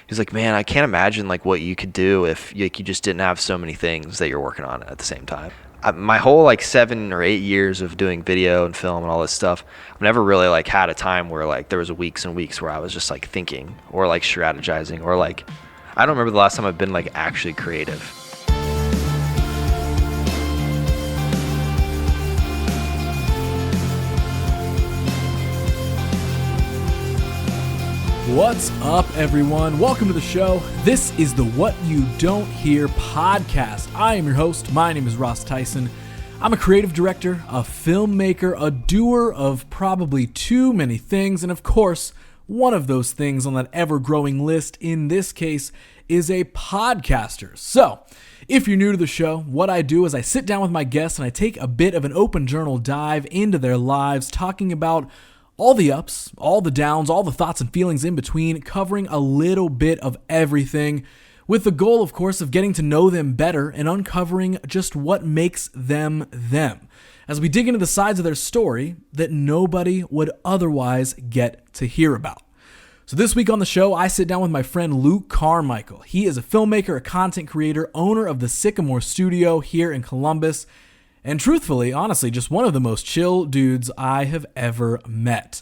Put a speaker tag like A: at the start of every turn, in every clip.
A: he's like, man, I can't imagine like what you could do if you just didn't have so many things that you're working on at the same time. My whole like 7 or 8 years of doing video and film and all this stuff, I've never really like had a time where like there was weeks and weeks where I was just like thinking or like strategizing or like, I don't remember the last time I've been like actually creative.
B: What's up, everyone? Welcome to the show. This is the What You Don't Hear podcast. I am your host. My name is Ross Theisen. I'm a creative director, a filmmaker, a doer of probably too many things, and of course, one of those things on that ever-growing list, in this case, is a podcaster. So, if you're new to the show, what I do is I sit down with my guests and I take a bit of an open journal dive into their lives, talking about all the ups, all the downs, all the thoughts and feelings in between, covering a little bit of everything, with the goal, of course, of getting to know them better and uncovering just what makes them them, as we dig into the sides of their story that nobody would otherwise get to hear about. So this week on the show, I sit down with my friend Luke Carmichael. He is a filmmaker, a content creator, owner of the Sycamore Studio here in Columbus, and truthfully, honestly, just one of the most chill dudes I have ever met.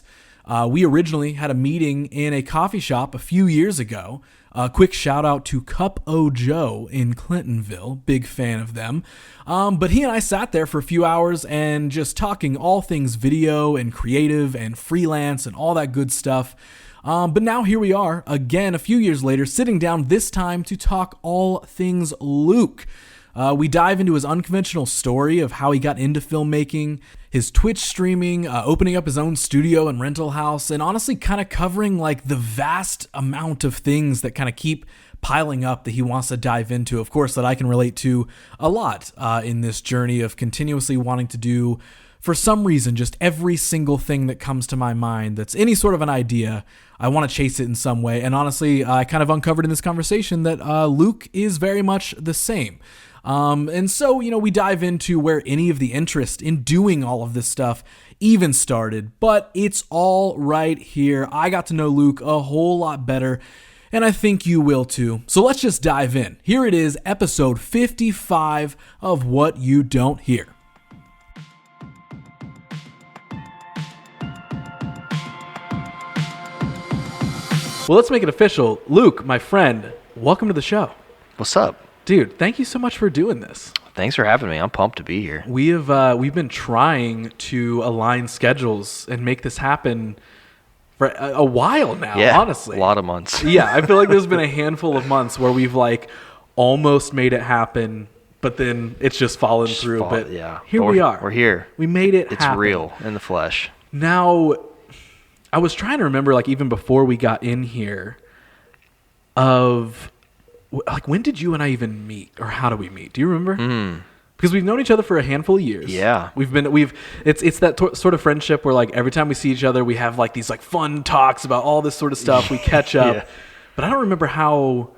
B: We originally had a meeting in a coffee shop a few years ago. A quick shout out to Cup O Joe in Clintonville. Big fan of them. But he and I sat there for a few hours and just talking all things video and creative and freelance and all that good stuff. But now here we are again a few years later, sitting down this time to talk all things Luke. We dive into his unconventional story of how he got into filmmaking, his Twitch streaming, opening up his own studio and rental house, and honestly kind of covering like the vast amount of things that kind of keep piling up that he wants to dive into, of course, that I can relate to a lot in this journey of continuously wanting to do, for some reason, just every single thing that comes to my mind that's any sort of an idea. I want to chase it in some way, and honestly, I kind of uncovered in this conversation that Luke is very much the same. And so, we dive into where any of the interest in doing all of this stuff even started, but it's all right here. I got to know Luke a whole lot better, and I think you will too. So let's just dive in. Here it is, episode 55 of What You Don't Hear. Well, let's make it official. Luke, my friend, welcome to the show.
A: What's up?
B: Dude, thank you so much for doing this.
A: Thanks for having me. I'm pumped to be here.
B: We've been trying to align schedules and make this happen for a while now, honestly.
A: A lot of months.
B: Yeah, I feel like there's been a handful of months where we've like almost made it happen, but then it's just fallen through. But here we are.
A: We're here.
B: We made it
A: It's
B: happen.
A: real in the flesh.
B: Now, I was trying to remember, like even before we got in here, like when did you and I even meet, or how do we meet? Do you remember? Because we've known each other for a handful of years.
A: Yeah,
B: it's that sort of friendship where like every time we see each other, we have like these like fun talks about all this sort of stuff. We catch up, yeah. But I don't remember how.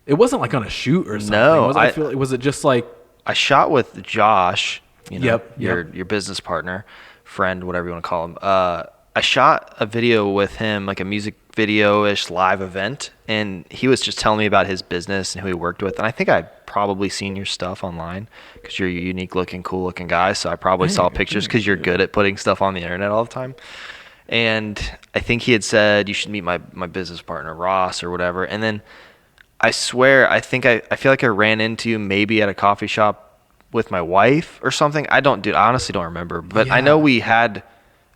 B: It wasn't like on a shoot or something.
A: No,
B: was it just like
A: I shot with Josh? Your business partner, friend, whatever you want to call him. I shot a video with him, like a music video-ish live event, and he was just telling me about his business and who he worked with. And I think I'd probably seen your stuff online because you're a unique-looking, cool-looking guy. So I probably saw pictures because you're good at putting stuff on the internet all the time. And I think he had said you should meet my business partner Ross or whatever. And then I swear, I feel like I ran into you maybe at a coffee shop with my wife or something. I honestly don't remember, but yeah. I know we had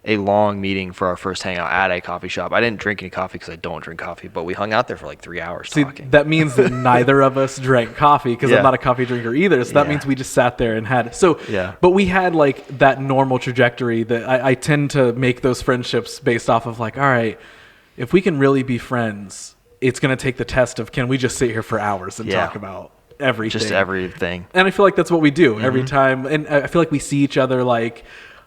A: a long meeting for our first hangout at a coffee shop. I didn't drink any coffee because I don't drink coffee, but we hung out there for like 3 hours talking.
B: That means that neither of us drank coffee because I'm not a coffee drinker either. So that means we just sat there and had but we had like that normal trajectory that I tend to make those friendships based off of like, all right, if we can really be friends, it's going to take the test of can we just sit here for hours and talk about everything.
A: Just everything.
B: And I feel like that's what we do every time. And I feel like we see each other like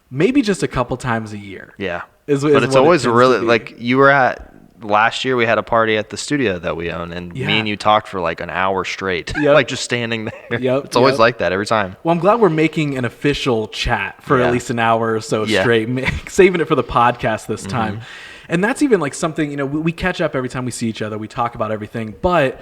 B: maybe just a couple times a year.
A: Yeah. But it's always really, like you were at, last year we had a party at the studio that we own, and me and you talked for like an hour straight, like just standing there. It's always like that every time.
B: Well, I'm glad we're making an official chat for at least an hour or so straight, saving it for the podcast this time. And that's even like something, we catch up every time we see each other. We talk about everything. But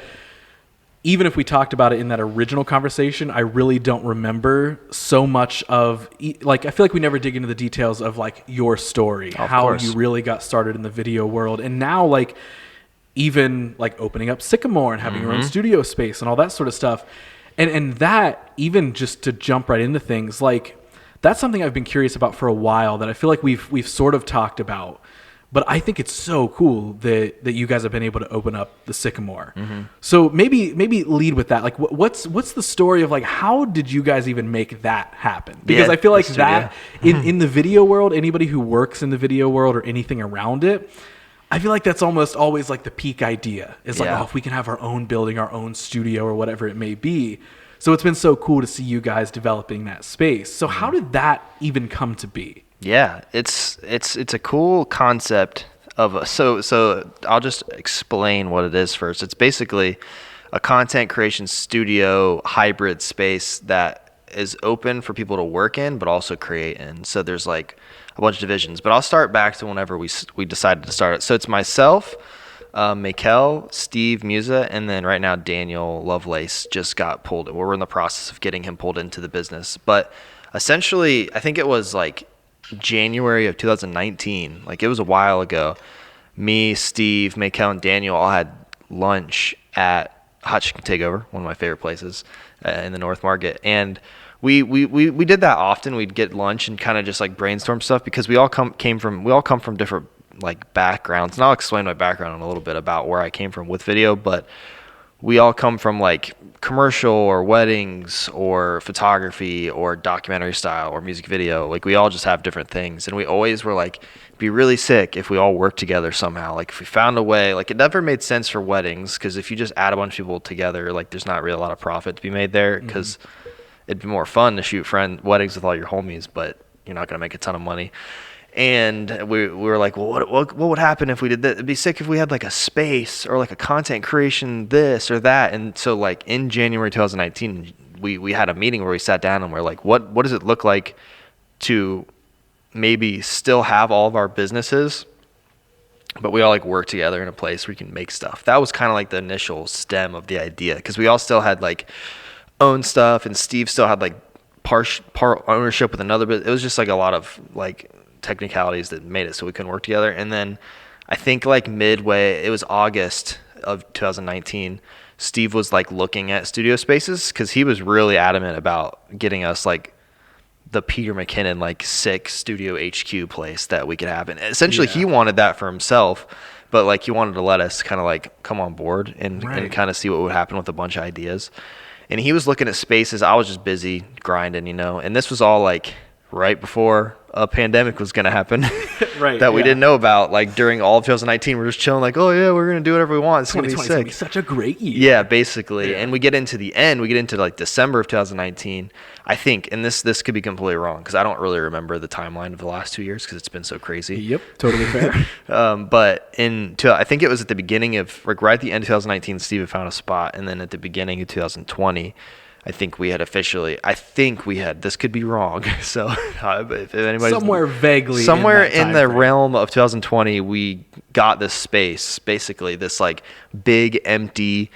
B: even if we talked about it in that original conversation, I really don't remember so much of, like, I feel like we never dig into the details of like your story, how you really got started in the video world. And now, like, even like opening up Sycamore and having your own studio space and all that sort of stuff. And that, even just to jump right into things, like, that's something I've been curious about for a while that I feel like we've sort of talked about. But I think it's so cool that you guys have been able to open up the Sycamore. So maybe lead with that. Like, what's the story of, like, how did you guys even make that happen? Because I feel like that in the video world, anybody who works in the video world or anything around it, I feel like that's almost always like the peak idea. It's like, if we can have our own building, our own studio, or whatever it may be. So it's been so cool to see you guys developing that space. So how did that even come to be?
A: Yeah, it's a cool concept of so I'll just explain what it is first. It's basically a content creation studio hybrid space that is open for people to work in but also create in. So there's like a bunch of divisions, but I'll start back to whenever we decided to start it. So it's myself, Michael, Steve Musa, and then right now Daniel Lovelace just got pulled. We're in the process of getting him pulled into the business. But essentially, I think it was like January of 2019, like it was a while ago. Me, Steve, Michael, and Daniel all had lunch at Hot Chicken Takeover, one of my favorite places in the North Market, and we did that often. We'd get lunch and kind of just like brainstorm stuff because we all come from different like backgrounds, and I'll explain my background in a little bit about where I came from with video, but we all come from like commercial or weddings or photography or documentary style or music video. Like we all just have different things. And we always were like, it'd be really sick if we all worked together somehow. Like if we found a way, like it never made sense for weddings because if you just add a bunch of people together, like there's not really a lot of profit to be made there because it'd be more fun to shoot weddings with all your homies, but you're not going to make a ton of money. And we were like, well, what would happen if we did that? It'd be sick if we had like a space or like a content creation this or that. And so like in January 2019, we had a meeting where we sat down and we're like, what does it look like to maybe still have all of our businesses, but we all like work together in a place where we can make stuff. That was kind of like the initial stem of the idea because we all still had like own stuff and Steve still had like part ownership with another, but it was just like a lot of like technicalities that made it so we couldn't work together. And then I think like midway, it was August of 2019, Steve was like looking at studio spaces because he was really adamant about getting us like the Peter McKinnon like sick studio HQ place that we could have. And essentially he wanted that for himself, but like he wanted to let us kind of like come on board and kind of see what would happen with a bunch of ideas. And he was looking at spaces. I was just busy grinding, and this was all like right before a pandemic was going to happen that we didn't know about. Like during all of 2019, we're just chilling like, oh yeah, we're going to do whatever we want. It's going to be sick. It's going to be
B: such a great year.
A: Yeah, basically. Yeah. And we get into the end, we get into like December of 2019, I think, and this could be completely wrong because I don't really remember the timeline of the last 2 years because it's been so crazy.
B: Yep, totally fair.
A: But I think it was at the beginning of, like right at the end of 2019, Steve had found a spot. And then at the beginning of 2020, I think we had, this could be wrong. So if anybody's somewhere in the realm of 2020, we got this space, basically this like big empty,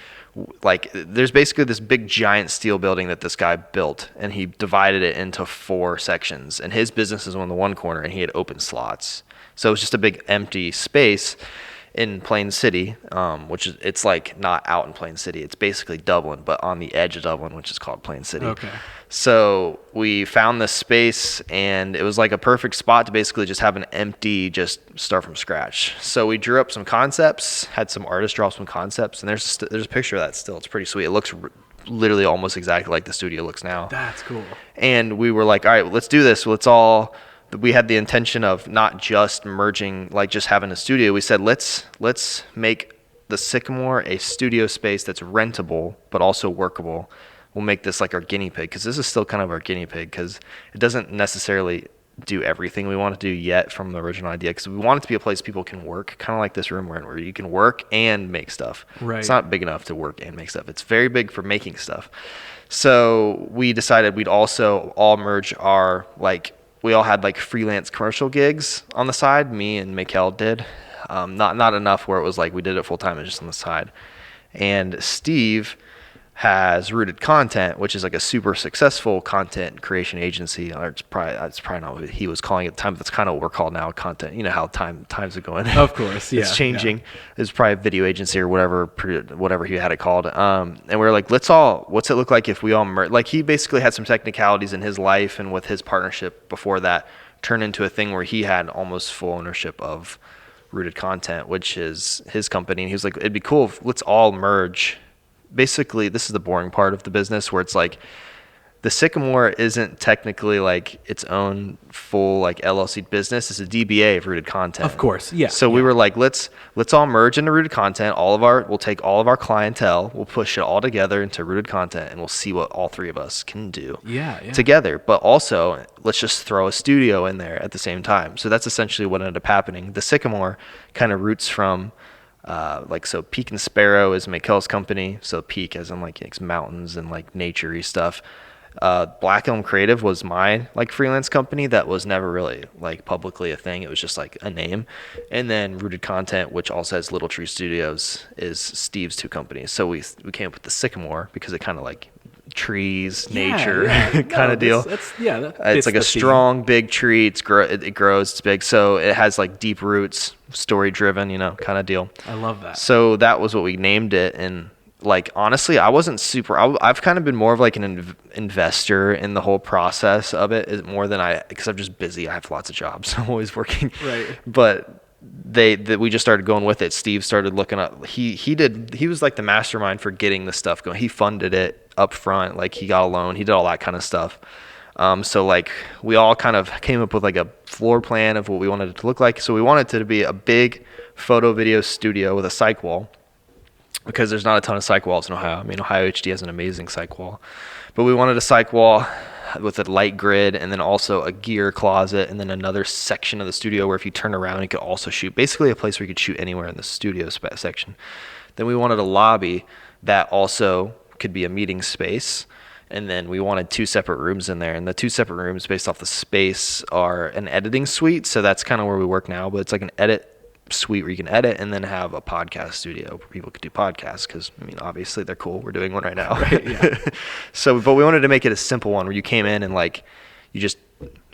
A: like there's basically this big giant steel building that this guy built and he divided it into 4 sections and his business is on the one corner and he had open slots. So it was just a big empty space in Plain City, which is, it's like not out in Plain City. It's basically Dublin, but on the edge of Dublin, which is called Plain City.
B: Okay.
A: So we found this space and it was like a perfect spot to basically just have an empty, just start from scratch. So we drew up some concepts, had some artists draw some concepts, and there's a picture of that still. It's pretty sweet. It looks literally almost exactly like the studio looks now.
B: That's cool.
A: And we were like, all right, let's do this. We had the intention of not just merging, like just having a studio. We said, let's make the Sycamore a studio space that's rentable, but also workable. We'll make this like our guinea pig, because this is still kind of our guinea pig, because it doesn't necessarily do everything we want to do yet from the original idea, because we want it to be a place people can work, kind of like this room we're in, where you can work and make stuff.
B: Right.
A: It's not big enough to work and make stuff. It's very big for making stuff. So we decided we'd also all merge our, like, we all had like freelance commercial gigs on the side. Me and Michael did. not enough where it was like we did it full time and just on the side. And Steve has Rooted Content, which is like a super successful content creation agency. Or it's probably not what he was calling it at the time, but that's kind of what we're called now, content. You know how times are going.
B: Of course, yeah.
A: It's changing. Yeah. It's probably a video agency or whatever he had it called. And we were like, what's it look like if we all merge? Like he basically had some technicalities in his life and with his partnership before that turned into a thing where he had almost full ownership of Rooted Content, which is his company. And he was like, it'd be cool if let's all merge. Basically, this is the boring part of the business where it's like the Sycamore isn't technically like its own full like LLC business. It's a DBA of Rooted Content.
B: Of course, yeah.
A: So we were like, let's all merge into Rooted Content. We'll take all of our clientele, we'll push it all together into Rooted Content, and we'll see what all three of us can do together. But also, let's just throw a studio in there at the same time. So that's essentially what ended up happening. The Sycamore kind of roots from so Peak and Sparrow is Michael's company. So Peak as in like it's mountains and like nature-y stuff. Black Elm Creative was my like freelance company that was never really like publicly a thing. It was just like a name. And then Rooted Content, which also has Little Tree Studios, is Steve's two companies. So we came up with the Sycamore because it kind of like trees, nature kind of deal. It's like a strong, big tree. It grows, it's big. So it has like deep roots, story driven, kind of deal.
B: I love that.
A: So that was what we named it. And like, honestly, I wasn't I've kind of been more of like an investor in the whole process of it more than because I'm just busy. I have lots of jobs. I'm always working.
B: Right.
A: But we just started going with it. Steve started looking up. He was like the mastermind for getting the stuff going. He funded it up front. Like he got a loan. He did all that kind of stuff. So like we all kind of came up with like a floor plan of what we wanted it to look like. So we wanted it to be a big photo video studio with a cyc wall, because there's not a ton of cyc walls in Ohio. I mean, Ohio HD has an amazing cyc wall, but we wanted a cyc wall with a light grid, and then also a gear closet, and then another section of the studio where if you turn around, you could also shoot. Basically a place where you could shoot anywhere in the studio section. Then we wanted a lobby that also could be a meeting space. And then we wanted two separate rooms in there. And the two separate rooms based off the space are an editing suite. So that's kind of where we work now, but it's like an edit suite where you can edit and then have a podcast studio where people could do podcasts. Cause I mean, obviously they're cool. We're doing one right now.
B: Right, yeah.
A: But we wanted to make it a simple one where you came in and like, you just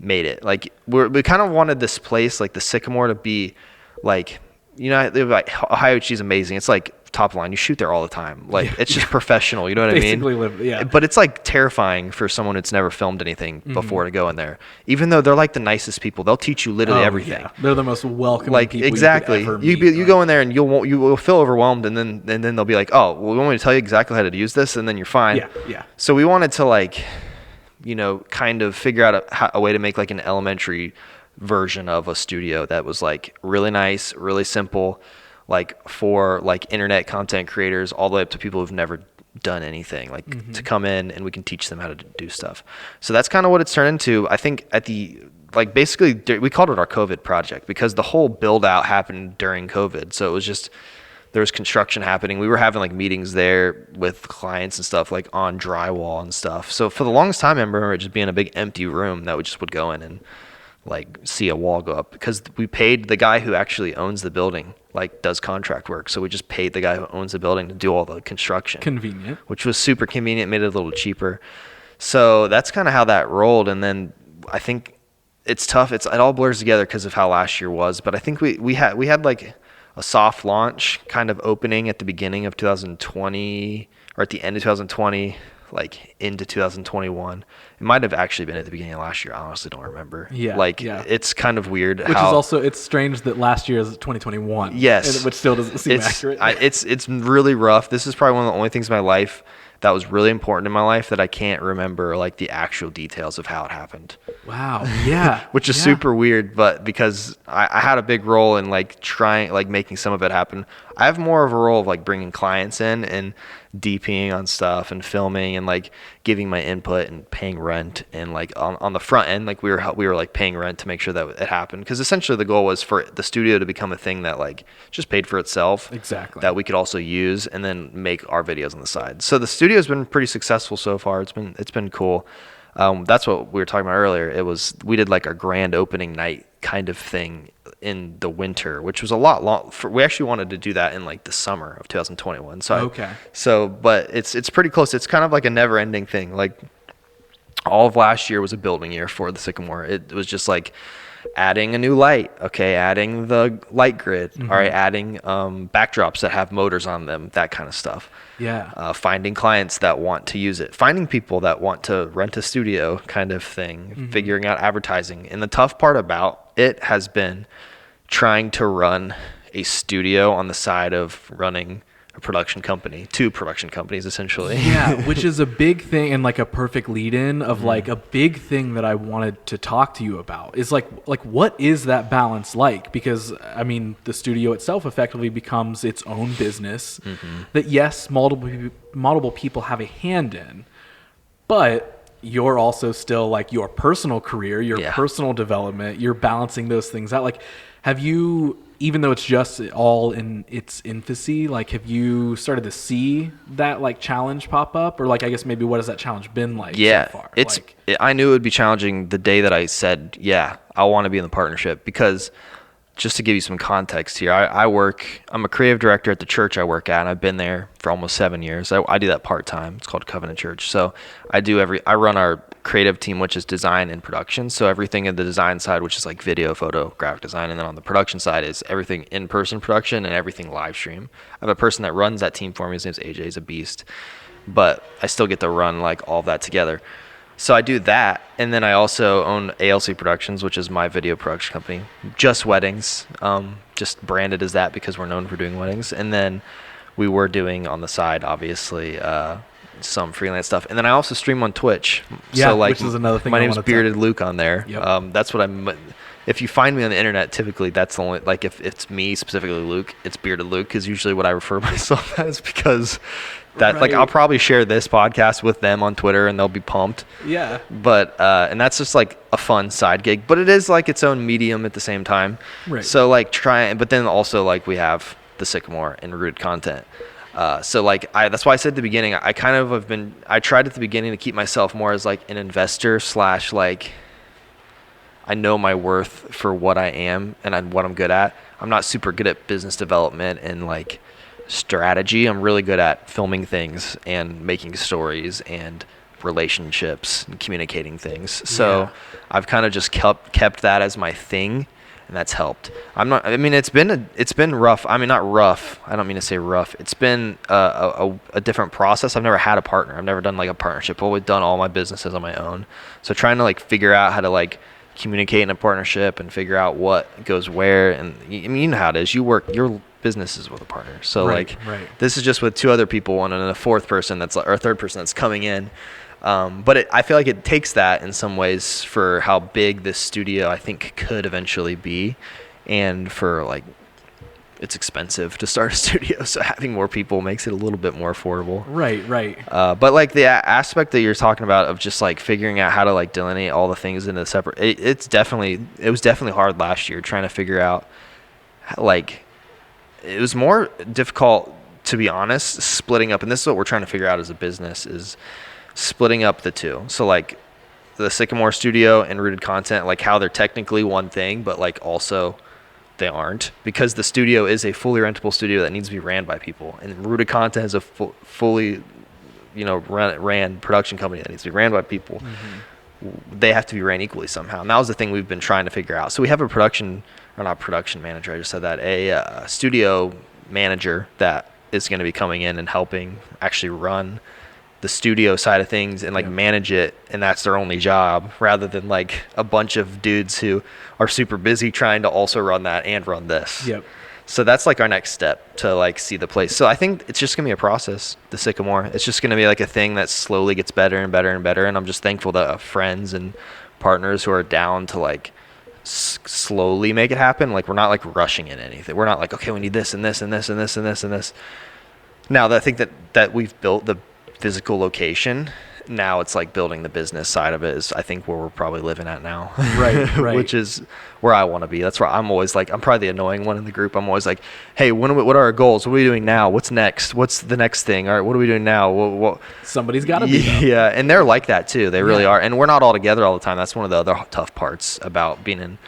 A: made it. Like we kind of wanted this place, like the Sycamore, to be like, like Ohio HD is amazing. It's like top line. You shoot there all the time. Like it's just professional. You know what I mean? But it's like terrifying for someone that's never filmed anything before to go in there. Even though they're like the nicest people, they'll teach you literally everything. Yeah.
B: They're the most welcoming
A: like,
B: people.
A: Exactly.
B: You could ever meet,
A: you go in there and you will feel overwhelmed, and then they'll be like, oh, well, we want me to tell you exactly how to use this, and then you're fine.
B: Yeah.
A: So we wanted to like, kind of figure out a way to make like an elementary version of a studio that was like really nice, really simple, like for like internet content creators all the way up to people who've never done anything, like to come in and we can teach them how to do stuff. So that's kind of what it's turned into. I think basically we called it our COVID project because the whole build out happened during COVID. So it was just, there was construction happening. We were having like meetings there with clients and stuff like on drywall and stuff. So for the longest time, I remember it just being a big empty room that we just would go in and like see a wall go up, because we paid the guy who actually owns the building, like does contract work. So we just paid the guy who owns the building to do all the construction.
B: Convenient. Which
A: was super convenient, made it a little cheaper. So that's kind of how that rolled. And then I think it's tough. It all blurs together because of how last year was. But I think we had like a soft launch kind of opening at the beginning of 2020 or at the end of 2020, like into 2021. It might have actually been at the beginning of last year. I honestly don't remember. It's kind of weird.
B: Which is also, it's strange that last year is 2021.
A: Yes.
B: Which still doesn't seem accurate.
A: It's really rough. This is probably one of the only things in my life that was really important in my life that I can't remember like the actual details of how it happened.
B: Wow. Yeah.
A: Which is super weird, but because I had a big role in like trying, like making some of it happen. I have more of a role of like bringing clients in and DPing on stuff and filming and like giving my input and paying rent, and like on the front end, like we were like paying rent to make sure that it happened, because essentially the goal was for the studio to become a thing that like just paid for itself.
B: Exactly.
A: That we could also use and then make our videos on the side. So the studio has been pretty successful so far. It's been cool. That's what we were talking about earlier. We did like a grand opening night kind of thing in the winter, which was a lot long. We actually wanted to do that in like the summer of 2021. But it's pretty close. It's kind of like a never ending thing. Like all of last year was a building year for the Sycamore. It was just like adding a new light, adding the light grid, all right, adding backdrops that have motors on them, that kind of stuff.
B: Yeah.
A: Finding clients that want to use it, finding people that want to rent a studio kind of thing, figuring out advertising. And the tough part about it has been trying to run a studio on the side of running a production company, 2 production companies essentially.
B: Yeah, which is a big thing and like a perfect lead-in of like a big thing that I wanted to talk to you about is like what is that balance like? Because I mean, the studio itself effectively becomes its own business that yes, multiple people have a hand in, but you're also still like your personal career, your personal development, you're balancing those things out. Like, have you, even though it's just all in its infancy, like have you started to see that like challenge pop up? Or like, I guess maybe what has that challenge been like so far?
A: I knew it would be challenging the day that I said, I want to be in the partnership, because just to give you some context here, I'm a creative director at the church I work at, and I've been there for almost 7 years. I do that part-time. It's called Covenant Church. So I run our creative team, which is design and production. So everything in the design side, which is like video, photo, graphic design. And then on the production side is everything in-person production and everything live stream. I have a person that runs that team for me. His name's AJ. He's a beast. But I still get to run like all of that together. So I do that, and then I also own ALC Productions, which is my video production company, just weddings, just branded as that because we're known for doing weddings. And then we were doing on the side, obviously, some freelance stuff. And then I also stream on Twitch.
B: Yeah,
A: so, like,
B: which is another thing.
A: My name's Bearded Luke on there.
B: Yep.
A: That's what if you find me on the internet, typically that's the only, like if it's me specifically Luke, it's Bearded Luke is usually what I refer myself as, because like I'll probably share this podcast with them on Twitter and they'll be pumped.
B: Yeah.
A: But and that's just like a fun side gig, but it is like its own medium at the same time.
B: Right.
A: So like but then also like we have the Sycamore and Rooted Content. So like that's why I said at the beginning, I tried at the beginning to keep myself more as like an investor / like I know my worth for what I am and what I'm good at. I'm not super good at business development and like strategy. I'm really good at filming things and making stories and relationships and communicating things. So I've kind of just kept that as my thing, and that's helped. It's been rough. I mean, not rough. I don't mean to say rough. It's been a different process. I've never had a partner. I've never done like a partnership. I've always done all my businesses on my own. So trying to like figure out how to like communicate in a partnership and figure out what goes where. And I mean, you know how it is. Your business is with a partner. So this is just with 2 other people, and then a fourth person or a third person that's coming in. But I feel like it takes that in some ways for how big this studio I think could eventually be, and for like it's expensive to start a studio, so having more people makes it a little bit more affordable.
B: Right.
A: But like the aspect that you're talking about of just like figuring out how to like delineate all the things into separate, it was definitely hard last year trying to figure out like it was more difficult, to be honest, splitting up. And this is what we're trying to figure out as a business, is splitting up the 2. So like the Sycamore Studio and Rooted Content, like how they're technically one thing, but like also they aren't, because the studio is a fully rentable studio that needs to be ran by people, and Rooted Content is a fully ran production company that needs to be ran by people. They have to be ran equally somehow, and that was the thing we've been trying to figure out. So we have a not production manager, I just said that, a studio manager that is going to be coming in and helping actually run the studio side of things and like manage it, and that's their only job, rather than like a bunch of dudes who are super busy trying to also run that and run this. So that's like our next step to like see the place. So I think it's just gonna be a process, the Sycamore. It's just gonna be like a thing that slowly gets better and better and better, and I'm just thankful to have friends and partners who are down to like slowly make it happen. Like we're not like rushing in anything. We're not like, okay, we need this and this and this and this and this and this. Now that I think that we've built the physical location, now it's like building the business side of it is I think where we're probably living at now.
B: Right.
A: Which is where I want to be. That's where I'm always like, I'm probably the annoying one in the group. I'm always like, hey, what are our goals? What are we doing now? What's next? What's the next thing? All right, what are we doing now? What?
B: Somebody's got to be.
A: Yeah, and they're like that too. They really are. And we're not all together all the time. That's one of the other tough parts about being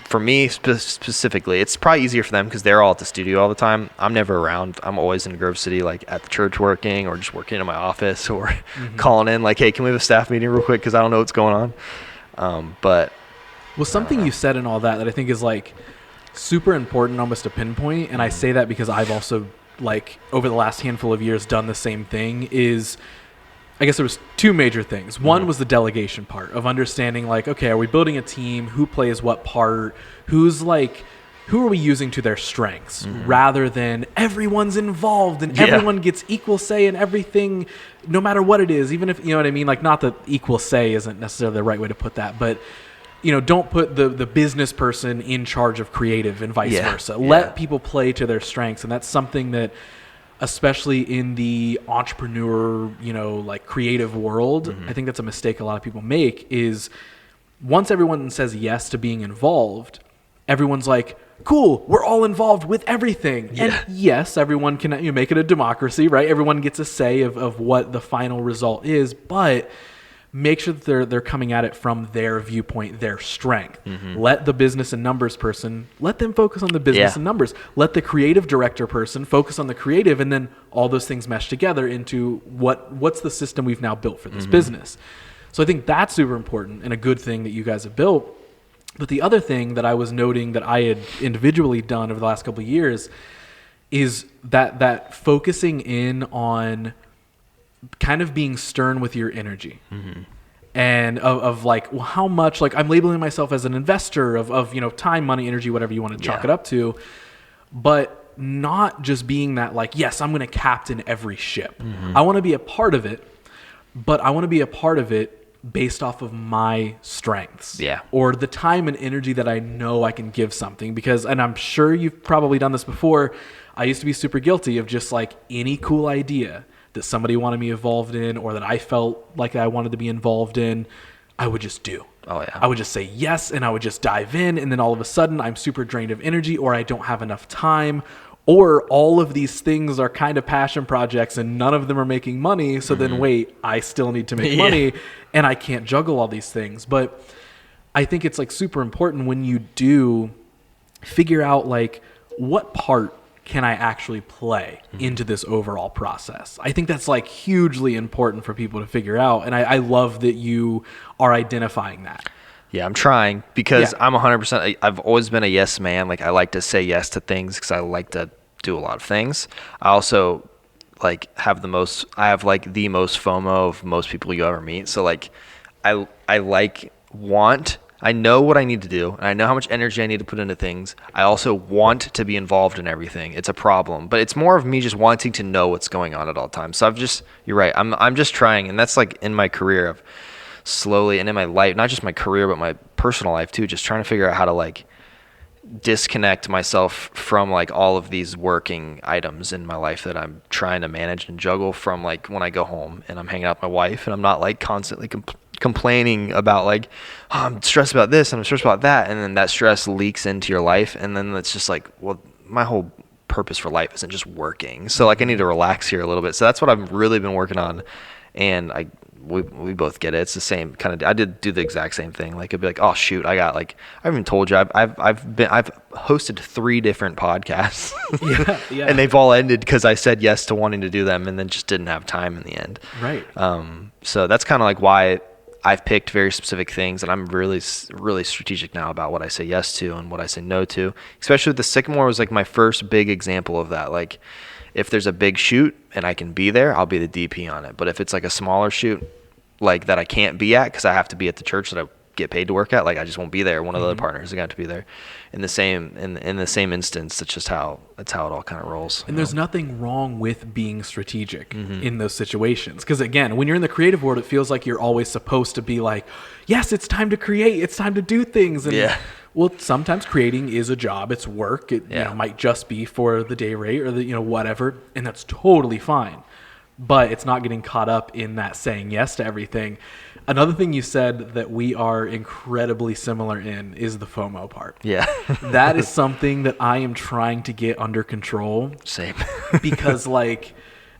A: for me specifically. It's probably easier for them because they're all at the studio all the time. I'm never around. I'm always in Grove City, like at the church working or just working in my office or calling in like, hey, can we have a staff meeting real quick because I don't know what's going on. But
B: something you said and all that I think is like super important, almost a pinpoint. And I say that because I've also like over the last handful of years done the same thing is, I guess there was two major things. One was the delegation part of understanding like, okay, are we building a team? Who plays what part? Who are we using to their strengths rather than everyone's involved and everyone gets equal say in everything, no matter what it is, even if, you know what I mean? Like, not that equal say isn't necessarily the right way to put that, but don't put the business person in charge of creative and vice versa. Let people play to their strengths. And that's something that, especially in the entrepreneur, like creative world, I think that's a mistake a lot of people make is once everyone says yes to being involved, everyone's like, cool, we're all involved with everything. Yeah. And yes, everyone can make it a democracy, right? Everyone gets a say of what the final result is, but make sure that they're coming at it from their viewpoint, their strength. Let the business and numbers person, let them focus on the business and numbers. Let the creative director person focus on the creative, and then all those things mesh together into what's the system we've now built for this business. So I think that's super important and a good thing that you guys have built. But the other thing that I was noting that I had individually done over the last couple of years is that focusing in on kind of being stern with your energy and of like, well, how much, like I'm labeling myself as an investor of time, money, energy, whatever you want to chalk it up to, but not just being that like, yes, I'm going to captain every ship. I want to be a part of it, but I want to be a part of it based off of my strengths or the time and energy that I know I can give something because, and I'm sure you've probably done this before. I used to be super guilty of just like any cool idea that somebody wanted me involved in or that I felt like I wanted to be involved in, I would just do.
A: Oh yeah.
B: I would just say yes and I would just dive in, and then all of a sudden I'm super drained of energy or I don't have enough time or all of these things are kind of passion projects and none of them are making money. So then wait, I still need to make money and I can't juggle all these things. But I think it's like super important when you do figure out like what part can I actually play into this overall process? I think that's like hugely important for people to figure out. And I love that you are identifying that.
A: Yeah, I'm trying because I'm 100%. I've always been a yes man. Like I like to say yes to things because I like to do a lot of things. I also like have the most FOMO of most people you ever meet. So like I know what I need to do, and I know how much energy I need to put into things. I also want to be involved in everything. It's a problem, but it's more of me just wanting to know what's going on at all times. So you're right. I'm just trying, and that's like in my career of slowly, and in my life, not just my career, but my personal life too, just trying to figure out how to like disconnect myself from like all of these working items in my life that I'm trying to manage and juggle from like when I go home and I'm hanging out with my wife and I'm not like constantly complaining about like, oh, I'm stressed about this and I'm stressed about that, and then that stress leaks into your life, and then it's just like, well, my whole purpose for life isn't just working, so like I need to relax here a little bit. So that's what I've really been working on, and we both get it. It's the same kind of. I did do the exact same thing. Like it'd be like, oh shoot, I haven't even told you. I've hosted 3 different podcasts, and they've all ended because I said yes to wanting to do them, and then just didn't have time in the end.
B: Right.
A: So that's kind of like why I've picked very specific things, and I'm really, really strategic now about what I say yes to and what I say no to. Especially with the Sycamore was like my first big example of that. Like, if there's a big shoot and I can be there, I'll be the DP on it. But if it's like a smaller shoot, like that I can't be at because I have to be at the church that I get paid to work at, like I just won't be there. One of the other partners is going to have to be there. In the same instance, that's just how it all kind of rolls.
B: And there's nothing wrong with being strategic in those situations. Because again, when you're in the creative world, it feels like you're always supposed to be like, yes, it's time to create, it's time to do things. And well, sometimes creating is a job, it's work. It might just be for the day rate or the whatever, and that's totally fine. but it's not getting caught up in that saying yes to everything. Another thing you said that we are incredibly similar in is the FOMO part.
A: Yeah.
B: That is something that I am trying to get under control.
A: Same.
B: Because like,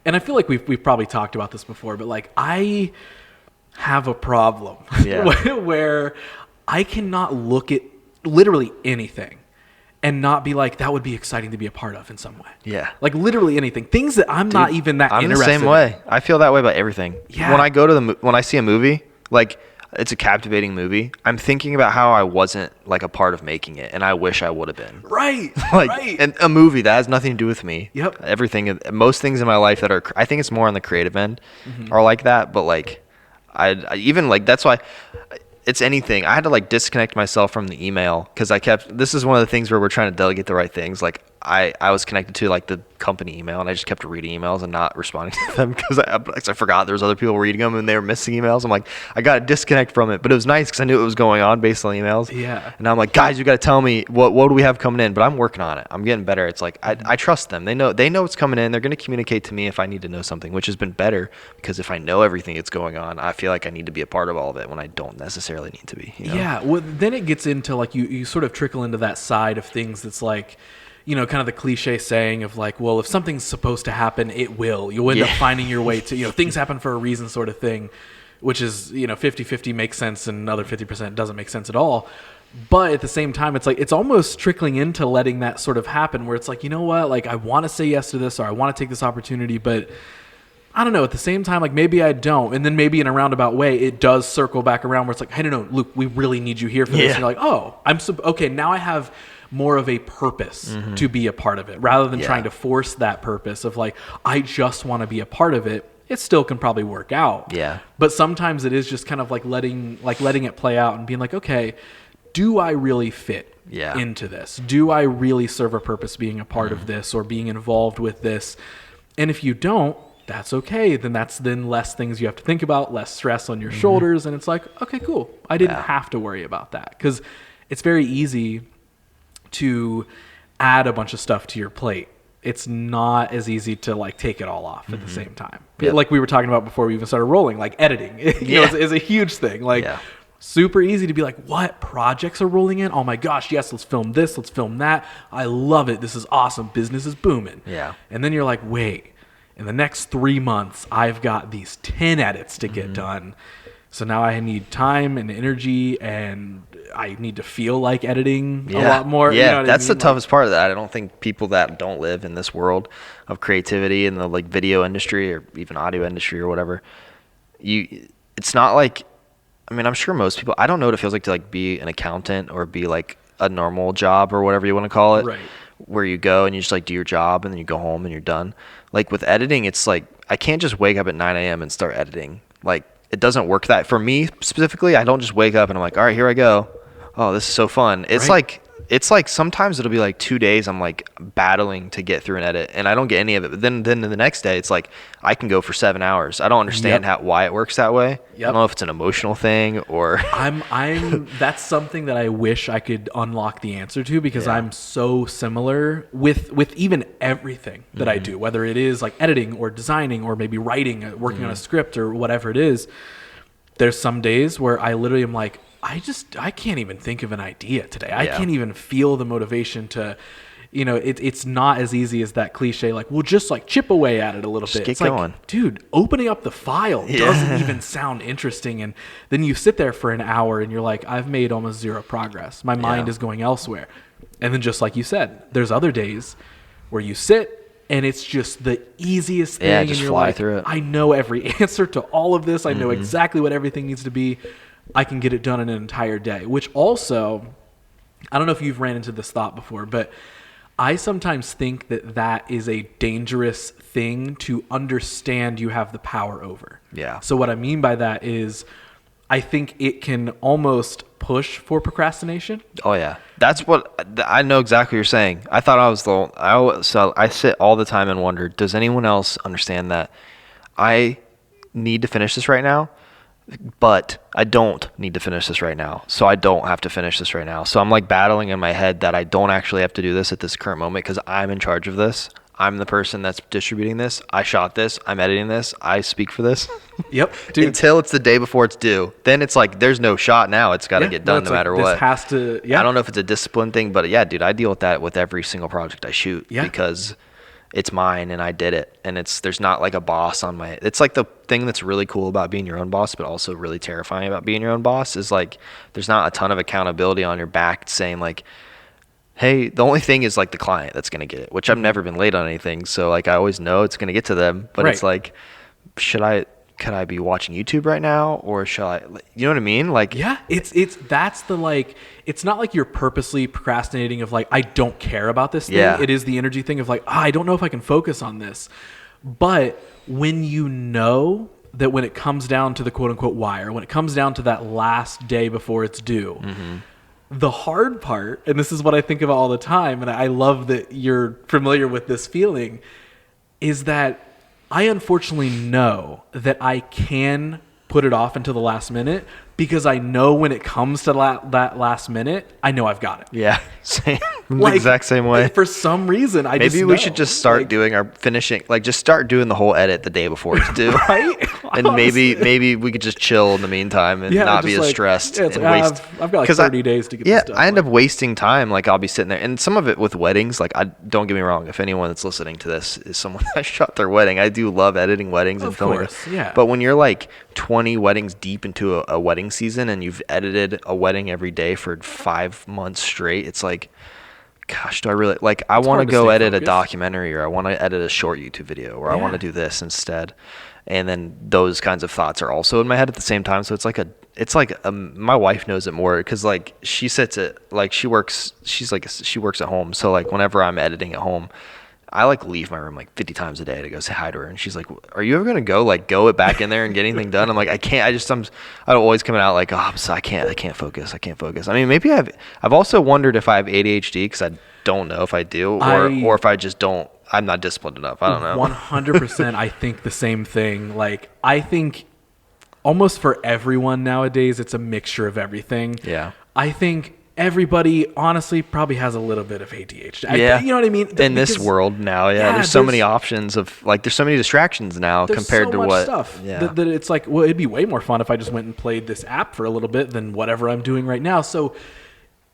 B: and I feel like we've probably talked about this before, but like I have a problem where I cannot look at literally anything and not be like, that would be exciting to be a part of in some way.
A: Yeah.
B: Like literally anything. Things that I'm not even that interested in.
A: I'm the same way. I feel that way about everything.
B: Yeah.
A: When I go to when I see a movie, like it's a captivating movie, I'm thinking about how I wasn't like a part of making it and I wish I would have been.
B: Right.
A: Like
B: right.
A: and a movie that has nothing to do with me.
B: Yep.
A: Everything, most things in my life that are, I think it's more on the creative end are like that. But like I even like, that's why it's anything. I had to like disconnect myself from the email because this is one of the things where we're trying to delegate the right things. Like I was connected to like the company email and I just kept reading emails and not responding to them because I forgot there was other people reading them and they were missing emails. I'm like, I got to disconnect from it, but it was nice because I knew what was going on based on emails.
B: Yeah.
A: And I'm like, guys, you got to tell me what do we have coming in, but I'm working on it. I'm getting better. It's like, I trust them. They know what's coming in. They're going to communicate to me if I need to know something, which has been better because if I know everything that's going on, I feel like I need to be a part of all of it when I don't necessarily need to be. You know?
B: Yeah. Well, then it gets into like, you sort of trickle into that side of things that's like, you know, kind of the cliche saying of like, well, if something's supposed to happen, it will. You'll end up finding your way to, you know, things happen for a reason sort of thing, which is, you know, 50-50 makes sense and another 50% doesn't make sense at all. But at the same time, it's like, it's almost trickling into letting that sort of happen where it's like, you know what, like I want to say yes to this or I want to take this opportunity, but I don't know, at the same time, like maybe I don't. And then maybe in a roundabout way, it does circle back around where it's like, hey, no, Luke, we really need you here for this. And you're like, oh, okay, now I have more of a purpose to be a part of it rather than trying to force that purpose of like, I just want to be a part of it. It still can probably work out.
A: Yeah.
B: But sometimes it is just kind of like letting it play out and being like, okay, do I really fit into this? Do I really serve a purpose being a part of this or being involved with this? And if you don't, that's okay. Then that's less things you have to think about, less stress on your shoulders. And it's like, okay, cool. I didn't have to worry about that because it's very easy to add a bunch of stuff to your plate. It's not as easy to like take it all off at the same time. Yep. Like we were talking about before we even started rolling, like editing you know, is a huge thing. Like super easy to be like, what projects are rolling in? Oh my gosh, yes, let's film this, let's film that. I love it. This is awesome. Business is booming.
A: Yeah.
B: And then you're like, wait, in the next 3 months, I've got these 10 edits to get done. So now I need time and energy and I need to feel like editing a lot more.
A: Yeah,
B: you know what
A: that's
B: I mean?
A: the toughest part of that. I don't think people that don't live in this world of creativity in the like video industry or even audio industry or whatever, it's not like, I mean, I'm sure most people, I don't know what it feels like to like be an accountant or be like a normal job or whatever you want to call it.
B: Right.
A: Where you go and you just like do your job and then you go home and you're done. Like with editing, it's like, I can't just wake up at 9 a.m. and start editing. Like it doesn't work that for me specifically. I don't just wake up and I'm like, all right, here I go. Oh, this is so fun. It's like sometimes it'll be like 2 days I'm like battling to get through an edit and I don't get any of it. But then the next day it's like I can go for 7 hours. I don't understand why it works that way. I don't know if it's an emotional thing or
B: that's something that I wish I could unlock the answer to because I'm so similar with even everything that I do, whether it is like editing or designing or maybe writing, working on a script or whatever it is. There's some days where I literally am like, I can't even think of an idea today. I can't even feel the motivation to, you know, it's not as easy as that cliche, like, we'll just like chip away at it a little bit.
A: Get
B: it's
A: going.
B: like, dude, opening up the file doesn't even sound interesting. And then you sit there for an hour and you're like, I've made almost zero progress. My mind is going elsewhere. And then just like you said, there's other days where you sit and it's just the easiest thing.
A: Just
B: and you're
A: fly
B: like,
A: through it.
B: I know every answer to all of this. I know exactly what everything needs to be. I can get it done in an entire day, which also, I don't know if you've ran into this thought before, but I sometimes think that is a dangerous thing to understand you have the power over.
A: Yeah.
B: So what I mean by that is I think it can almost push for procrastination.
A: Oh yeah. That's what, I know exactly what you're saying. I thought I was I sit all the time and wonder, does anyone else understand that I need to finish this right now? But I don't need to finish this right now. So I don't have to finish this right now. So I'm like battling in my head that I don't actually have to do this at this current moment because I'm in charge of this. I'm the person that's distributing this. I shot this. I'm editing this. I speak for this.
B: Yep, dude.
A: Until it's the day before it's due. Then it's like, there's no shot now. It's got to get done no matter what.
B: This has to,
A: I don't know if it's a discipline thing, but yeah, dude, I deal with that with every single project I shoot because it's mine and I did it. And there's not like a boss on my, it's like the thing that's really cool about being your own boss, but also really terrifying about being your own boss is like, there's not a ton of accountability on your back saying like, hey, the only thing is like the client that's going to get it, which I've never been late on anything. So like, I always know it's going to get to them, but it's like, could I be watching YouTube right now, or shall I, you know what I mean? Like,
B: yeah, that's the, like, it's not like you're purposely procrastinating of like, I don't care about this thing. It is the energy thing of like, I don't know if I can focus on this. But when you know that when it comes down to the quote unquote wire, when it comes down to that last day before it's due, the hard part, and this is what I think about all the time, and I love that you're familiar with this feeling, is that I unfortunately know that I can put it off until the last minute because I know when it comes to that last minute, I know I've got it.
A: Yeah, same.
B: Like,
A: the exact same way.
B: For some reason, maybe
A: we should just start doing our finishing, like just start doing the whole edit the day before it's due.
B: Right?
A: And maybe we could just chill in the meantime and not be as stressed and waste.
B: I've got like 30 days to get this done.
A: I end up wasting time. Like I'll be sitting there, and some of it with weddings. Like don't get me wrong. If anyone that's listening to this is someone that shot their wedding, I do love editing weddings and filming.
B: Of course, yeah.
A: But when you're like 20 weddings deep into a wedding season and you've edited a wedding every day for 5 months straight, it's like, gosh, do I really like, I want to go edit a documentary, or I want to edit a short YouTube video, or I want to do this instead. And then those kinds of thoughts are also in my head at the same time. So it's like my wife knows it more because like she sits at, like she works at home. So like whenever I'm editing at home, I like leave my room like 50 times a day to go say hi to her, and she's like, "Are you ever gonna go it back in there and get anything done?" I'm like, "I can't. I'm always coming out like, oh, I can't focus. I mean, maybe I've also wondered if I have ADHD because I don't know if I do, or if I just don't. I'm not disciplined enough. I don't know."
B: 100%. I think the same thing. Like I think almost for everyone nowadays, it's a mixture of everything.
A: Yeah.
B: I think everybody honestly probably has a little bit of ADHD. You know what I mean?
A: In this world now, there's so many options of like, there's so many distractions now compared to what
B: stuff that it's like, well, it'd be way more fun if I just went and played this app for a little bit than whatever I'm doing right now. So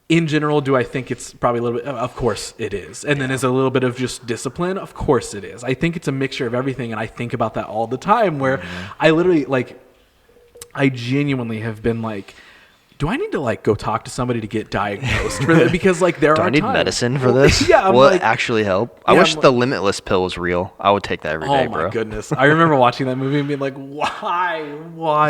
B: in general, do I think it's probably a little bit? Of course it is. And then is a little bit of just discipline? Of course it is. I think it's a mixture of everything. And I think about that all the time where I literally like, I genuinely have been like, do I need to like go talk to somebody to get diagnosed for that? Because like there are times.
A: Do I need medicine for this? Will it actually help? I wish the Limitless pill was real. I would take that every day, bro.
B: Oh my goodness. I remember watching that movie and being like, why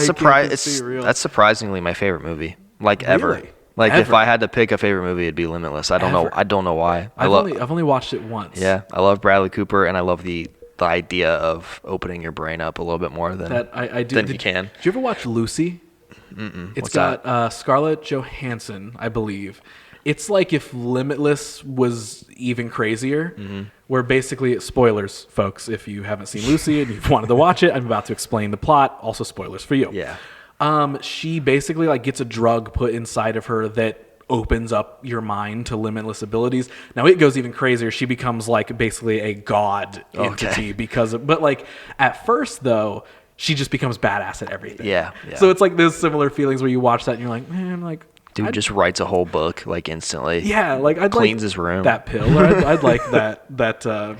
B: can't this be real?
A: That's surprisingly my favorite movie, like ever. Like if I had to pick a favorite movie, it'd be Limitless. I don't know why.
B: I've only watched it once.
A: Yeah, I love Bradley Cooper, and I love the idea of opening your brain up a little bit more than you can.
B: Did you ever watch Lucy? It's got Scarlett Johansson, I believe. It's like if Limitless was even crazier, where basically, spoilers, folks, if you haven't seen Lucy and you've wanted to watch it, I'm about to explain the plot. Also spoilers for you.
A: Yeah.
B: She basically like gets a drug put inside of her that opens up your mind to limitless abilities. Now it goes even crazier. She becomes like basically a god entity but like at first though, she just becomes badass at everything.
A: Yeah.
B: So it's like those similar feelings where you watch that and you're like, man, like
A: dude just writes a whole book like instantly.
B: Yeah, like I'd
A: cleans
B: like
A: his room.
B: That pill, or I'd like that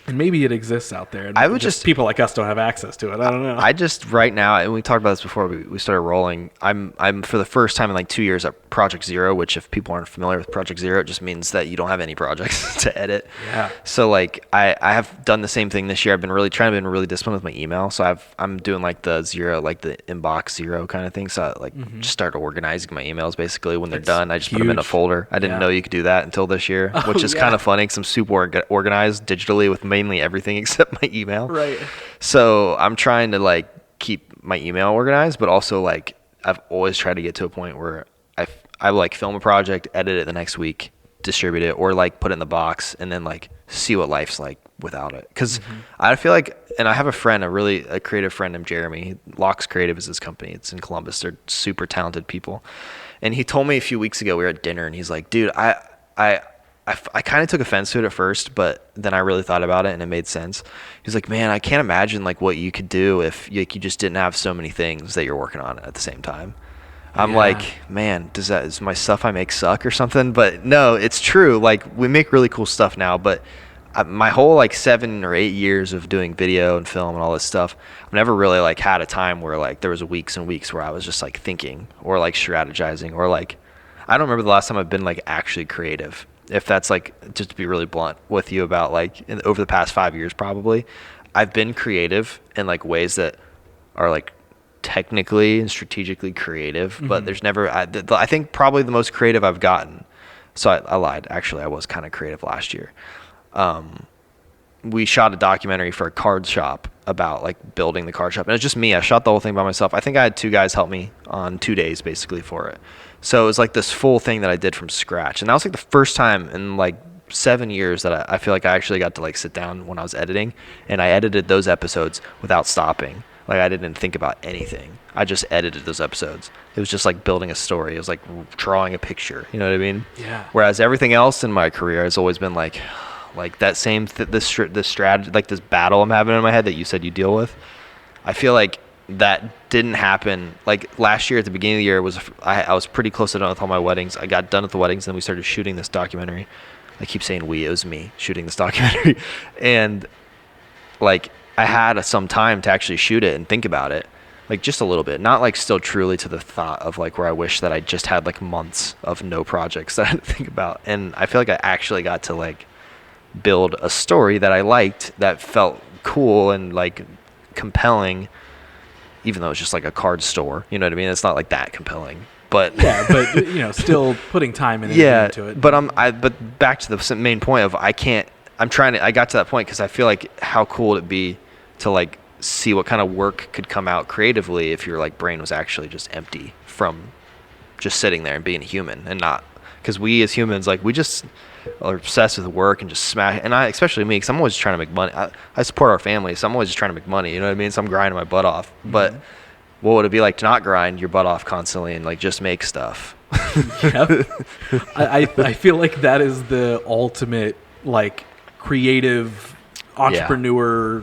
B: and maybe it exists out there. And
A: I would just
B: people like us don't have access to it. I don't know.
A: I just right now, and we talked about this before we started rolling. I'm for the first time in like 2 years at Project Zero, which if people aren't familiar with Project Zero, it just means that you don't have any projects to edit.
B: Yeah.
A: So like I have done the same thing this year. I've been really really disciplined with my email. So I'm doing like the zero, like the inbox zero kind of thing. So I like just start organizing my emails basically when they're done. I just put them in a folder. I didn't know you could do that until this year, which is kind of funny because I'm super organized digitally with mainly everything except my email.
B: Right.
A: So I'm trying to like keep my email organized, but also like I've always tried to get to a point where I like film a project, edit it the next week, distribute it, or like put it in the box and then like see what life's like without it. Because I feel like, and I have a friend, a creative friend named Jeremy. Locks Creative is his company. It's in Columbus. They're super talented people. And he told me a few weeks ago, we were at dinner and he's like, dude, I kind of took offense to it at first, but then I really thought about it and it made sense. He's like, man, I can't imagine like what you could do if you just didn't have so many things that you're working on at the same time. I'm like, man, does my stuff I make suck or something? But no, it's true. Like, we make really cool stuff now, but my whole like 7 or 8 years of doing video and film and all this stuff, I've never really like had a time where like there was weeks and weeks where I was just like thinking or like strategizing or like, I don't remember the last time I've been like actually creative. If that's like, just to be really blunt with you about like over the past 5 years, probably I've been creative in like ways that are like technically and strategically creative, but there's never, I think probably the most creative I've gotten. So I lied. Actually, I was kind of creative last year. We shot a documentary for a card shop about like building the card shop, and it was just me. I shot the whole thing by myself. I think I had 2 guys help me on 2 days basically for it. So it was like this full thing that I did from scratch, and that was like the first time in like 7 years that I feel like I actually got to like sit down when I was editing, and I edited those episodes without stopping. Like, I didn't think about anything. I just edited those episodes. It was just like building a story. It was like drawing a picture. You know what I mean?
B: Yeah.
A: Whereas everything else in my career has always been like that same this strategy, like this battle I'm having in my head that you said you deal with. I feel like that didn't happen. Like last year at the beginning of the year I was pretty close to done with all my weddings. I got done with the weddings, and then we started shooting this documentary. I keep saying we, it was me shooting this documentary. And like, I had some time to actually shoot it and think about it, like just a little bit, not like still truly to the thought of like where I wish that I just had like months of no projects that I had to think about. And I feel like I actually got to like build a story that I liked, that felt cool and like compelling, even though it's just like a card store. You know what I mean? It's not like that compelling. But
B: yeah, but you know, still putting time and energy into it.
A: But back to the main point of I got to that point because I feel like how cool would it be to like see what kind of work could come out creatively if your like brain was actually just empty from just sitting there and being a human, and not, because we as humans, like, we just are obsessed with work and just smash. And especially me, because I'm always trying to make money. I support our family, so I'm always just trying to make money. You know what I mean? So I'm grinding my butt off. But what would it be like to not grind your butt off constantly and like just make stuff?
B: Yep. I feel like that is the ultimate like creative entrepreneur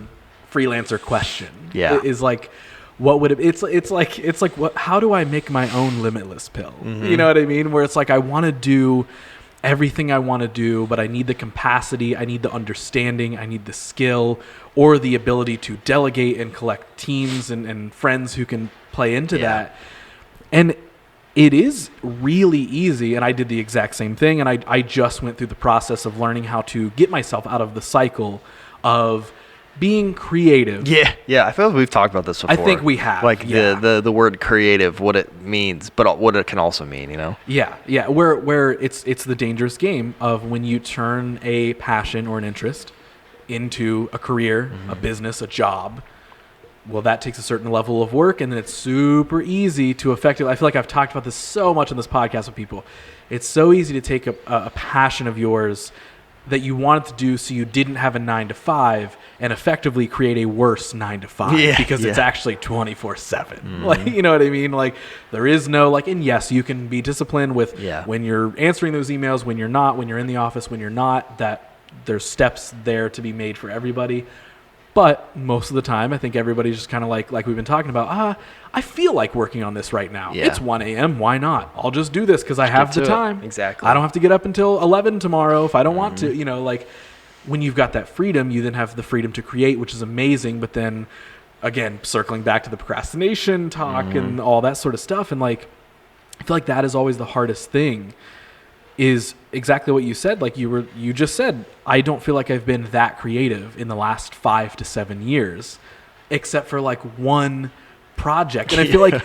B: freelancer question.
A: Yeah.
B: Is like, what would it, it's like what, how do I make my own limitless pill? You know what I mean? Where it's like, I want to do everything I want to do, but I need the capacity, I need the understanding, I need the skill, or the ability to delegate and collect teams and friends who can play into that. And it is really easy, and I did the exact same thing, and I just went through the process of learning how to get myself out of the cycle of being creative.
A: Yeah. I feel like we've talked about this before.
B: I think we have.
A: Like the word creative, what it means, but what it can also mean, you know?
B: Yeah. Where it's the dangerous game of when you turn a passion or an interest into a career, a business, a job. Well, that takes a certain level of work, and then it's super easy to affect it. I feel like I've talked about this so much on this podcast with people. It's so easy to take a passion of yours that you wanted to do so you didn't have a 9-to-5 and effectively create a worse 9-to-5 because it's actually 24/7. Like, you know what I mean? Like, there is no like, and yes, you can be disciplined with when you're answering those emails, when you're not, when you're in the office, when you're not, that there's steps there to be made for everybody. But most of the time, I think everybody's just kind of like we've been talking about, I feel like working on this right now. It's 1 a.m. Why not? I'll just do this because I have the time.
A: Exactly.
B: I don't have to get up until 11 tomorrow if I don't want to. You know, like, when you've got that freedom, you then have the freedom to create, which is amazing. But then, again, circling back to the procrastination talk and all that sort of stuff. And, like, I feel like that is always the hardest thing, is exactly what you said. Like you just said, I don't feel like I've been that creative in the last 5 to 7 years, except for like one project. And I feel like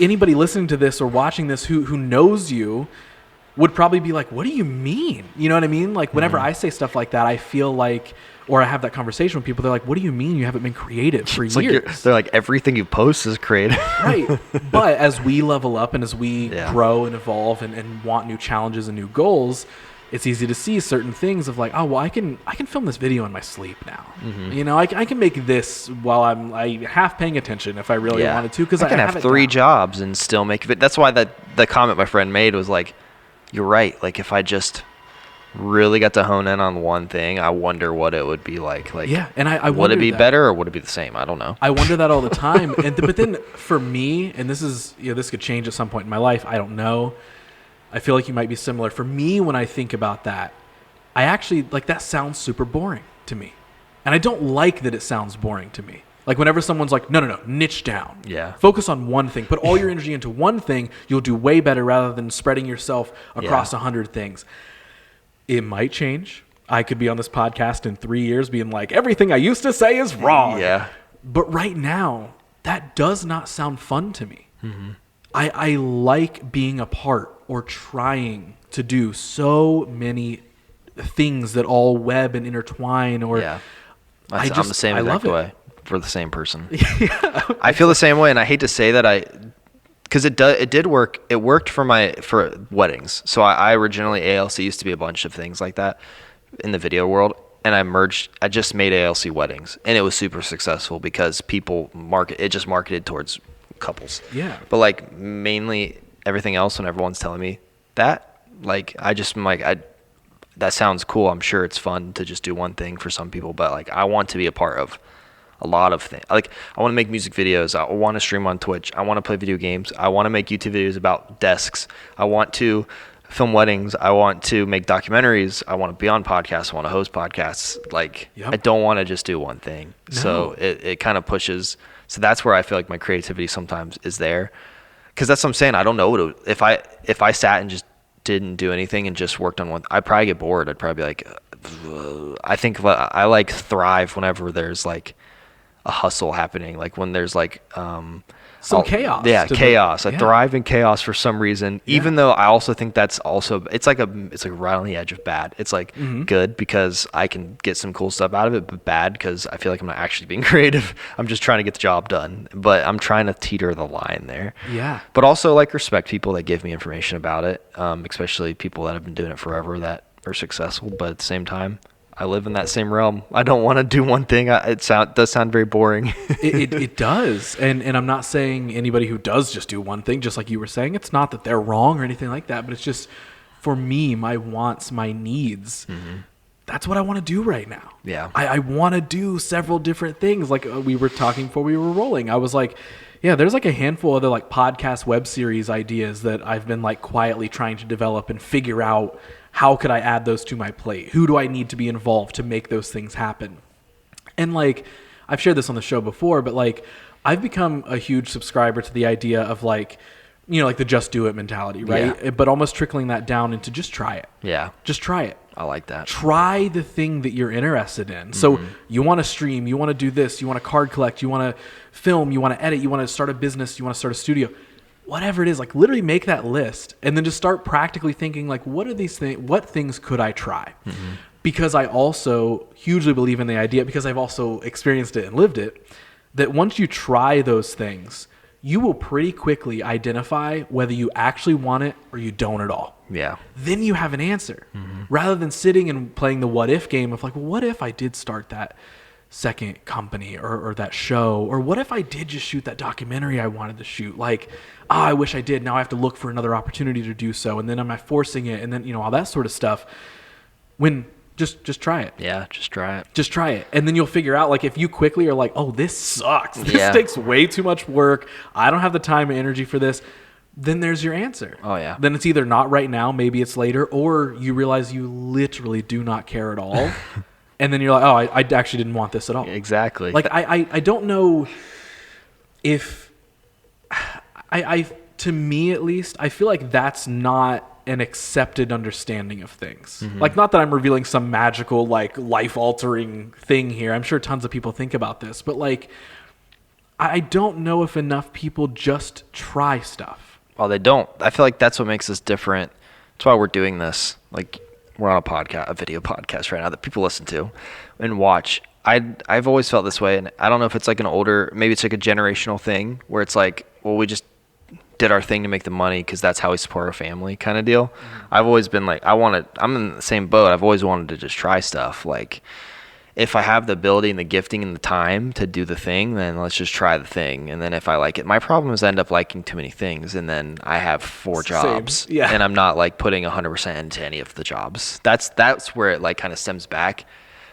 B: anybody listening to this or watching this who knows you would probably be like, what do you mean? You know what I mean? Like, whenever I say stuff like that, I feel like, or I have that conversation with people, they're like, what do you mean you haven't been creative for years?
A: Like they're like, everything you post is creative.
B: Right. But as we level up and as we grow and evolve and want new challenges and new goals, it's easy to see certain things of like, oh, well, I can film this video in my sleep now. You know, I can make this while I'm half paying attention if I really wanted to, because
A: I can have 3 jobs and still make it. That's why the comment my friend made was like, you're right. Like, if I just really got to hone in on one thing, I wonder what it would be like.
B: Yeah, and I
A: would it be
B: that.
A: better or would it be the same? I don't know.
B: I wonder that all the time. But then for me, and this is, this could change at some point in my life. I don't know. I feel like you might be similar. For me, when I think about that, I actually, that sounds super boring to me. And I don't like that it sounds boring to me. Like whenever someone's like, no, niche down.
A: Yeah.
B: Focus on one thing. Put all your energy into one thing. You'll do way better rather than spreading yourself across 100 things. It might change. I could be on this podcast in 3 years being like, everything I used to say is wrong.
A: Yeah.
B: But right now, that does not sound fun to me. Mm-hmm. I like being a part or trying to do so many things that all web and intertwine. Or
A: I'm the same exact way. For the same person.
B: Yeah.
A: I feel the same way, and I hate to say that because it did work. It worked for weddings. So I originally, ALC used to be a bunch of things like that in the video world, and I just made ALC weddings, and it was super successful because people just marketed towards couples.
B: Yeah.
A: But mainly everything else, when everyone's telling me that, that sounds cool. I'm sure it's fun to just do one thing for some people, but I want to be a part of a lot of things. I want to make music videos. I want to stream on Twitch. I want to play video games. I want to make YouTube videos about desks. I want to film weddings. I want to make documentaries. I want to be on podcasts. I want to host podcasts. I don't want to just do one thing. No. So it kind of pushes. So that's where I feel like my creativity sometimes is there. Because that's what I'm saying. I don't know if I sat and just didn't do anything and just worked on one, I'd probably get bored. I'd probably be like, I think I thrive whenever there's a hustle happening, when there's
B: some chaos.
A: Yeah, chaos. I thrive in chaos for some reason. Even though I also think that's also it's like right on the edge of bad. It's good because I can get some cool stuff out of it, but bad because I feel like I'm not actually being creative. I'm just trying to get the job done. But I'm trying to teeter the line there.
B: Yeah.
A: But also respect people that give me information about it, especially people that have been doing it forever that are successful. But at the same time, I live in that same realm. I don't want to do one thing. It does sound very boring.
B: It does. And I'm not saying anybody who does just do one thing, just like you were saying, it's not that they're wrong or anything like that, but it's just for me, my wants, my needs, that's what I want to do right now.
A: Yeah.
B: I want to do several different things. Like we were talking before we were rolling. I was like, yeah, there's a handful of other podcast web series ideas that I've been quietly trying to develop and figure out how could I add those to my plate? Who do I need to be involved to make those things happen? And I've shared this on the show before, but I've become a huge subscriber to the idea of the just do it mentality, right?
A: Yeah.
B: But almost trickling that down into just try it.
A: Yeah.
B: Just try it.
A: I like that.
B: Try the thing that you're interested in. So you want to stream, you want to do this, you want to card collect, you want to film, you want to edit, you want to start a business, you want to start a studio. Whatever it is, literally make that list and then just start practically thinking what are these things, what things could I try? Mm-hmm. Because I also hugely believe in the idea, because I've also experienced it and lived it, that once you try those things, you will pretty quickly identify whether you actually want it or you don't at all.
A: Yeah.
B: Then you have an answer rather than sitting and playing the what if game of what if I did start that second company or that show, or what if I did just shoot that documentary I wanted to shoot? I wish I did. Now I have to look for another opportunity to do so. And then am I forcing it? And then, all that sort of stuff. When just try it.
A: Yeah. Just try it.
B: Just try it. And then you'll figure out if you quickly are oh, this sucks. This takes way too much work. I don't have the time and energy for this. Then there's your answer.
A: Oh yeah.
B: Then it's either not right now, maybe it's later, or you realize you literally do not care at all. And then you're oh, I actually didn't want this at all.
A: Exactly.
B: I don't know if I to me at least, I feel like that's not an accepted understanding of things. Mm-hmm. Not that I'm revealing some magical life-altering thing here. I'm sure tons of people think about this, but I don't know if enough people just try stuff.
A: Well, they don't. I feel like that's what makes us different. That's why we're doing this. We're on a video podcast right now that people listen to and watch. I've always felt this way, and I don't know if it's maybe it's a generational thing where it's we just did our thing to make the money because that's how we support our family kind of deal. Mm-hmm. I've always been I'm in the same boat. I've always wanted to just try stuff if I have the ability and the gifting and the time to do the thing, then let's just try the thing. And then if I like it, my problem is I end up liking too many things, and then I have 4 jobs, and I'm not like putting 100% into any of the jobs. That's where it like kind of stems back.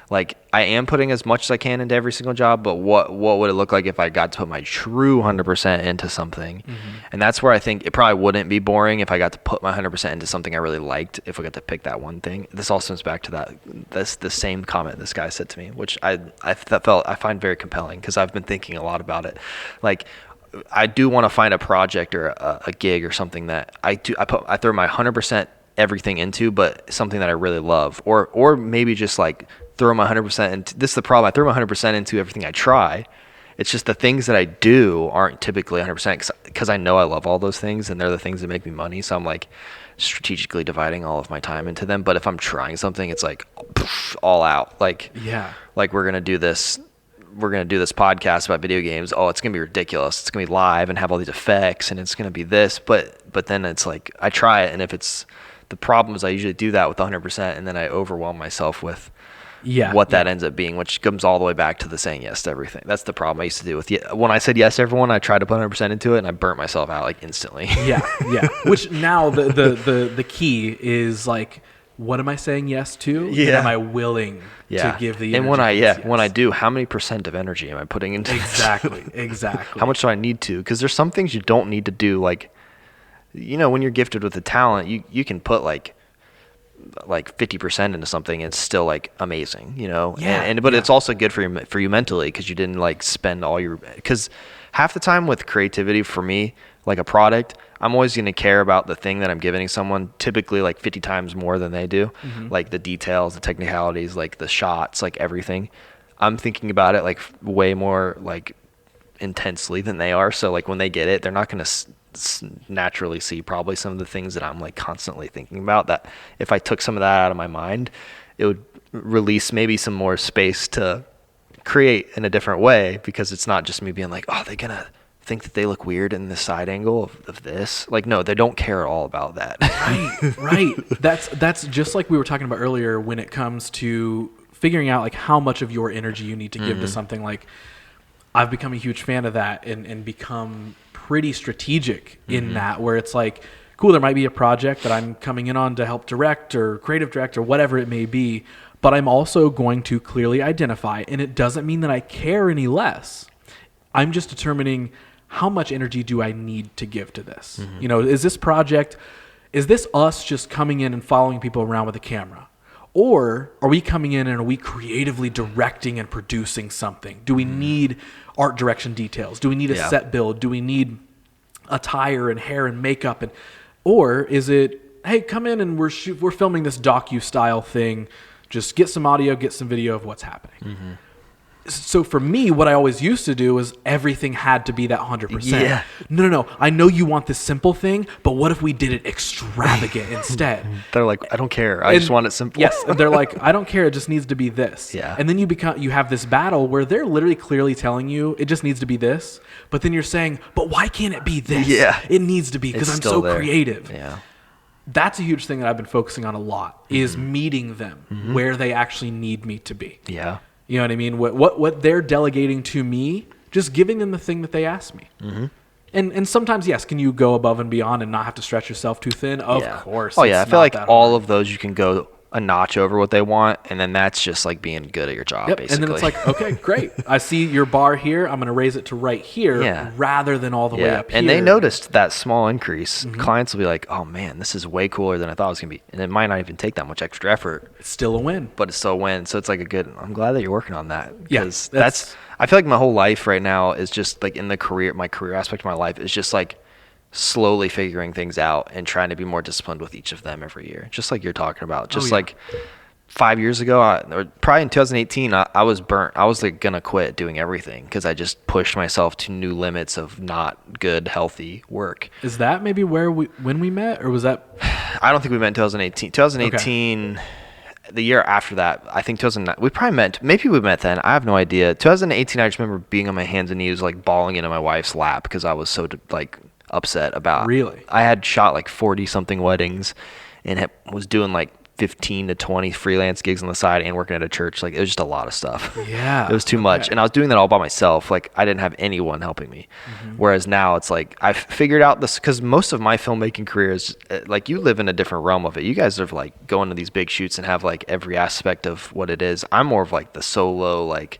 A: Like I am putting as much as I can into every single job, but what would it look like if I got to put my true 100% into something? And that's where I think it probably wouldn't be boring if I got to put my 100% into something I really liked, if I got to pick that one thing. This all stems back to the same comment this guy said to me, which I find very compelling, because I've been thinking a lot about it. Like I do want to find a project or a gig or something that I throw my 100% everything into, but something that I really love, or maybe just like throw my 100% into. This is the problem. I throw my 100% into everything I try. It's just the things that I do aren't typically 100%, because I know I love all those things, and they're the things that make me money. So I'm like strategically dividing all of my time into them. But if I'm trying something, it's like all out. Like we're gonna do this podcast about video games. Oh, it's gonna be ridiculous. It's gonna be live and have all these effects, and it's gonna be this. But then it's like I try it, and if it's the problem is I usually do that with 100%, and then I overwhelm myself with what that ends up being, which comes all the way back to the saying yes to everything. That's the problem I used to do with when I said yes to everyone. I tried to put 100% into it, and I burnt myself out like instantly.
B: Which now the key is like, what am I saying yes to? And am I willing to give the energy?
A: And when I do, how many % of energy am I putting into
B: exactly
A: how much do I need to? Because there's some things you don't need to do. Like, when you're gifted with the talent, you can put like 50% into something, and it's still like amazing, but it's also good for you mentally, because you didn't like spend all your, because half the time with creativity for me, like a product, I'm always going to care about the thing that I'm giving someone typically like 50 times more than they do. Like the details, the technicalities, like the shots, like everything. I'm thinking about it like way more like intensely than they are. So like when they get it, they're not going to naturally see probably some of the things that I'm like constantly thinking about, that if I took some of that out of my mind, it would release maybe some more space to create in a different way, because it's not just me being like, oh, they're gonna think that they look weird in the side angle of this. Like, no, they don't care at all about that.
B: Right. That's just like we were talking about earlier when it comes to figuring out like how much of your energy you need to give to something. Like I've become a huge fan of that, and become pretty strategic in that, where it's like, cool, there might be a project that I'm coming in on to help direct or creative direct or whatever it may be, but I'm also going to clearly identify, and it doesn't mean that I care any less. I'm just determining how much energy do I need to give to this. Is this project, is this us just coming in and following people around with a camera? Or are we coming in and are we creatively directing and producing something? Do we need art direction details? Do we need a set build? Do we need attire and hair and makeup? Or is it, hey, come in and we're filming this docu-style thing. Just get some audio, get some video of what's happening. So for me, what I always used to do is everything had to be that 100%.
A: Yeah.
B: No. I know you want this simple thing, but what if we did it extravagant instead?
A: They're like, I don't care. I just want it simple.
B: Yes. They're like, I don't care. It just needs to be this.
A: Yeah.
B: And then you have this battle where they're literally clearly telling you it just needs to be this. But then you're saying, but why can't it be this?
A: Yeah.
B: It needs to be, because I'm so creative.
A: Yeah.
B: That's a huge thing that I've been focusing on a lot, is meeting them where they actually need me to be.
A: Yeah.
B: You know what I mean? What they're delegating to me, just giving them the thing that they asked me. And sometimes, yes, can you go above and beyond and not have to stretch yourself too thin? Of course.
A: Oh, yeah. I feel like all of those you can go a notch over what they want, and then that's just like being good at your job, basically.
B: And then it's like, okay, great. I see your bar here. I'm going to raise it to right here rather than all the way up here.
A: And they noticed that small increase. Clients will be like, oh, man, this is way cooler than I thought it was going to be. And it might not even take that much extra effort.
B: It's still a win.
A: But it's still a win. So it's like I'm glad that you're working on that. Because
B: that's
A: I feel like my whole life right now is just like in my career aspect of my life is just like slowly figuring things out and trying to be more disciplined with each of them every year. Just like you're talking about. Just like 5 years ago, or probably in 2018, I was burnt. I was like gonna quit doing everything because I just pushed myself to new limits of not good, healthy work.
B: Is that maybe when we met, or was that?
A: I don't think we met in 2018. 2018, the year after that, I think 2009. We probably met. Maybe we met then. I have no idea. 2018, I just remember being on my hands and knees, like bawling into my wife's lap because I was so like upset about.
B: Really?
A: I had shot like 40 something weddings, and was doing like 15 to 20 freelance gigs on the side and working at a church. Like, it was just a lot of stuff.
B: Yeah.
A: It was too much. And I was doing that all by myself. Like, I didn't have anyone helping me. Whereas now it's like, I've figured out this, because most of my filmmaking career is like, you live in a different realm of it. You guys are like going to these big shoots and have like every aspect of what it is. I'm more of like the solo, like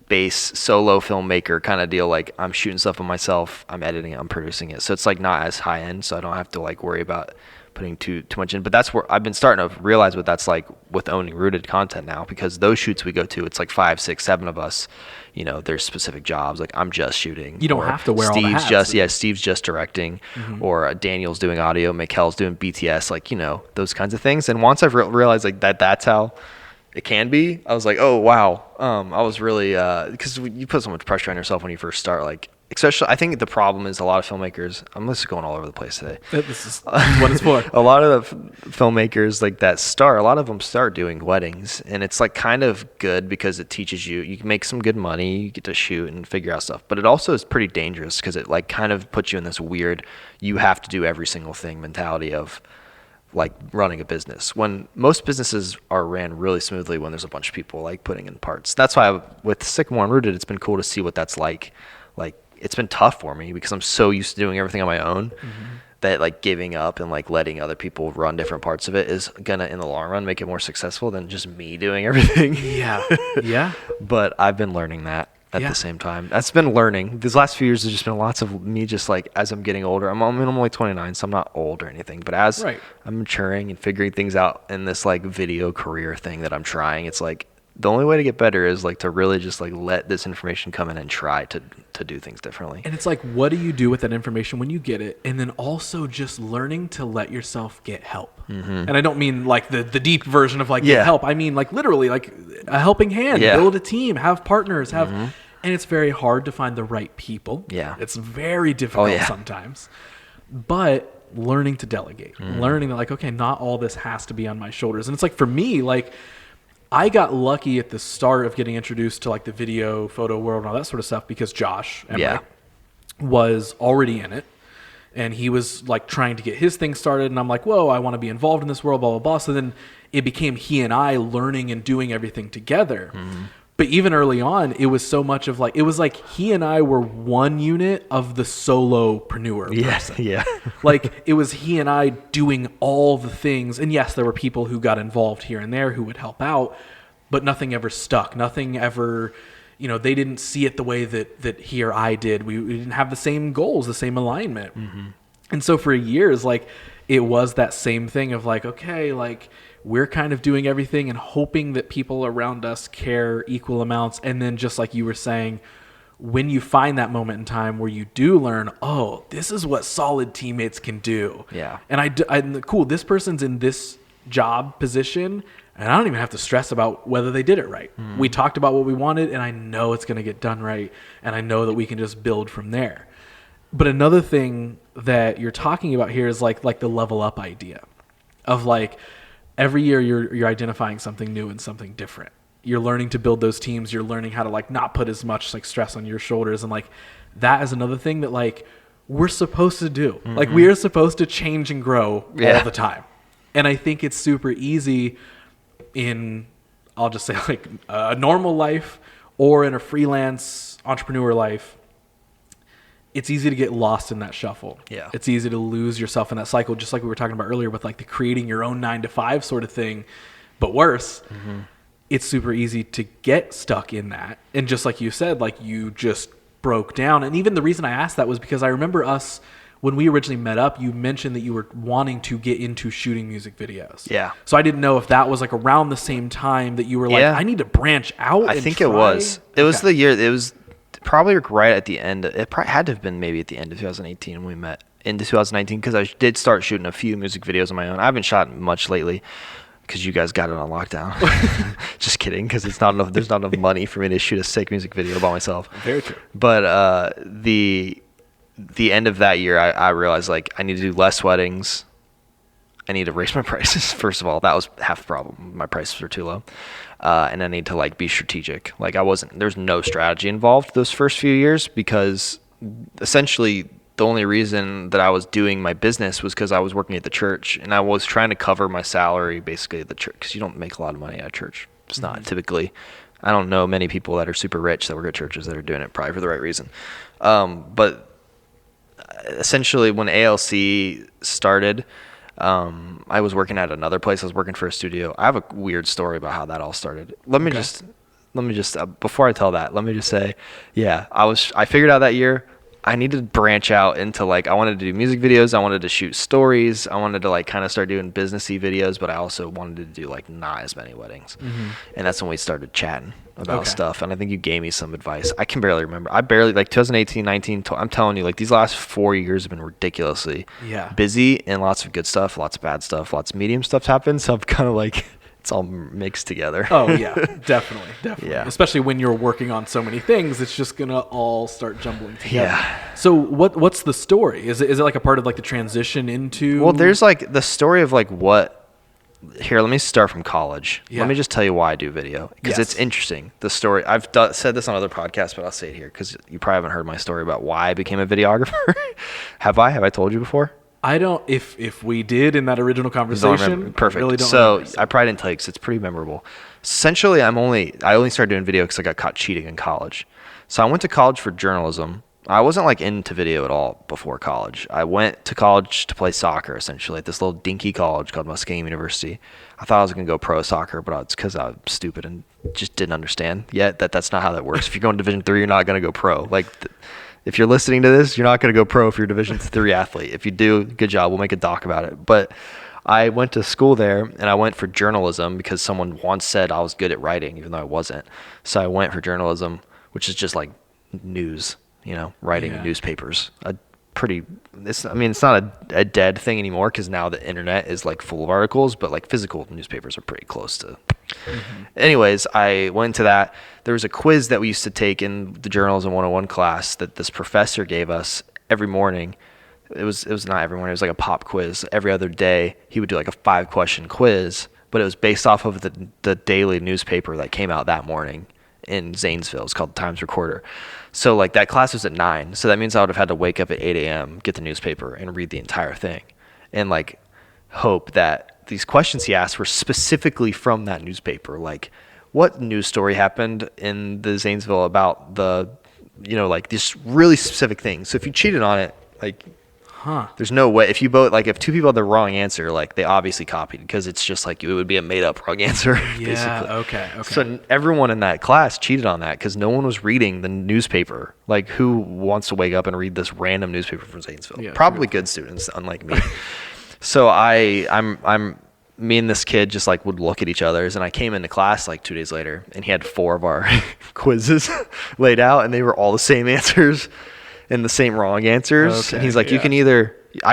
A: bass solo filmmaker kind of deal. Like, I'm shooting stuff on myself, I'm editing it, I'm producing it. So it's like not as high end. So I don't have to like worry about putting too much in. But that's where I've been starting to realize what that's like with owning Rooted content now, because those shoots we go to, it's like 5, 6, 7 of us. You know, there's specific jobs. Like, I'm just shooting.
B: You don't have to wear all the hats.
A: Steve's just directing, or Daniel's doing audio, Mikel's doing BTS, like, you know, those kinds of things. And once I've realized like that's how it can be, I was like, oh wow. I was really because you put so much pressure on yourself when you first start. Like, especially, I think the problem is a lot of filmmakers. I'm just going all over the place today.
B: This is what it's for.
A: A lot of the filmmakers like that a lot of them start doing weddings, and it's like kind of good because it teaches you can make some good money, you get to shoot and figure out stuff. But it also is pretty dangerous because it like kind of puts you in this weird, you have to do every single thing mentality of like running a business, when most businesses are ran really smoothly when there's a bunch of people like putting in parts. That's why with Sycamore and Rooted, it's been cool to see what that's like. Like, it's been tough for me because I'm so used to doing everything on my own that like giving up and like letting other people run different parts of it is gonna, in the long run, make it more successful than just me doing everything.
B: Yeah.
A: But I've been learning that at the same time. That's been learning. These last few years has just been lots of me just like, as I'm getting older, I'm only 29, so I'm not old or anything, but as I'm maturing and figuring things out in this like video career thing that I'm trying, it's like the only way to get better is like to really just like let this information come in and try to do things differently.
B: And it's like, what do you do with that information when you get it? And then also just learning to let yourself get help. And I don't mean like the deep version of like get help. I mean like literally like a helping hand, build a team, have partners, and it's very hard to find the right people. It's very difficult sometimes. But learning to delegate, learning that like, okay, not all this has to be on my shoulders. And it's like, for me, like, I got lucky at the start of getting introduced to like the video, photo world and all that sort of stuff because Josh was already in it, and he was like trying to get his thing started, and I'm like, whoa, I want to be involved in this world, blah, blah, blah. So then it became he and I learning and doing everything together. But even early on, it was so much of like, it was like he and I were one unit of the solopreneur person. Like, it was he and I doing all the things. And yes, there were people who got involved here and there who would help out, but nothing ever stuck. Nothing ever, you know, they didn't see it the way that he or I did. We didn't have the same goals, the same alignment. And so for years, like, it was that same thing of like, okay, like, we're kind of doing everything and hoping that people around us care equal amounts. And then just like you were saying, when you find that moment in time where you do learn, oh, this is what solid teammates can do. And cool, this person's in this job position, and I don't even have to stress about whether they did it right. We talked about what we wanted, and I know it's going to get done right. And I know that we can just build from there. But another thing that you're talking about here is like the level up idea of like, every year you're identifying something new and something different. You're learning to build those teams. You're learning how to like not put as much like stress on your shoulders. And like, that is another thing that like we're supposed to do. Like, we are supposed to change and grow all the time. And I think it's super easy in, I'll just say like a normal life or in a freelance entrepreneur life. It's easy to get lost in that shuffle. It's easy to lose yourself in that cycle, just like we were talking about earlier with like the creating your own 9-to-5 sort of thing, but worse. It's super easy to get stuck in that. And just like you said, like, you just broke down. And even the reason I asked that was because I remember us, when we originally met up, you mentioned that you were wanting to get into shooting music videos. So I didn't know if that was like around the same time that you were like, I need to branch out.
A: I think it was. It was the year, it was probably right at the end. It probably had to have been maybe at the end of 2018 when we met into 2019, because I did start shooting a few music videos on my own. I haven't shot much lately because you guys got it on lockdown. Just kidding, because there's not enough money for me to shoot a sick music video by myself.
B: Very true.
A: But the end of that year, I realized like I need to do less weddings. I need to raise my prices. First of all, that was half the problem. My prices were too low. And I need to like be strategic. Like, there's no strategy involved those first few years, because essentially the only reason that I was doing my business was because I was working at the church, and I was trying to cover my salary basically at the church, because you don't make a lot of money at church. It's not typically. I don't know many people that are super rich that work at churches that are doing it probably for the right reason. But essentially when ALC started, I was working at another place. I was working for a studio. I have a weird story about how that all started. Let me just before I tell that, let me just say, I figured out that year I needed to branch out into like, I wanted to do music videos. I wanted to shoot stories. I wanted to like kind of start doing businessy videos, but I also wanted to do like not as many weddings. And that's when we started chatting about stuff. And I think you gave me some advice. I can barely remember. I barely, like 2018, 19, I'm telling you, like these last 4 years have been ridiculously busy, and lots of good stuff, lots of bad stuff, lots of medium stuff's happened. So I'm kind of like, it's all mixed together.
B: Oh yeah, definitely.
A: Yeah.
B: Especially when you're working on so many things, it's just gonna all start jumbling together.
A: Yeah.
B: So what's the story? Is it like a part of like the transition into?
A: Well, there's like the story of like what. Here, let me start from college. Let me just tell you why I do video, because it's interesting. The story, I've said this on other podcasts, but I'll say it here because you probably haven't heard my story about why I became a videographer. Have I told you before?
B: I don't. If we did in that original conversation,
A: perfect.
B: I really don't
A: so
B: remember.
A: I probably didn't tell you because it's pretty memorable. Essentially, I only started doing video because I got caught cheating in college. So I went to college for journalism. I wasn't like into video at all before college. I went to college to play soccer, essentially, at this little dinky college called Muskingum University. I thought I was going to go pro soccer, but it's because I was stupid and just didn't understand yet that that's not how that works. If you're going to Division III, you're not going to go pro. Like, if you're listening to this, you're not going to go pro if you're a Division III athlete. If you do, good job. We'll make a doc about it. But I went to school there, and I went for journalism because someone once said I was good at writing, even though I wasn't. So I went for journalism, which is just like news, writing newspapers. It's not a dead thing anymore because now the internet is like full of articles, but like physical newspapers are pretty close to. Anyways, I went to that. There was a quiz that we used to take in the Journalism 101 class that this professor gave us every morning. It was not every morning. It was like a pop quiz. Every other day, he would do like a 5-question quiz, but it was based off of the daily newspaper that came out that morning in Zanesville. It's called the Times Recorder. So like that class was at 9. So that means I would have had to wake up at 8 a.m., get the newspaper, and read the entire thing, and like hope that these questions he asked were specifically from that newspaper. Like, what news story happened in the Zanesville about the, like this really specific thing. So if you cheated on it, like, there's no way. If you both, like, if two people had the wrong answer, like they obviously copied, because it's just like it would be a made up wrong answer. Basically.
B: Okay.
A: So everyone in that class cheated on that because no one was reading the newspaper. Like, who wants to wake up and read this random newspaper from Zanesville?
B: Yeah,
A: probably good students, unlike me. So me and this kid just like would look at each other's, and I came into class like 2 days later, and he had 4 of our quizzes laid out, and they were all the same answers and the same wrong answers. And he's like, I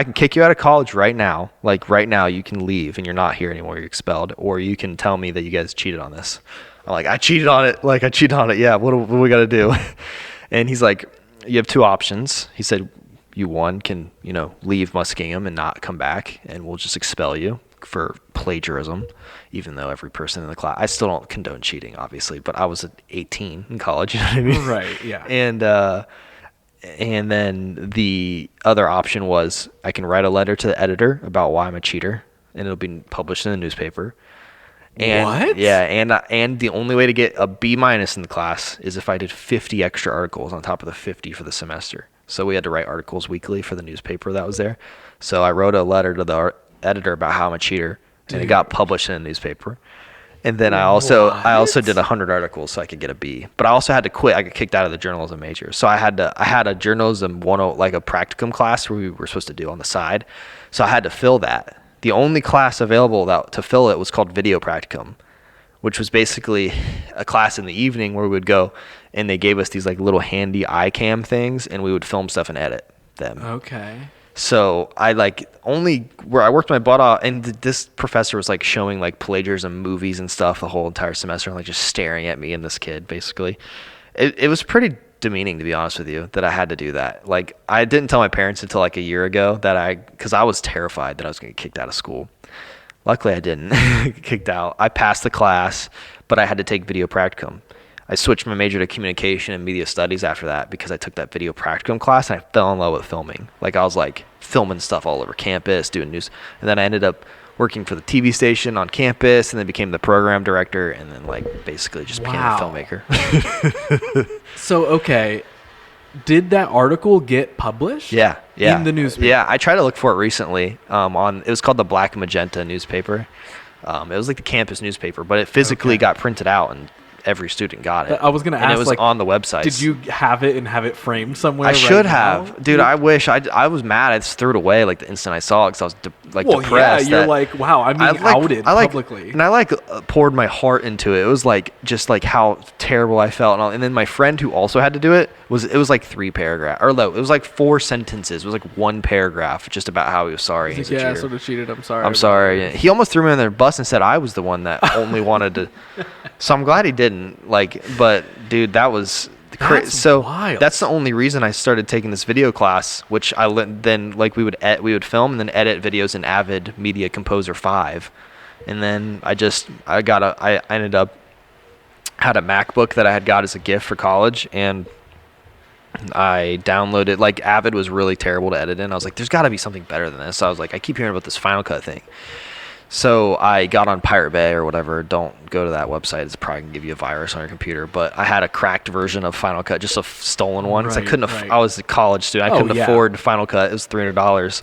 A: can kick you out of college right now. Like right now you can leave and you're not here anymore. You're expelled. Or you can tell me that you guys cheated on this. I'm like, I cheated on it. Yeah. What do we got to do? And he's like, you have 2 options. He said, you can, leave Muskingum and not come back, and we'll just expel you for plagiarism, even though every person in the class, I still don't condone cheating, obviously, but I was at 18 in college. You know what I mean?
B: Right. Yeah.
A: And then the other option was I can write a letter to the editor about why I'm a cheater, and it'll be published in the newspaper. And,
B: what?
A: Yeah, and the only way to get a B- in the class is if I did 50 extra articles on top of the 50 for the semester. So we had to write articles weekly for the newspaper that was there. So I wrote a letter to the editor about how I'm a cheater, and it got published in the newspaper. And then I also did 100 articles so I could get a B. But I also had to quit. I got kicked out of the journalism major. So I had a journalism like a practicum class where we were supposed to do on the side. So I had to fill that. The only class available to fill it was called video practicum, which was basically a class in the evening where we would go, and they gave us these like little handy iCam things, and we would film stuff and edit them.
B: Okay.
A: So I where I worked my butt off, and this professor was like showing like plagiarism movies and stuff the whole entire semester, and like just staring at me and this kid basically. It was pretty demeaning, to be honest with you, that I had to do that. Like, I didn't tell my parents until like a year ago because I was terrified that I was going to get kicked out of school. Luckily I didn't get kicked out. I passed the class, but I had to take video practicum. I switched my major to communication and media studies after that because I took that video practicum class and I fell in love with filming. Like I was like filming stuff all over campus, doing news. And then I ended up working for the TV station on campus and then became the program director and then like basically just became a filmmaker.
B: So, okay. Did that article get published?
A: Yeah.
B: In the newspaper?
A: Yeah, I tried to look for it recently. It was called the Black and Magenta newspaper. It was like the campus newspaper, but it physically got printed out and every student got it.
B: I was going to ask,
A: and it was like, on the website.
B: Did you have it and have it framed somewhere?
A: I should have. Dude, I wish. I was mad. I just threw it away like the instant I saw it because I was depressed.
B: Yeah, you're like, wow, I'm being outed publicly.
A: And I poured my heart into it. It was like just like how terrible I felt. And then my friend who also had to do it was like 3 paragraphs. Or no, it was like 4 sentences. It was like 1 paragraph just about how he was sorry.
B: He's like, yeah, I sort of cheated. I'm sorry.
A: I'm sorry. He almost threw me on their bus and said I was the one that only wanted to. So I'm glad he didn't. But dude, that was
B: wild.
A: That's the only reason I started taking this video class, which then like we would film and then edit videos in Avid Media Composer 5, and then I ended up had a MacBook that I had got as a gift for college, and I downloaded, like Avid was really terrible to edit in. I was like, there's got to be something better than this. So I was like, I keep hearing about this Final Cut thing. So I got on Pirate Bay or whatever. Don't go to that website. It's probably going to give you a virus on your computer. But I had a cracked version of Final Cut, just a stolen one. Right, I was a college student. I couldn't afford Final Cut. It was $300.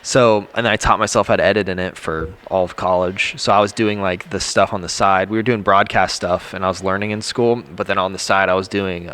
A: So, and I taught myself how to edit in it for all of college. So I was doing like the stuff on the side. We were doing broadcast stuff and I was learning in school. But then on the side, I was doing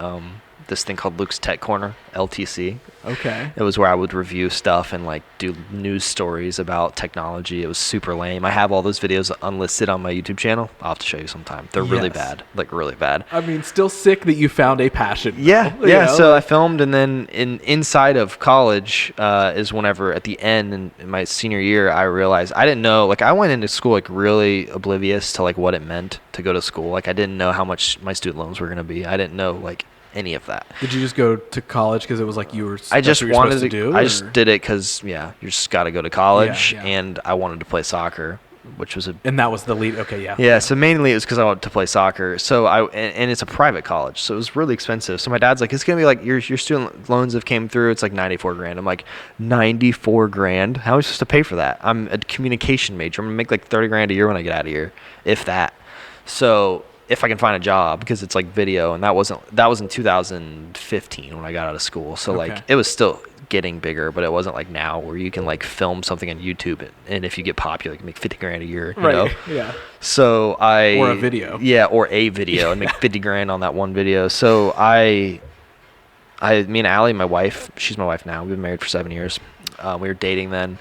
A: this thing called Luke's Tech Corner, LTC.
B: Okay.
A: It was where I would review stuff and like do news stories about technology. It was super lame. I have all those videos unlisted on my YouTube channel. I'll have to show you sometime. They're really bad, like really bad.
B: I mean, still sick that you found a passion.
A: Yeah, yeah. So I filmed, and then inside of college is whenever at the end in my senior year, I realized I didn't know. Like I went into school like really oblivious to like what it meant to go to school. Like I didn't know how much my student loans were going to be. I didn't know like any of that.
B: Did you just go to college because it was like you were?
A: I just wanted to do. I just did it because you just got to go to college, and I wanted to play soccer, which was
B: and that was the lead. Okay, yeah.
A: Yeah, so mainly it was because I wanted to play soccer. So and it's a private college, so it was really expensive. So my dad's like, it's gonna be like your student loans have came through. It's like $94,000. I'm like, $94,000? How am I supposed to pay for that? I'm a communication major. I'm gonna make like $30,000 a year when I get out of here, if that. So if I can find a job, because it's like video, and that was in 2015 when I got out of school. So like it was still getting bigger, but it wasn't like now where you can like film something on YouTube and if you get popular, you can make $50,000 a year. You know?
B: Yeah.
A: So
B: or a video.
A: Yeah, or a video and make $50,000 on that one video. So me and Allie, my wife, she's my wife now. We've been married for 7 years. We were dating then.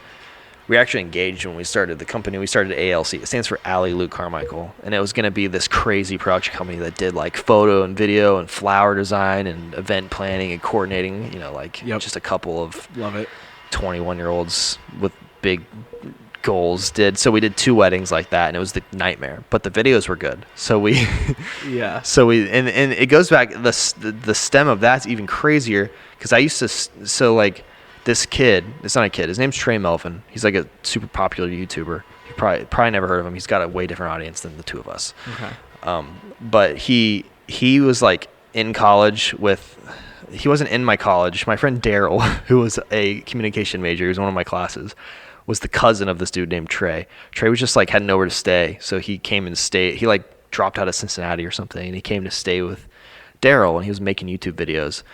A: We were actually engaged when we started the company. We started ALC. It stands for Allie, Luke, Carmichael. And it was going to be this crazy production company that did like photo and video and flower design and event planning and coordinating, just a couple of 21-year-olds with big goals did. So we did 2 weddings like that, and it was the nightmare. But the videos were good. So we and it goes back, the stem of that's even crazier, because I used to, this kid, it's not a kid, his name's Trey Melvin. He's like a super popular YouTuber. You probably never heard of him. He's got a way different audience than the two of us. Okay. But he was like in college he wasn't in my college. My friend Daryl, who was a communication major, he was one of my classes, was the cousin of this dude named Trey. Trey was just like had nowhere to stay. So he came and stayed. He like dropped out of Cincinnati or something, and he came to stay with Daryl, and he was making YouTube videos.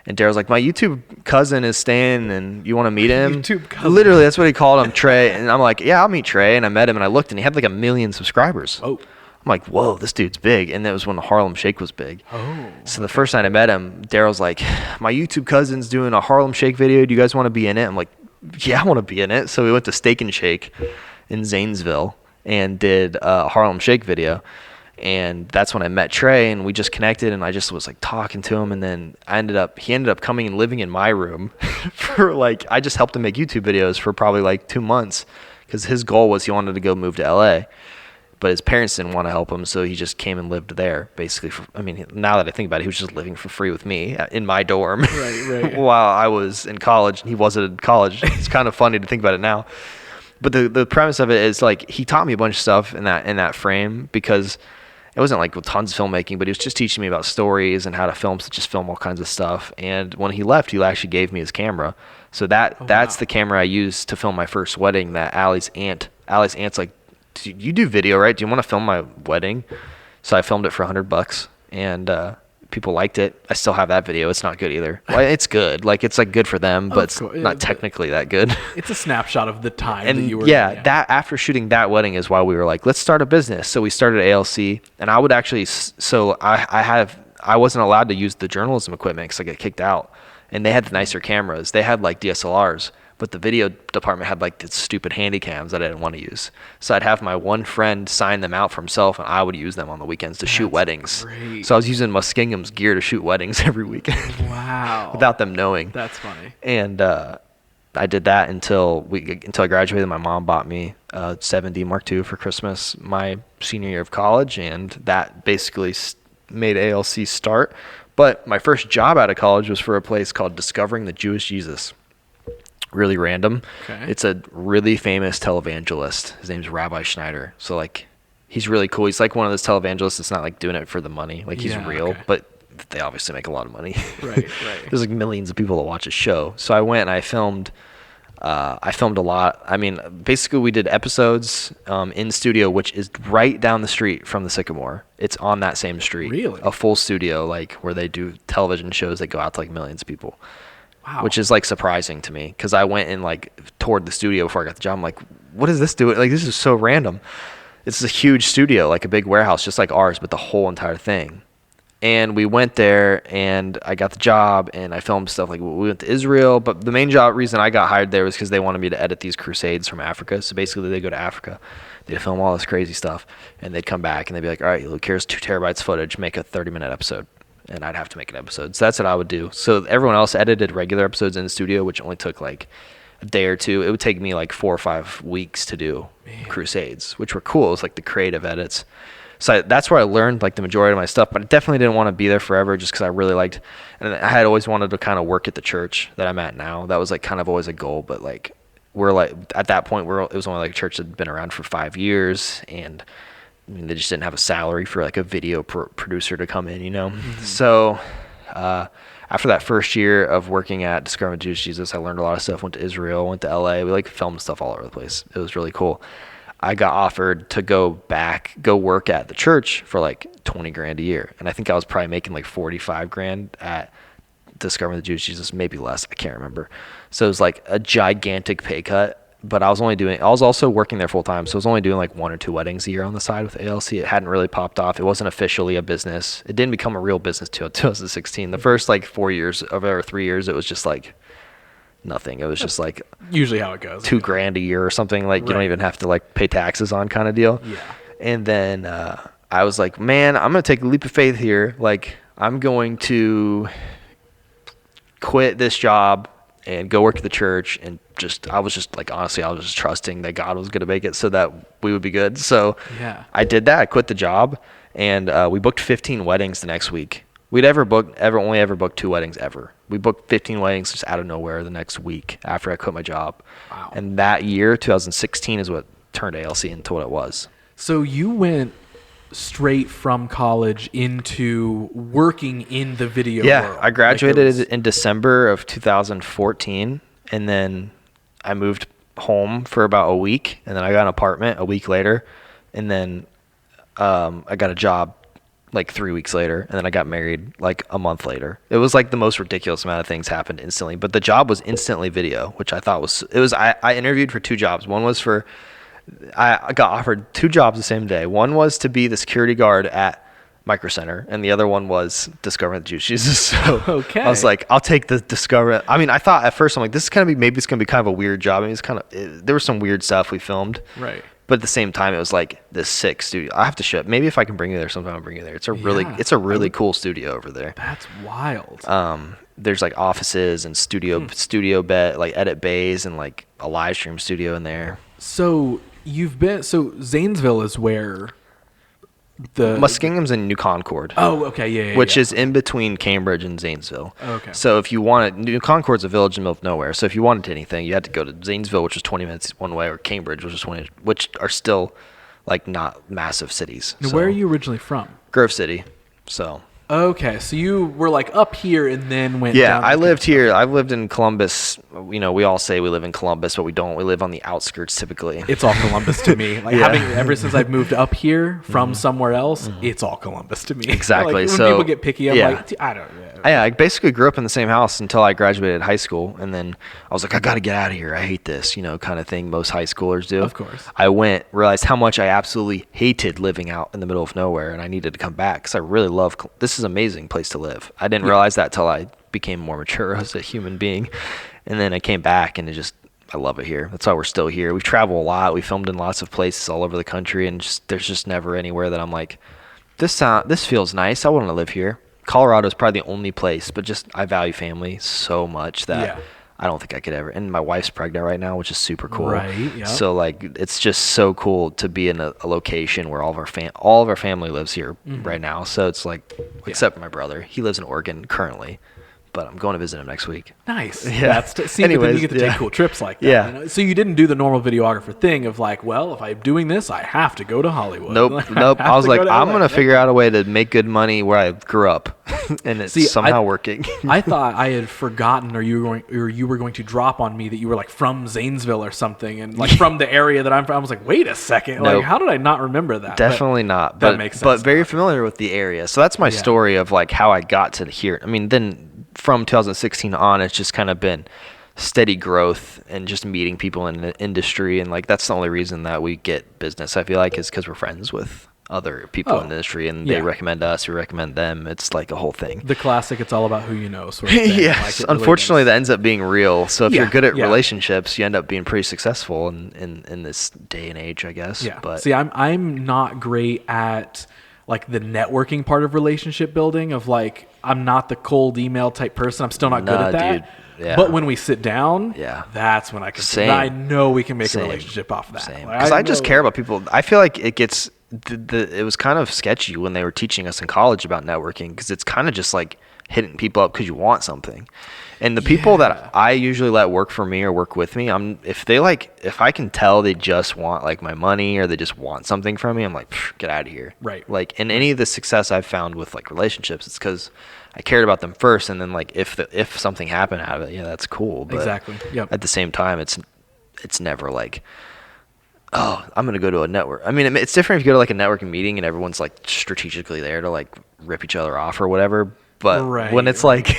A: And Daryl's like, my YouTube cousin is staying, and you want to meet him?
B: YouTube cousin.
A: Literally, that's what he called him, Trey. And I'm like, yeah, I'll meet Trey. And I met him, and I looked, and he had like 1 million subscribers.
B: Oh.
A: I'm like, whoa, this dude's big. And that was when the Harlem Shake was big.
B: Oh.
A: So the first night I met him, Daryl's like, my YouTube cousin's doing a Harlem Shake video. Do you guys want to be in it? I'm like, yeah, I want to be in it. So we went to Steak and Shake in Zanesville and did a Harlem Shake video. And that's when I met Trey, and we just connected, and I just was like talking to him, and then he ended up coming and living in my room for I just helped him make YouTube videos for probably like 2 months, because his goal was he wanted to go move to LA, but his parents didn't want to help him, so he just came and lived there basically. Now that I think about it, he was just living for free with me in my dorm
B: right.
A: while I was in college, and he wasn't in college. It's kind of funny to think about it now. But the premise of it is like he taught me a bunch of stuff in that frame, because it wasn't like with tons of filmmaking, but he was just teaching me about stories and how to film, just film all kinds of stuff. And when he left, he actually gave me his camera. So that's the camera I used to film my first wedding. That Allie's aunt's like, you do video, right? Do you want to film my wedding? So I filmed it for $100, and people liked it. I still have that video. It's not good either. Well, it's good. Like, it's like good for them, but it's not technically that good.
B: It's a snapshot of the time
A: and
B: that you were
A: that after shooting that wedding is why we were like, let's start a business. So we started ALC, and I would actually, I wasn't allowed to use the journalism equipment because I got kicked out, and they had the nicer cameras. They had like DSLRs, but the video department had like the stupid handy cams that I didn't want to use. So I'd have my one friend sign them out for himself, and I would use them on the weekends to shoot weddings.
B: Great.
A: So I was using Muskingum's gear to shoot weddings every weekend.
B: Wow.
A: Without them knowing.
B: That's funny.
A: And I did that until I graduated. My mom bought me a 7D Mark II for Christmas my senior year of college, and that basically made ALC start. But my first job out of college was for a place called Discovering the Jewish Jesus. Really random. Okay. It's a really famous televangelist. His name's Rabbi Schneider. So like, he's really cool. He's like one of those televangelists that's not like doing it for the money. Like, he's real, but they obviously make a lot of money.
B: Right.
A: There's like millions of people that watch his show. So I went and I filmed a lot. I mean, basically we did episodes in studio, which is right down the street from the Sycamore. It's on that same street.
B: Really?
A: A full studio, like, where they do television shows that go out to like millions of people.
B: Wow.
A: Which is like surprising to me, because I went and like toured the studio before I got the job. I'm like, what is this doing? Like, this is so random. It's a huge studio, like a big warehouse, just like ours, but the whole entire thing. And we went there, and I got the job, and I filmed stuff. Like, we went to Israel, but the main reason I got hired there was because they wanted me to edit these crusades from Africa. So basically, they go to Africa, they'd film all this crazy stuff, and they'd come back, and they'd be like, all right, look, here's 2 terabytes footage, make a 30-minute episode. And I'd have to make an episode. So that's what I would do. So everyone else edited regular episodes in the studio, which only took like a day or two. It would take me like 4 or 5 weeks to do crusades, which were cool. It was like the creative edits. So that's where I learned like the majority of my stuff, but I definitely didn't want to be there forever just because I really liked, and I had always wanted to kind of work at the church that I'm at now. That was like kind of always a goal, but like, we're like, at that point, it was only like a church that had been around for 5 years, and I mean, they just didn't have a salary for like a video producer to come in, you know? Mm-hmm. So after that first year of working at Discovering Jewish Jesus, I learned a lot of stuff, went to Israel, went to LA. We like filmed stuff all over the place. It was really cool. I got offered to go work at the church for like $20,000 a year. And I think I was probably making like $45,000 at Discovering the Jewish Jesus, maybe less. I can't remember. So it was like a gigantic pay cut. But I was also working there full time, so I was only doing like 1 or 2 weddings a year on the side with ALC. It hadn't really popped off. It wasn't officially a business. It didn't become a real business till 2016. The first like 4 years or 3 years, it was just like nothing. It was just like
B: usually how it goes.
A: $2,000 a year or something. Like, you don't even have to like pay taxes on kind of deal.
B: Yeah.
A: And then I was like, man, I'm gonna take a leap of faith here. Like, I'm going to quit this job and go work at the church, and I was just trusting that God was going to make it so that we would be good. So yeah. I did that. I quit the job, and we booked 15 weddings the next week. We'd only ever booked 2 weddings ever. We booked 15 weddings just out of nowhere the next week after I quit my job.
B: Wow.
A: And that year, 2016, is what turned ALC into what it was.
B: So you went straight from college into working in the video world.
A: I graduated in December of 2014, and then I moved home for about a week, and then I got an apartment a week later, and then I got a job like 3 weeks later, and then I got married like a month later. It was like the most ridiculous amount of things happened instantly, but the job was instantly video, which I thought I interviewed for 2 jobs. One was I got offered 2 jobs the same day. One was to be the security guard at Micro Center, and the other one was Discovering the Jewish Jesus. So okay. I was like, I'll take the Discover. I mean, I thought at first, I'm like, maybe it's gonna be kind of a weird job. I mean, there was some weird stuff we filmed.
B: Right.
A: But at the same time, it was like this sick studio. I have to show it. Maybe if I can bring you there sometime, I'll bring you there. It's a really cool studio over there.
B: That's wild.
A: There's like offices and studio bed, like edit bays, and like a live stream studio in there.
B: So Zanesville is where the
A: Muskingum's in New Concord.
B: Oh, okay, yeah.
A: Which is in between Cambridge and Zanesville.
B: Okay.
A: So if you wanted, New Concord's a village in the middle of nowhere. So if you wanted anything, you had to go to Zanesville, which was 20 minutes one way, or Cambridge, which are still like not massive cities.
B: Now, where are you originally from?
A: Grove City. So.
B: Okay, so you were like up here and then went
A: Yeah,
B: down to
A: I lived here. I've lived in Columbus. We all say we live in Columbus, but we don't. We live on the outskirts typically.
B: It's all Columbus to me. Like ever since I've moved up here from somewhere else, it's all Columbus to me.
A: Exactly.
B: Like, when
A: so
B: people get picky, I'm like, I don't know.
A: Yeah, I basically grew up in the same house until I graduated high school, and then I was like, I got to get out of here. I hate this, kind of thing most high schoolers do.
B: Of course.
A: I realized how much I absolutely hated living out in the middle of nowhere, and I needed to come back because I really love. This is an amazing place to live. I didn't realize that till I became more mature as a human being, and then I came back, and I love it here. That's why we're still here. We travel a lot. We filmed in lots of places all over the country, and there's just never anywhere that I'm like, this feels nice. I want to live here. Colorado is probably the only place, but just I value family so much that I don't think I could ever. And my wife's pregnant right now, which is super cool.
B: Right. Yep.
A: So like it's just so cool to be in a location where all of our family lives here right now. So it's like, except for my brother, he lives in Oregon currently, but I'm going to visit him next week.
B: Nice.
A: Yeah.
B: See, anyways, but then you get to take cool trips like that.
A: Yeah.
B: So you didn't do the normal videographer thing of like, well, if I'm doing this, I have to go to Hollywood.
A: Nope. I was like, I'm going to figure out a way to make good money where I grew up. And it's somehow working.
B: I thought I had forgotten, or you were going to drop on me that you were like from Zanesville or something, and like from the area that I'm from. I was like, wait a second,
A: Nope.
B: like how did I not remember that?
A: Definitely not.
B: That makes sense.
A: But very familiar with the area. So that's my story of like how I got to here. I mean, then from 2016 on, it's just kind of been steady growth and just meeting people in the industry, and like that's the only reason that we get business. I feel like is because we're friends with other people in the industry, and they recommend us, we recommend them. It's like a whole thing.
B: The classic, it's all about who you know sort of thing.
A: Yes.
B: Like
A: Unfortunately, that ends up being real. So if you're good at relationships, you end up being pretty successful in this day and age, I guess.
B: Yeah.
A: But
B: see, I'm not great at like the networking part of relationship building of like, I'm not the cold email type person. I'm still not good at that.
A: Dude. Yeah.
B: But when we sit down, that's when I can. I know we can make a relationship off of that.
A: Because I just care about people. I feel like it gets. It was kind of sketchy when they were teaching us in college about networking, because it's kind of just like hitting people up because you want something. And the people that I usually let work for me or work with me, if I can tell they just want like my money or they just want something from me, I'm like, get out of here.
B: Right.
A: Like, in any of the success I've found with like relationships, it's because I cared about them first, and then like if something happened out of it, that's cool. But
B: exactly. Yep.
A: At the same time, it's never like, oh, I'm going to go to a network. I mean, it's different if you go to like a networking meeting and everyone's like strategically there to like rip each other off or whatever. But when it's like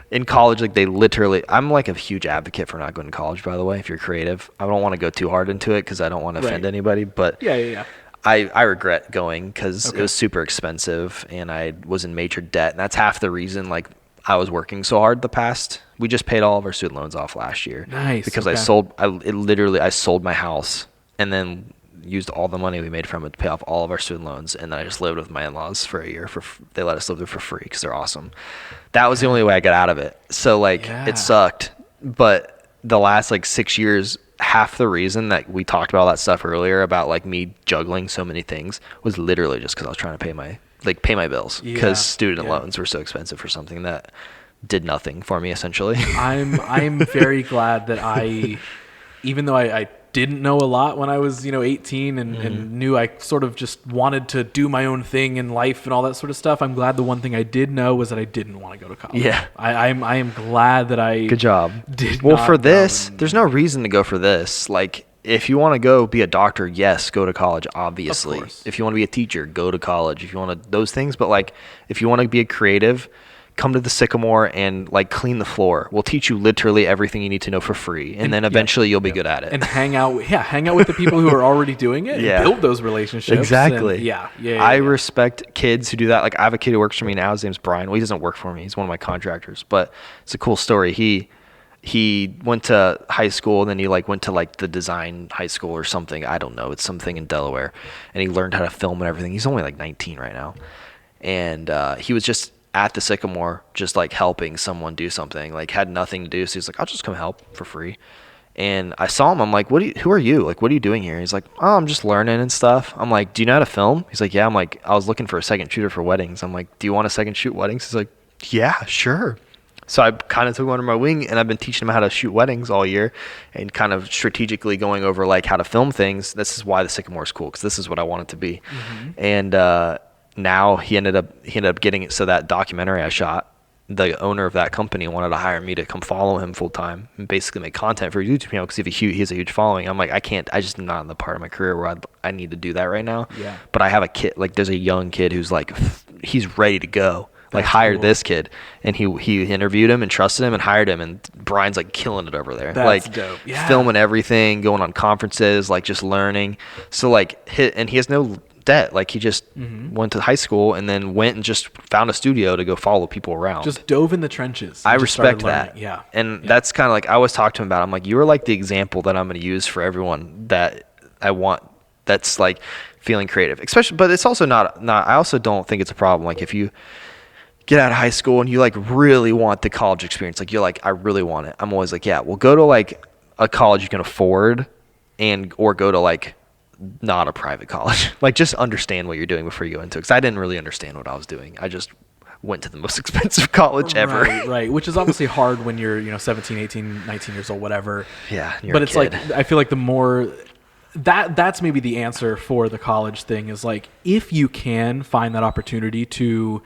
A: in college, like they literally, I'm like a huge advocate for not going to college, by the way, if you're creative. I don't want to go too hard into it because I don't want to offend anybody. But I regret going because it was super expensive and I was in major debt. And that's half the reason like I was working so hard we just paid all of our student loans off last year.
B: Nice.
A: Because I sold my house and then used all the money we made from it to pay off all of our student loans, and then I just lived with my in-laws for a year. They let us live there for free because they're awesome. That was the only way I got out of it. So like it sucked, but the last like 6 years, half the reason that we talked about all that stuff earlier about like me juggling so many things was literally just because I was trying to pay my bills because student loans were so expensive for something that did nothing for me essentially.
B: I'm very glad that even though I didn't know a lot when I was 18 and knew I sort of just wanted to do my own thing in life and all that sort of stuff, I'm glad the one thing I did know was that I didn't want to go to college. I am glad that I
A: good job for this there's no reason to go for this. Like, if you want to go be a doctor, yes, go to college, obviously. If you want to be a teacher, go to college. If you want to those things, but like if you want to be a creative, come to the Sycamore and like clean the floor. We'll teach you literally everything you need to know for free, and then eventually you'll be good at it.
B: And hang out with the people who are already doing it. And build those relationships.
A: Exactly.
B: And
A: I respect kids who do that. Like, I have a kid who works for me now. His name's Brian. Well, he doesn't work for me. He's one of my contractors, but it's a cool story. He went to high school, and then he like went to like the design high school or something. I don't know. It's something in Delaware, and he learned how to film and everything. He's only like 19 right now, and he was just at the Sycamore, just like helping someone do something, like had nothing to do. So he's like, I'll just come help for free. And I saw him. I'm like, who are you? Like, what are you doing here? He's like, oh, I'm just learning and stuff. I'm like, do you know how to film? He's like, yeah. I'm like, I was looking for a second shooter for weddings. I'm like, do you want a second shoot weddings? He's like, yeah, sure. So I kind of took him under my wing, and I've been teaching him how to shoot weddings all year and kind of strategically going over like how to film things. This is why the Sycamore is cool, because this is what I want it to be. And now he ended up getting it. So that documentary I shot, the owner of that company wanted to hire me to come follow him full time and basically make content for his YouTube channel, because he has a huge following. I'm like, I just am not in the part of my career where I need to do that right now.
B: Yeah.
A: But I have a kid, like there's a young kid who's like, he's ready to go. Like hired cool. This kid, and he interviewed him and trusted him and hired him, and Brian's like killing it over there.
B: That's
A: like
B: dope. Yeah.
A: Filming everything, going on conferences, like just learning. So like and he has no debt. Like he just went to high school and then went and just found a studio to go follow people around.
B: Just dove in the trenches.
A: I respect that.
B: Yeah.
A: And that's kind of like, I always talk to him about, I'm like, you are like the example that I'm going to use for everyone that I want, that's like feeling creative, especially, but it's also not, I also don't think it's a problem. Like if you get out of high school and you like really want the college experience, like you're like, I really want it. I'm always like, yeah, well go to like a college you can afford or go to like not a private college. Like just understand what you're doing before you go into it. Because I didn't really understand what I was doing. I just went to the most expensive college ever.
B: Right. Which is obviously hard when you're 17, 18, 19 years old, whatever.
A: Yeah.
B: But it's like, I feel like the more that's maybe the answer for the college thing is like, if you can find that opportunity to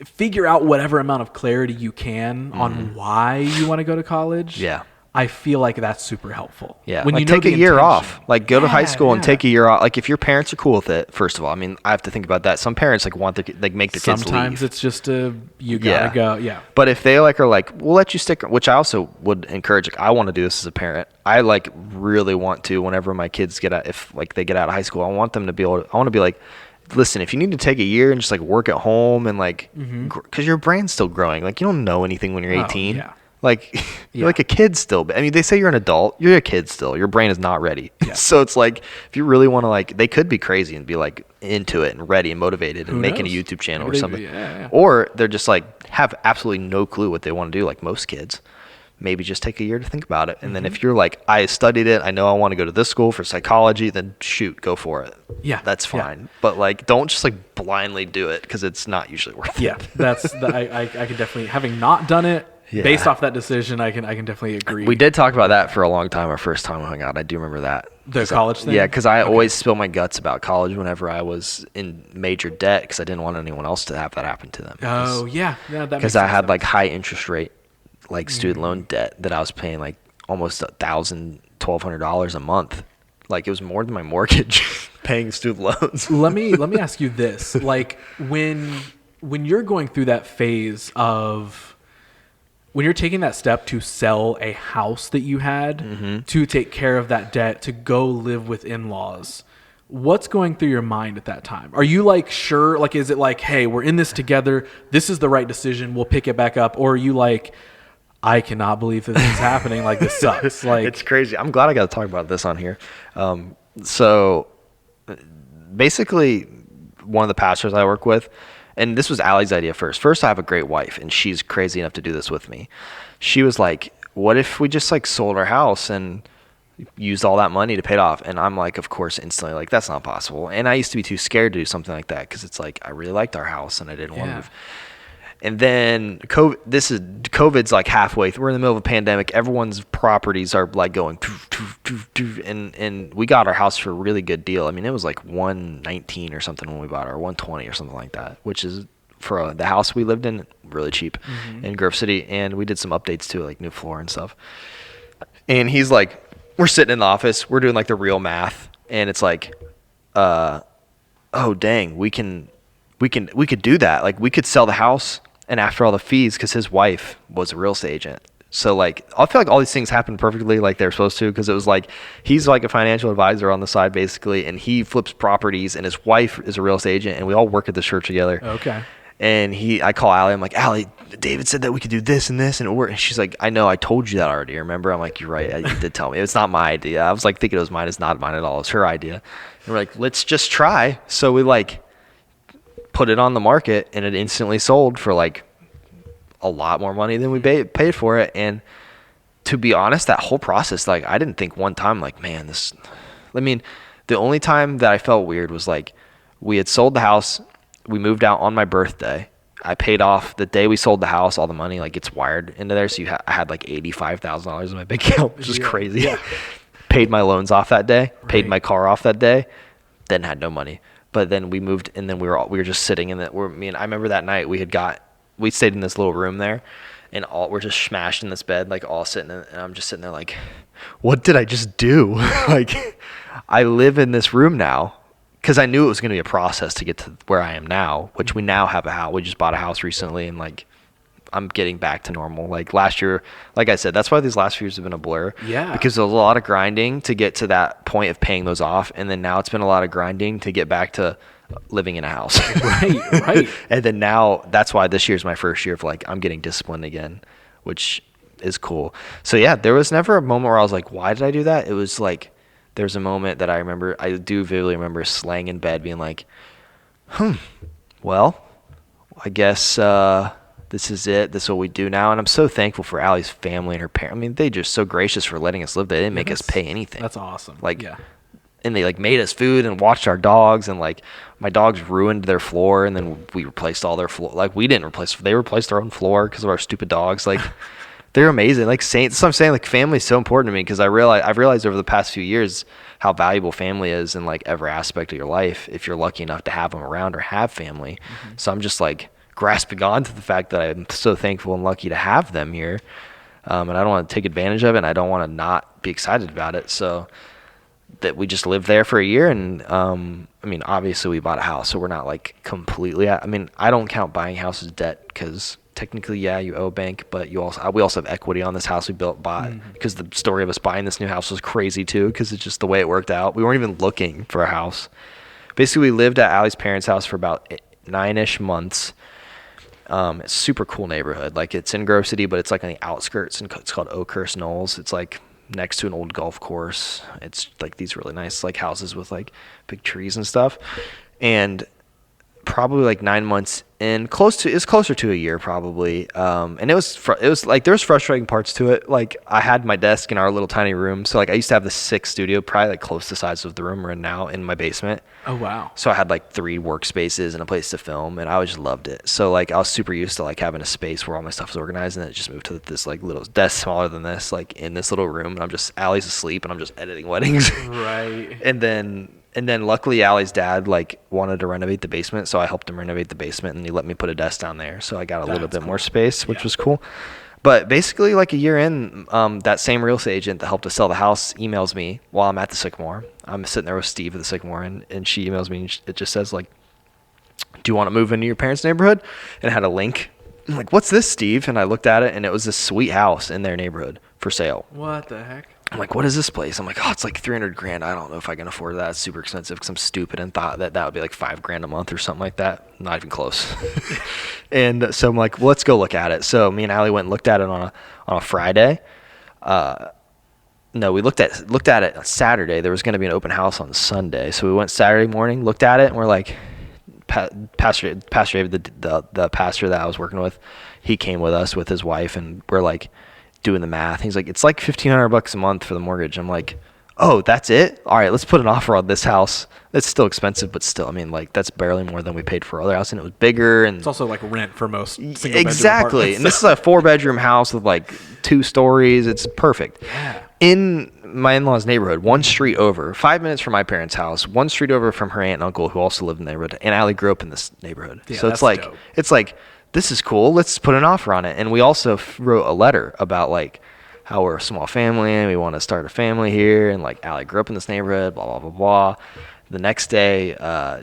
B: figure out whatever amount of clarity you can on why you want to go to college.
A: Yeah.
B: I feel like that's super helpful.
A: Yeah.
B: When
A: like
B: you know
A: take a year off. Like go to high school and take a year off. Like if your parents are cool with it, first of all, I mean, I have to think about that. Some parents like want like make their kids leave.
B: Sometimes it's just you gotta go. Yeah.
A: But if they like are like, we'll let you stick, which I also would encourage. Like I want to do this as a parent. I like really want to, whenever my kids get out, if like they get out of high school, I want them to be able to, I want to be like, listen, if you need to take a year and just like work at home and like, because your brain's still growing. Like you don't know anything when you're 18.
B: Yeah.
A: Like you're like a kid still. I mean, they say you're an adult. You're a kid still. Your brain is not ready.
B: Yeah.
A: So it's like, if you really want to like, they could be crazy and be like into it and ready and motivated and making a YouTube channel or something.
B: Yeah.
A: Or they're just like, have absolutely no clue what they want to do. Like most kids, maybe just take a year to think about it. And then if you're like, I studied it, I know I want to go to this school for psychology, then shoot, go for it.
B: Yeah.
A: That's fine. Yeah. But like, don't just like blindly do it, because it's not usually worth it.
B: Yeah. I can definitely, having not done it, based off that decision, I can definitely agree.
A: We did talk about that for a long time. Our first time we hung out, I do remember that.
B: The college thing?
A: Yeah, because I always spill my guts about college whenever I was in major debt, because I didn't want anyone else to have that happen to them.
B: Oh, yeah.
A: Because I had like high interest rate, like student loan debt that I was paying like almost $1,000, $1,200 a month. Like it was more than my mortgage paying student loans.
B: Let me ask you this. Like when you're going through that phase of, when you're taking that step to sell a house that you had to take care of that debt, to go live with in-laws, what's going through your mind at that time? Are you like, sure, like, is it like, hey, we're in this together, this is the right decision, we'll pick it back up? Or are you like, I cannot believe that this is happening, like this sucks? Like
A: it's crazy. I'm glad I got to talk about this on here. So basically, one of the pastors I work with, and this was Allie's idea first. First, I have a great wife, and she's crazy enough to do this with me. She was like, what if we just like sold our house and used all that money to pay it off? And I'm like, of course, instantly, like, that's not possible. And I used to be too scared to do something like that, because it's like, I really liked our house and I didn't want to move. And then COVID's like halfway. We're in the middle of a pandemic. Everyone's properties are like going, and we got our house for a really good deal. I mean, it was like $119 or something when we bought it, or $120 or something like that, which is for the house we lived in, really cheap in Grove City. And we did some updates to it, like new floor and stuff. And he's like, we're sitting in the office, we're doing like the real math, and it's like, oh dang, we could do that. Like we could sell the house, and after all the fees, because his wife was a real estate agent. So like, I feel like all these things happened perfectly like they're supposed to, because it was like, he's like a financial advisor on the side basically, and he flips properties, and his wife is a real estate agent, and we all work at the church together.
B: Okay.
A: And I call Allie, I'm like, Allie, David said that we could do this and this, and it worked. And she's like, I know, I told you that already, remember? I'm like, you're right, you did tell me. It's not my idea. I was like thinking it was mine. It's not mine at all. It's her idea. And we're like, let's just try. So we like put it on the market, and it instantly sold for like a lot more money than we paid for it. And to be honest, that whole process, like I didn't think one time like, man, the only time that I felt weird was like, we had sold the house, we moved out on my birthday, I paid off the day we sold the house. All the money like gets wired into there, so I had like $85,000 in my bank account, which is crazy. Yeah. Paid my loans off that day. Paid my car off that day. Then had no money. But then we moved, and then we were just sitting in that. I remember that night we stayed in this little room there, and we're just smashed in this bed, like all sitting in, and I'm just sitting there like, what did I just do? Like, I live in this room now. Because I knew it was going to be a process to get to where I am now, which we now have a house. We just bought a house recently, and like I'm getting back to normal. Like last year, like I said, that's why these last few years have been a blur.
B: Yeah.
A: Because there was a lot of grinding to get to that point of paying those off, and then now it's been a lot of grinding to get back to living in a house.
B: Right.
A: And then now that's why this year's my first year of like I'm getting disciplined again, which is cool. So yeah, there was never a moment where I was like, why did I do that? It was like, there's a moment that I do vividly remember laying in bed being like, well, I guess this is it. This is what we do now. And I'm so thankful for Allie's family and her parents. I mean, they just so gracious for letting us live. They didn't make us pay anything.
B: That's awesome.
A: Like, and they like made us food and watched our dogs, and like my dogs ruined their floor, and then we replaced all their floor. Like they replaced their own floor because of our stupid dogs. Like, they're amazing. Like saints. So I'm saying like family is so important to me because I've realized over the past few years how valuable family is in like every aspect of your life if you're lucky enough to have them around or have family. Mm-hmm. So I'm just like grasping on to the fact that I'm so thankful and lucky to have them here. And I don't want to take advantage of it, and I don't want to not be excited about it. So that we just lived there for a year, and I mean, obviously we bought a house, so we're not like completely. I mean, I don't count buying houses debt because technically, yeah, you owe a bank, but we also have equity on this house we bought because the story of us buying this new house was crazy too, because it's just the way it worked out. We weren't even looking for a house. Basically, we lived at Allie's parents' house for about 9-ish months. It's a super cool neighborhood. Like, it's in Grove City, but it's like on the outskirts, and it's called Oakhurst Knolls. It's like next to an old golf course. It's like these really nice like houses with like big trees and stuff. And probably like 9 months in, it's closer to a year probably. And it was like there was frustrating parts to it. Like, I had my desk in our little tiny room, so like I used to have the 6 studio, probably like close to the size of the room we're in now, in my basement.
B: Oh wow.
A: So I had like 3 workspaces and a place to film, and I just loved it. So like I was super used to like having a space where all my stuff was organized, and then it just moved to this like little desk smaller than this, like in this little room, and Allie's asleep and I'm just editing weddings.
B: Right.
A: And then luckily Allie's dad like wanted to renovate the basement, so I helped him renovate the basement, and he let me put a desk down there, so I got a little bit more space, which was cool. But basically, like a year in, that same real estate agent that helped us sell the house emails me while I'm at the Sycamore. I'm sitting there with Steve at the Sycamore, and she emails me, and it just says like, do you want to move into your parents' neighborhood? And it had a link. I'm like, what's this, Steve? And I looked at it, and it was this sweet house in their neighborhood for sale.
B: What the heck?
A: I'm like, what is this place? I'm like, oh, it's like $300,000. I don't know if I can afford that. It's super expensive because I'm stupid and thought that would be like $5,000 a month or something like that. Not even close. And so I'm like, well, let's go look at it. So me and Allie went and looked at it on a Friday. No, we looked at it on Saturday. There was going to be an open house on Sunday. So we went Saturday morning, looked at it, and we're like, Pastor David, the pastor that I was working with, he came with us with his wife, and we're like doing the math. He's like, it's like $1,500 a month for the mortgage. I'm like, oh, that's it? All right, let's put an offer on this house. It's still expensive, but still, I mean, like, that's barely more than we paid for our other house, and it was bigger. And
B: it's also like rent for most single
A: exactly. And this is a 4-bedroom house with like 2 stories. It's perfect.
B: Yeah. In
A: my in-laws' neighborhood, 1 street over, 5 minutes from my parents' house, 1 street over from her aunt and uncle who also lived in the neighborhood, and Allie grew up in this neighborhood.
B: Yeah,
A: so it's like, this is cool. Let's put an offer on it. And we also wrote a letter about like how we're a small family and we want to start a family here, and like Allie grew up in this neighborhood, blah blah blah blah. The next day,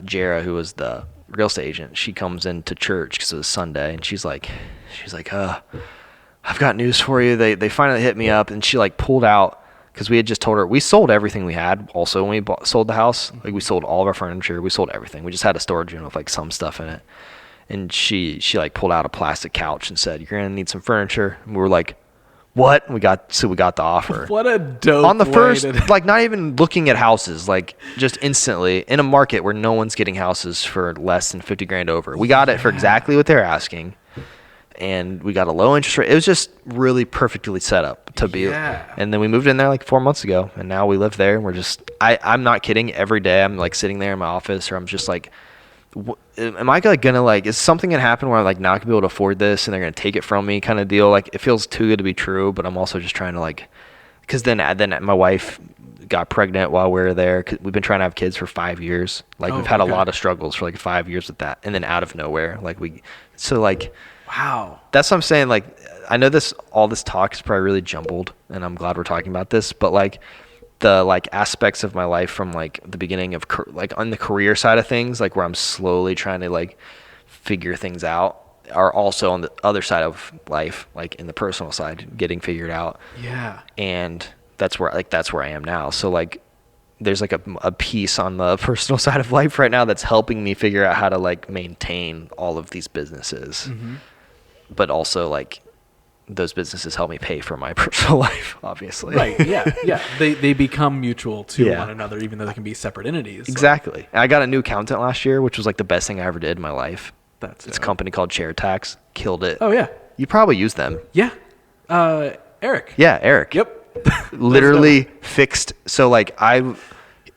A: Jara, who was the real estate agent, she comes into church because it was Sunday, and she's like, I've got news for you. They finally hit me up, and she like pulled out, because we had just told her we sold everything we had. Also, when we sold the house, like we sold all of our furniture, we sold everything. We just had a storage unit with like some stuff in it. And she like pulled out a plastic couch and said, "You're gonna need some furniture." And we were like, "What?" We got the offer.
B: What a dope
A: on the first, like not even looking at houses, like just instantly in a market where no one's getting houses for less than $50,000 over. We got it for exactly what they're asking, and we got a low interest rate. It was just really perfectly set up to be.
B: Yeah.
A: And then we moved in there like 4 months ago, and now we live there. And we're just, I'm not kidding. Every day I'm like sitting there in my office, or I'm just like, am I gonna like, is something gonna happen where I'm like not gonna be able to afford this and they're gonna take it from me kind of deal? Like it feels too good to be true, but I'm also just trying to like, because then my wife got pregnant while we were there. 'Cause we've been trying to have kids for 5 years. Like we've had a lot of struggles for like 5 years with that, and then out of nowhere, like
B: wow,
A: that's what I'm saying. Like I know all this talk is probably really jumbled, and I'm glad we're talking about this, but like the like aspects of my life from like the beginning of like on the career side of things, like where I'm slowly trying to like figure things out, are also on the other side of life, like in the personal side, getting figured out.
B: Yeah.
A: And that's where I am now. So like there's like a piece on the personal side of life right now that's helping me figure out how to like maintain all of these businesses. Mm-hmm. But also like those businesses help me pay for my personal life, obviously.
B: Right. Yeah. They become mutual to one another, even though they can be separate entities.
A: Exactly. I got a new accountant last year, which was like the best thing I ever did in my life. It's a company called Chair Tax. Killed it.
B: Oh yeah.
A: You probably use them.
B: Yeah. Eric.
A: Yeah, Eric.
B: Yep.
A: Literally fixed. So like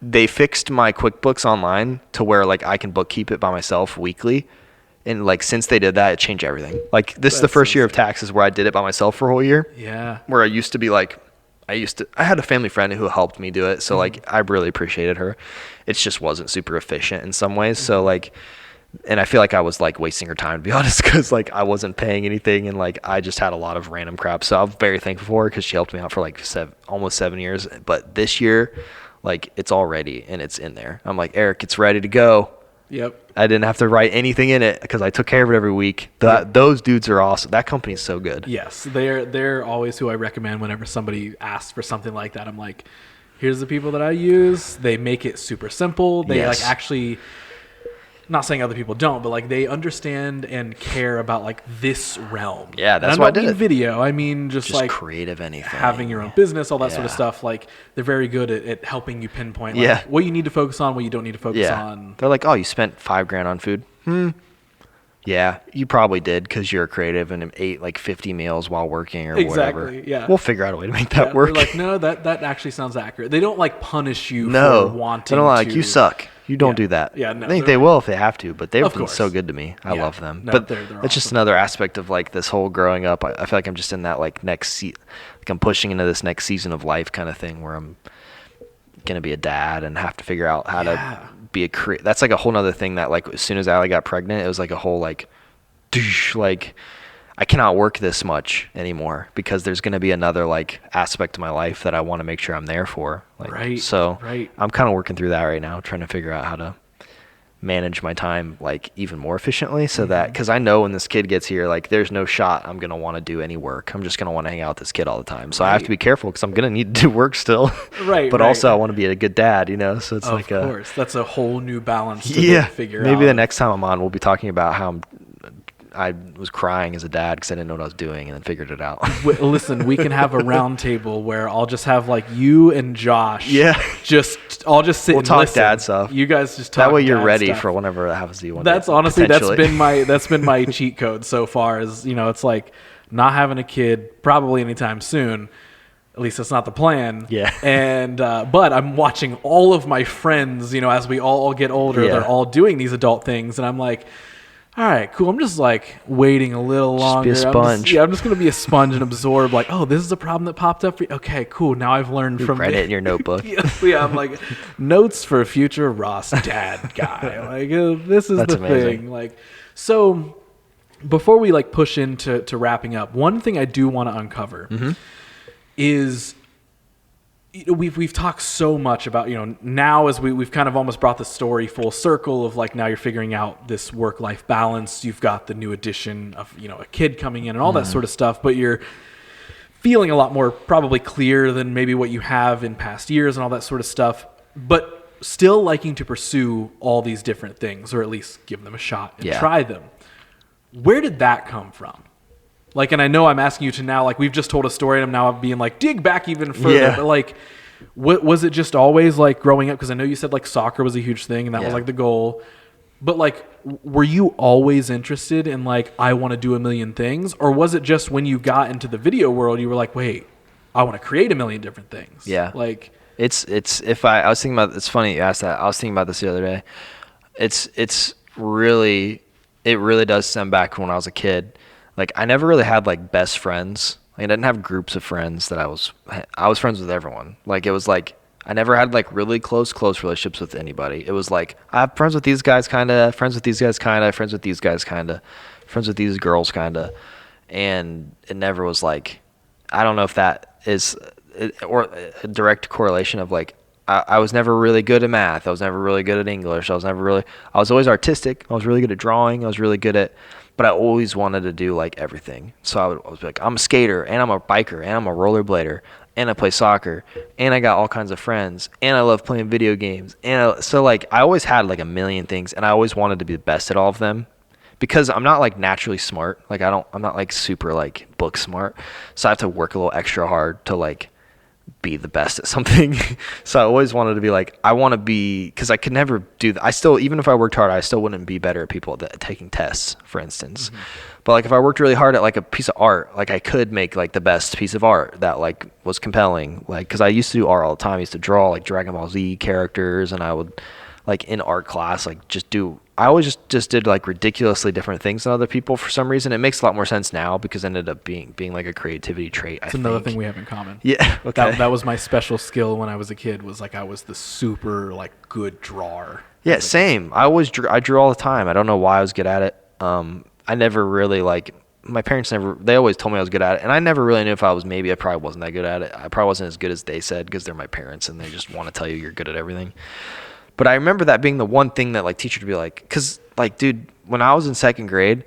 A: they fixed my QuickBooks online to where like I can bookkeep it by myself weekly. And like since they did that, it changed everything. Like this is the first year of taxes where I did it by myself for a whole year.
B: Yeah.
A: Where I used to be like, I had a family friend who helped me do it. So like I really appreciated her. It just wasn't super efficient in some ways. So like, and I feel like I was like wasting her time, to be honest, because like I wasn't paying anything and like I just had a lot of random crap. So I'm very thankful for her because she helped me out for like almost 7 years. But this year, like it's all ready and it's in there. I'm like, Eric, it's ready to go.
B: Yep.
A: I didn't have to write anything in it because I took care of it every week. Those dudes are awesome. That company is so good.
B: Yes, they're always who I recommend whenever somebody asks for something like that. I'm like, here's the people that I use. They make it super simple. They like actually, not saying other people don't, but like they understand and care about like this realm.
A: Yeah, that's why I did it.
B: Video. I mean, just like
A: creative anything,
B: having your own business, all that sort of stuff. Like they're very good at helping you pinpoint like, what you need to focus on, what you don't need to focus on.
A: They're like, oh, you spent $5,000 on food. Yeah, you probably did because you're a creative and ate like 50 meals while working or whatever.
B: Yeah.
A: We'll figure out a way to make that work.
B: They're like, no, that actually sounds accurate. They don't like punish you for wanting to.
A: They don't like, you suck. You don't do that.
B: Yeah, no.
A: I think they will if they have to, but they've been so good to me. I love them.
B: No,
A: but
B: they're
A: it's
B: awesome.
A: just another aspect of like this whole growing up. I feel like I'm just in that like like I'm pushing into this next season of life kind of thing where I'm gonna be a dad and have to figure out how to be a creator. That's like a whole nother thing that like as soon as Allie got pregnant, it was like a whole like I cannot work this much anymore because there's going to be another like aspect of my life that I want to make sure I'm there for. Like, so I'm kind of working through that right now, trying to figure out how to manage my time like even more efficiently so that, because I know when this kid gets here, like there's no shot I'm going to want to do any work. I'm just going to want to hang out with this kid all the time. So I have to be careful because I'm going to need to do work still. But also I want to be a good dad, you know? So it's
B: of course. That's a whole new balance to figure out.
A: Maybe the next time I'm on, we'll be talking about how I was crying as a dad because I didn't know what I was doing and then figured it out.
B: Listen, we can have a round table where I'll just have like you and Josh. Yeah. I'll just sit and
A: talk
B: listen.
A: Dad stuff.
B: You guys just talk.
A: That way you're ready
B: stuff.
A: for whenever that happens to you one
B: That's
A: day,
B: honestly, that's been my cheat code so far is, you know, it's like not having a kid probably anytime soon. At least that's not the plan.
A: Yeah.
B: And, but I'm watching all of my friends, you know, as we all get older, they're all doing these adult things. And I'm like, all right, cool. I'm just like waiting a little longer.
A: Just be a sponge.
B: I'm just going to be a sponge and absorb like, oh, this is a problem that popped up for you. Okay, cool. Now I've learned from
A: write it in your notebook.
B: Yeah, I'm like, notes for future Ross dad guy. Like, this is the thing. Like, so before we like push into wrapping up, one thing I do want to uncover is, you know, we've talked so much about, you know, now as we've kind of almost brought the story full circle of like now you're figuring out this work-life balance. You've got the new addition of, you know, a kid coming in and all that sort of stuff, but you're feeling a lot more probably clear than maybe what you have in past years and all that sort of stuff, but still liking to pursue all these different things or at least give them a shot and try them. Where did that come from? Like, and I know I'm asking you to now, like, we've just told a story and I'm now being like, dig back even further. But like, what was it just always like growing up? Because I know you said like soccer was a huge thing and that was like the goal. But like, were you always interested in like, I want to do a million things? Or was it just when you got into the video world, you were like, wait, I want to create a million different things?
A: Yeah.
B: Like,
A: I was thinking about, it's funny you asked that. I was thinking about this the other day. It's really, it really does stem back when I was a kid. Like, I never really had like best friends. Like, I didn't have groups of friends that I was friends with everyone. Like, it was like, I never had like really close relationships with anybody. It was like, I have friends with these guys kind of, friends with these guys kind of, friends with these guys kind of, friends with these girls kind of. And it never was like, I don't know if that is or a direct correlation of like, I was never really good at math. I was never really good at English. I was always artistic. I was really good at drawing. I was really good at, but I always wanted to do like everything. So I would always be like, I'm a skater and I'm a biker and I'm a rollerblader and I play soccer and I got all kinds of friends and I love playing video games. So like I always had like a million things and I always wanted to be the best at all of them because I'm not like naturally smart. Like I'm not like super like book smart. So I have to work a little extra hard to like be the best at something. So I always wanted to be like, I want to be, because I could never do that. I still, even if I worked hard, I still wouldn't be better at people at taking tests, for instance. But like if I worked really hard at like a piece of art, like I could make like the best piece of art that like was compelling. Like, because I used to do art all the time. I used to draw like Dragon Ball Z characters, and I would like in art class like I always just did like ridiculously different things than other people for some reason. It makes a lot more sense now because it ended up being like a creativity trait.
B: It's another thing we have in common.
A: Yeah. Okay.
B: That was my special skill when I was a kid, was like I was the super like good drawer.
A: Yeah, same. I drew all the time. I don't know why I was good at it. I never really like, my parents they always told me I was good at it, and I never really knew if I probably wasn't that good at it. I probably wasn't as good as they said because they're my parents and they just want to tell you you're good at everything. But I remember that being the one thing that like teacher would be like, because like, dude, when I was in second grade,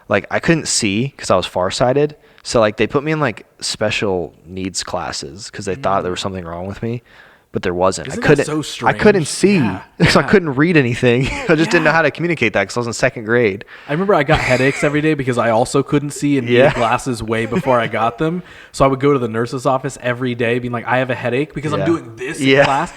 A: like I couldn't see because I was farsighted. So like they put me in like special needs classes because they thought there was something wrong with me, but there wasn't.
B: Isn't that so strange?
A: I couldn't see because I
B: Yeah.
A: couldn't read anything. I just didn't know how to communicate that because I was in second grade.
B: I remember I got headaches every day because I also couldn't see and needed glasses way before I got them. So I would go to the nurse's office every day being like, I have a headache because I'm doing this in class.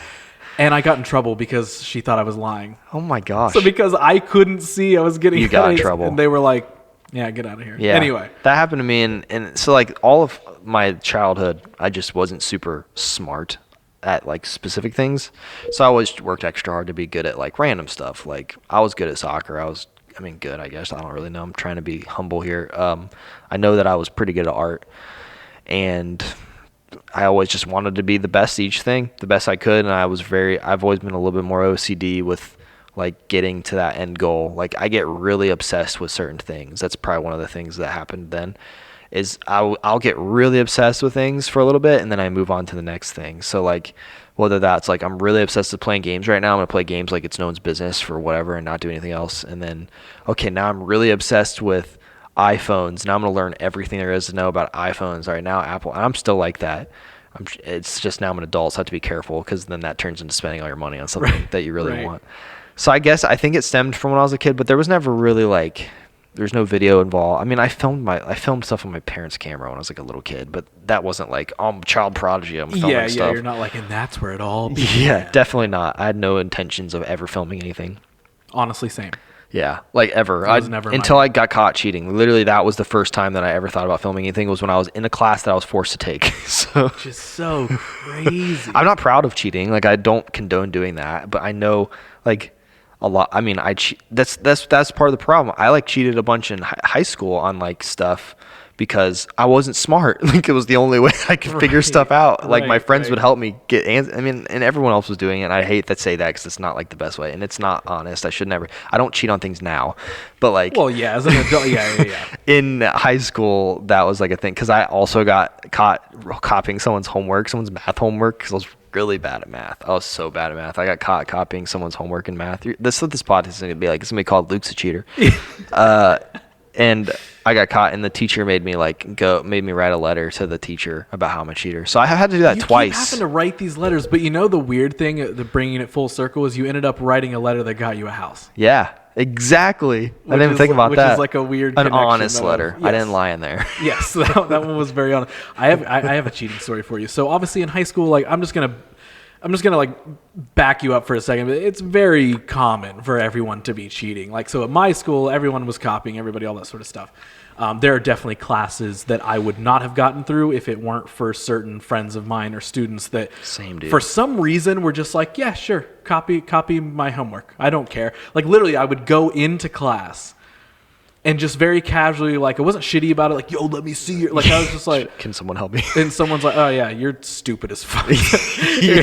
B: And I got in trouble because she thought I was lying.
A: Oh my gosh.
B: So because I couldn't see, I was getting
A: You got in trouble.
B: And they were like, yeah, get out of here.
A: Yeah.
B: Anyway.
A: That happened to me. And so like all of my childhood, I just wasn't super smart at like specific things. So I always worked extra hard to be good at like random stuff. Like I was good at soccer. Good, I guess. I don't really know. I'm trying to be humble here. I know that I was pretty good at art. And I always just wanted to be the best at each thing, the best I could, and I've always been a little bit more OCD with like getting to that end goal. Like I get really obsessed with certain things. That's probably one of the things that happened then, is I'll get really obsessed with things for a little bit and then I move on to the next thing. So like whether that's like I'm really obsessed with playing games right now, I'm gonna play games like it's no one's business for whatever and not do anything else. And then okay, now I'm really obsessed with iPhones. Now I'm going to learn everything there is to know about iPhones. All right, now Apple. And I'm still like that. It's just now I'm an adult, so I have to be careful because then that turns into spending all your money on something that you really want. So I think it stemmed from when I was a kid, but there was never really like, there's no video involved. I mean, I filmed stuff on my parents' camera when I was like a little kid, but that wasn't like, oh, I'm a child prodigy. I'm filming stuff. Yeah,
B: you're not like, and that's where it all began.
A: Yeah, definitely not. I had no intentions of ever filming anything.
B: Honestly, same.
A: Yeah, like ever.
B: Never
A: until I got caught cheating. Literally, that was the first time that I ever thought about filming anything, was when I was in a class that I was forced to take. So,
B: which is so crazy.
A: I'm not proud of cheating. Like I don't condone doing that, but I know like a lot. I mean, that's part of the problem. I like cheated a bunch in high school on like stuff because I wasn't smart. Like it was the only way I could figure stuff out. Like my friends would help me get answers. I mean, and everyone else was doing it. And I hate to say that because it's not like the best way, and it's not honest. I don't cheat on things now, but like,
B: well, yeah, as an adult, yeah.
A: In high school, that was like a thing because I also got caught copying someone's math homework because I was really bad at math. I was so bad at math. I got caught copying someone's homework in math. This podcast is going to be like, it's going to be called Luke's a Cheater. And I got caught, and the teacher made me write a letter to the teacher about how I'm a cheater. So I had to do that twice.
B: You keep having to write these letters, but you know the weird thing, the bringing it full circle, is you ended up writing a letter that got you a house.
A: Yeah, exactly. I didn't even think about that.
B: Which is like a weird
A: an honest letter. Yes. I didn't lie in there.
B: Yes, that one was very honest. I have a cheating story for you. So obviously in high school, like I'm just gonna like back you up for a second. But it's very common for everyone to be cheating. Like, so at my school, everyone was copying everybody, all that sort of stuff. There are definitely classes that I would not have gotten through if it weren't for certain friends of mine or students that for some reason were just like, yeah, sure, copy my homework. I don't care. Like literally I would go into class and just very casually, like I wasn't shitty about it, like, yo, let me see your, like I was just like,
A: can someone help me?
B: And someone's like, oh yeah, you're stupid as fuck. Here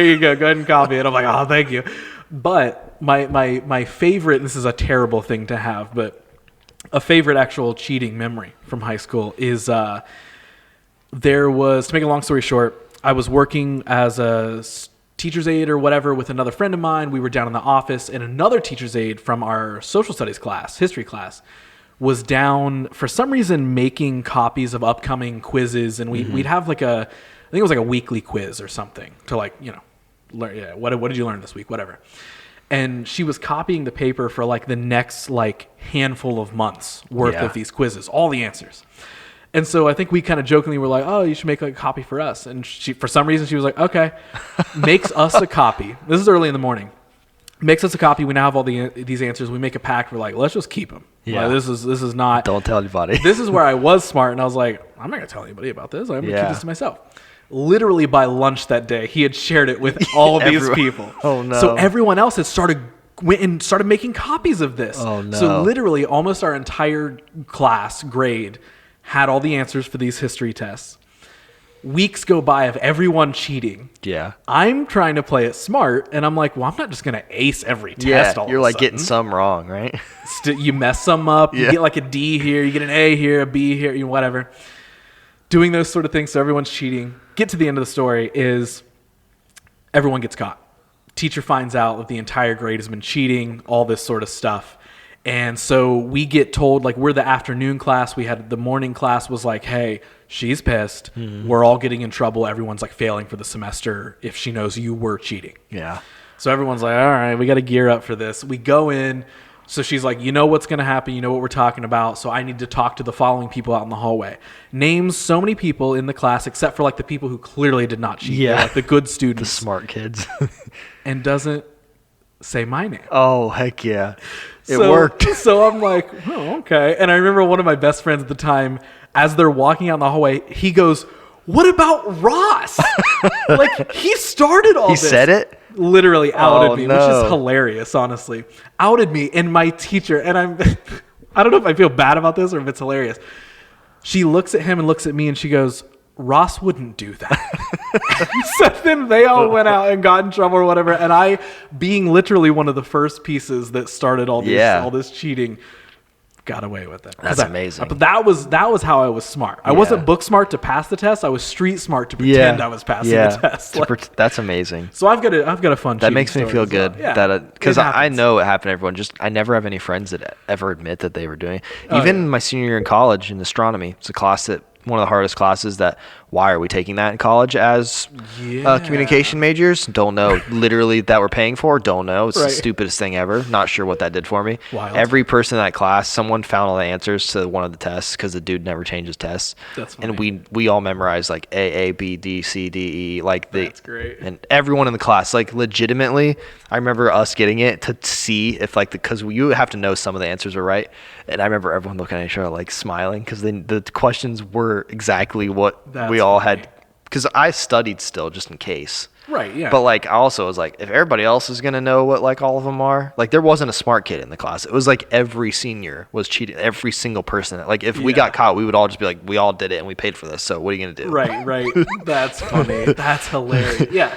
B: you go ahead and copy it. I'm like, oh, thank you. But my favorite, this is a terrible thing to have, but a favorite actual cheating memory from high school is there was, to make a long story short, I was working as a teacher's aide or whatever with another friend of mine. We were down in the office, and another teacher's aide from our social studies class, history class, was down for some reason making copies of upcoming quizzes, and we'd have like I think it was like a weekly quiz or something to like, you know, learn, yeah, what did you learn this week, whatever. And she was copying the paper for like the next like handful of months worth of these quizzes, all the answers. And so I think we kind of jokingly were like, oh, you should make like a copy for us. And she, for some reason, she was like, okay, makes us a copy. This is early in the morning. Makes us a copy. We now have all these answers. We make a pact. We're like, let's just keep them.
A: Yeah.
B: Like, this is not.
A: Don't tell anybody.
B: This is where I was smart. And I was like, I'm not going to tell anybody about this. I'm going to keep this to myself. Literally by lunch that day, he had shared it with all of these people.
A: Oh, no.
B: So everyone else had went and started making copies of this.
A: Oh, no.
B: So literally almost our entire class grade had all the answers for these history tests. Weeks go by of everyone cheating.
A: Yeah.
B: I'm trying to play it smart, and I'm like, well, I'm not just going to ace every test all
A: you're
B: of
A: like
B: a sudden.
A: getting some wrong, right?
B: You mess some up. You get like a D here. You get an A here, a B here, you know, whatever. Doing those sort of things so everyone's cheating. Get to the end of the story is everyone gets caught. Teacher finds out that the entire grade has been cheating, all this sort of stuff. And so we get told, like, we're the afternoon class. We had the morning class was like, hey, she's pissed. Mm-hmm. We're all getting in trouble. Everyone's like failing for the semester if she knows you were cheating.
A: Yeah.
B: So everyone's like, all right, we got to gear up for this. We go in. So she's like, you know what's going to happen. You know what we're talking about. So I need to talk to the following people out in the hallway. Names so many people in the class, except for like the people who clearly did not cheat. Yeah. Like the good students.
A: The smart kids.
B: And doesn't say my name.
A: Oh, heck yeah. It worked.
B: So I'm like, oh, okay. And I remember one of my best friends at the time, as they're walking out in the hallway, he goes, what about Ross? Like, he started all this.
A: He said it?
B: Literally outed me, which is hilarious, honestly. Outed me, and my teacher, and I don't know if I feel bad about this or if it's hilarious. She looks at him and looks at me, and she goes, Ross wouldn't do that. So then they all went out and got in trouble or whatever, and I, being literally one of the first pieces that started all this cheating, got away with it.
A: That's amazing.
B: But that was how I was smart. I wasn't book smart to pass the test. I was street smart to pretend I was passing the test. Like,
A: that's amazing.
B: So I've got a fun.
A: That makes me feel good. Because I know it happened to everyone. Just I never have any friends that ever admit that they were doing it. Even my senior year in college in astronomy, it's a class that one of the hardest classes that. Why are we taking that in college as communication majors? Don't know. Literally that we're paying for? Don't know. It's the stupidest thing ever. Not sure what that did for me.
B: Wild.
A: Every person in that class, someone found all the answers to one of the tests because the dude never changes tests.
B: That's funny.
A: And we all memorized like A, B, D, C, D, E.
B: That's great.
A: And everyone in the class, like legitimately, I remember us getting it to see if like because you have to know some of the answers were right. And I remember everyone looking at each other like smiling because the questions were exactly what we all had, because I studied still just in case.
B: Right, yeah.
A: But like I also was like, if everybody else is gonna know what like all of them are, like there wasn't a smart kid in the class. It was like every senior was cheating, every single person. Like if we got caught, we would all just be like, we all did it and we paid for this. So what are you gonna do?
B: Right. That's funny. That's hilarious. Yeah.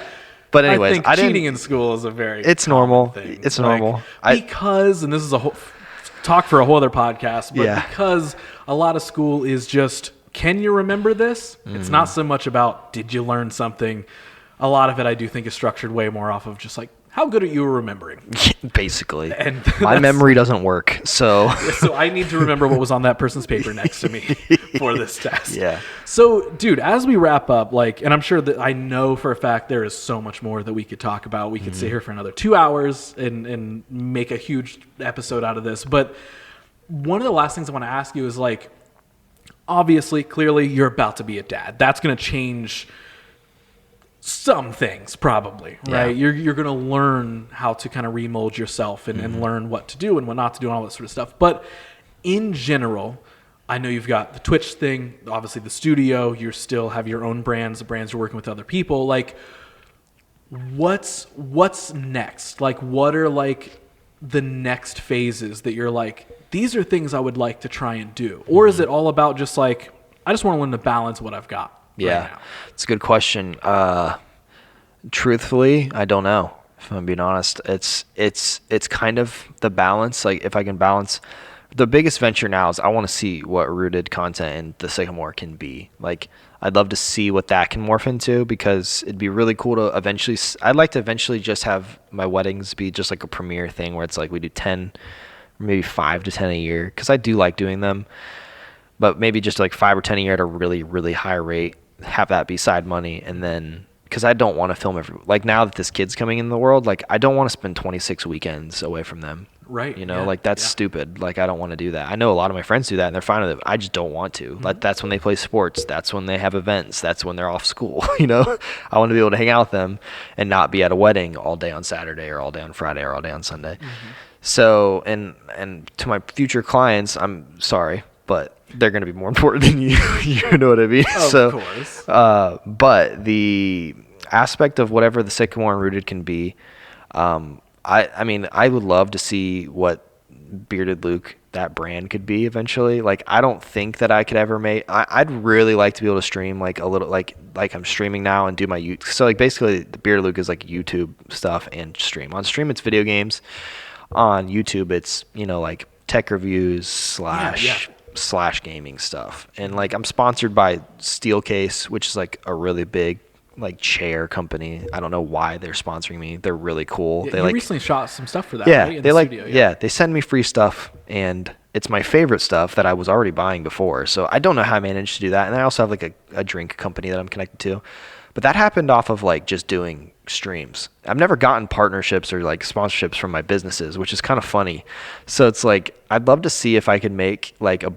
A: But anyways,
B: I think cheating in school is a very
A: normal
B: thing.
A: It's normal.
B: Because, and this is a whole talk for a whole other podcast, but because a lot of school is just, can you remember this? It's not so much about, did you learn something? A lot of it I do think is structured way more off of just like, how good are you remembering?
A: Basically.
B: And
A: my memory doesn't work, so.
B: So I need to remember what was on that person's paper next to me for this test.
A: Yeah.
B: So, dude, as we wrap up, like, and I'm sure that I know for a fact there is so much more that we could talk about. We could sit here for another 2 hours and make a huge episode out of this. But one of the last things I want to ask you is like, obviously, clearly, you're about to be a dad. That's going to change some things, probably, right? You're going to learn how to kind of remold yourself and learn what to do and what not to do and all that sort of stuff. But in general, I know you've got the Twitch thing, obviously the studio, you still have your own brands, the brands you're working with other people. Like, what's next? Like, what are like the next phases that you're like, these are things I would like to try and do? Or is it all about just like, I just want to learn to balance what I've got right now?
A: It's a good question. Truthfully, I don't know. If I'm being honest, it's kind of the balance. Like, if I can balance, the biggest venture now is I want to see what rooted content in the Sycamore can be. Like, I'd love to see what that can morph into, because it'd be really cool to eventually, I'd like to eventually just have my weddings be just like a premiere thing where it's like we do 10, maybe 5 to 10 a year, because I do like doing them, but maybe just like 5 or 10 a year at a really, really high rate, have that be side money. And then, because I don't want to film like now that this kid's coming in the world, like I don't want to spend 26 weekends away from them.
B: Right.
A: You know, like that's stupid. Like, I don't want to do that. I know a lot of my friends do that and they're fine with it. I just don't want to. Mm-hmm. Like, that's when they play sports. That's when they have events. That's when they're off school. You know, I want to be able to hang out with them and not be at a wedding all day on Saturday or all day on Friday or all day on Sunday. Mm-hmm. So, and to my future clients, I'm sorry, but they're going to be more important than you. You know what I mean?
B: Of course.
A: But the aspect of whatever the Sycamore and Rooted can be, I mean, I would love to see what Bearded Luke, that brand, could be eventually. Like, I don't think that I could ever make, I'd really like to be able to stream like a little, like I'm streaming now and do my YouTube. So like basically the Bearded Luke is like YouTube stuff and stream. On stream, it's video games. On YouTube, it's, you know, like tech reviews slash gaming stuff. And like, I'm sponsored by Steelcase, which is like a really big like chair company. I don't know why they're sponsoring me. They're really cool.
B: Yeah,
A: they
B: you recently shot some stuff for that,
A: yeah,
B: right? In
A: they
B: the
A: like
B: studio,
A: they send me free stuff, and it's my favorite stuff that I was already buying before. So I don't know how I managed to do that. And I also have like a drink company that I'm connected to. But that happened off of like just doing streams. I've never gotten partnerships or like sponsorships from my businesses, which is kind of funny. So it's like, I'd love to see if I could make like not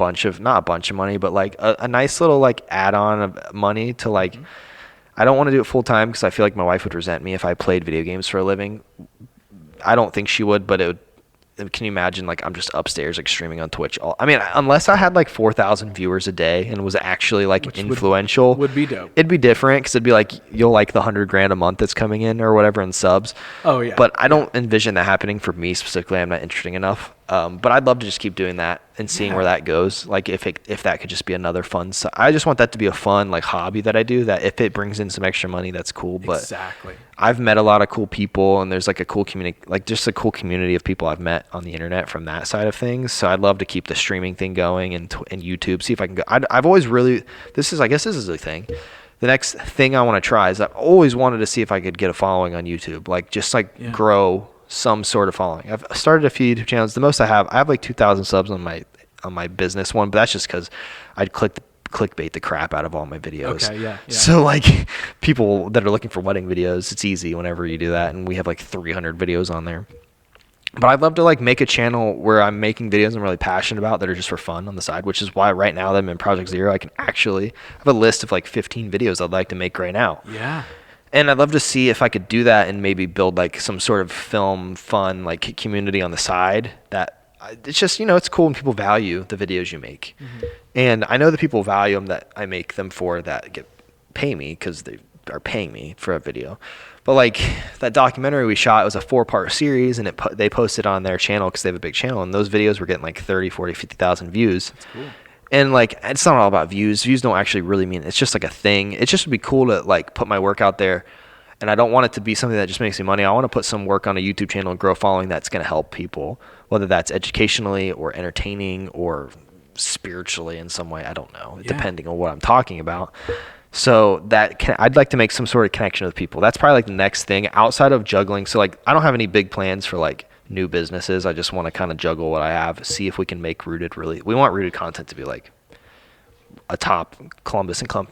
A: a bunch of money, but like a nice little like add-on of money to like, mm-hmm. I don't want to do it full time because I feel like my wife would resent me if I played video games for a living. I don't think she would, but it would. Can you imagine, like, I'm just upstairs, like, streaming on Twitch? I mean, unless I had, like, 4,000 viewers a day and was actually, like, which influential.
B: Would be dope.
A: It'd be different because it'd be, like, you'll like the $100,000 a month that's coming in or whatever in subs.
B: Oh, yeah.
A: But I don't envision that happening for me specifically. I'm not interesting enough. But I'd love to just keep doing that and seeing where that goes. Like, if that could just be another fun. So I just want that to be a fun, like, hobby that I do, that if it brings in some extra money, that's cool. But
B: exactly.
A: I've met a lot of cool people, and there's like a cool community, like just a cool community of people I've met on the internet from that side of things. So I'd love to keep the streaming thing going and YouTube, see if I can go. I've always really, I guess this is the thing. The next thing I want to try is I've always wanted to see if I could get a following on YouTube, like just like grow some sort of following. I've started a few YouTube channels. The most I have like 2,000 subs on my business one, but that's just because I'd clickbait the crap out of all my videos.
B: Okay, yeah.
A: So like people that are looking for wedding videos, it's easy whenever you do that, and we have like 300 videos on there. But I'd love to like make a channel where I'm making videos I'm really passionate about that are just for fun on the side, which is why right now that I'm in Project Zero, I can actually have a list of like 15 videos I'd like to make right now.
B: Yeah.
A: And I'd love to see if I could do that and maybe build like some sort of film fun like community on the side. That it's just, you know, it's cool when people value the videos you make. Mm-hmm. And I know that people value them that I make them for, that pay me because they are paying me for a video. But like that documentary we shot, it was a 4-part series, and they posted on their channel because they have a big channel, and those videos were getting like 30, 40, 50,000 views.
B: That's cool.
A: And like, it's not all about views. Views don't actually really mean, it's just like a thing. It just would be cool to like put my work out there. And I don't want it to be something that just makes me money. I want to put some work on a YouTube channel and grow a following that's going to help people, whether that's educationally or entertaining or spiritually in some way. I don't know, depending on what I'm talking about. So I'd like to make some sort of connection with people. That's probably like the next thing outside of juggling. So like, I don't have any big plans for like new businesses. I just want to kind of juggle what I have, see if we can make Rooted we want Rooted content to be like a top Columbus and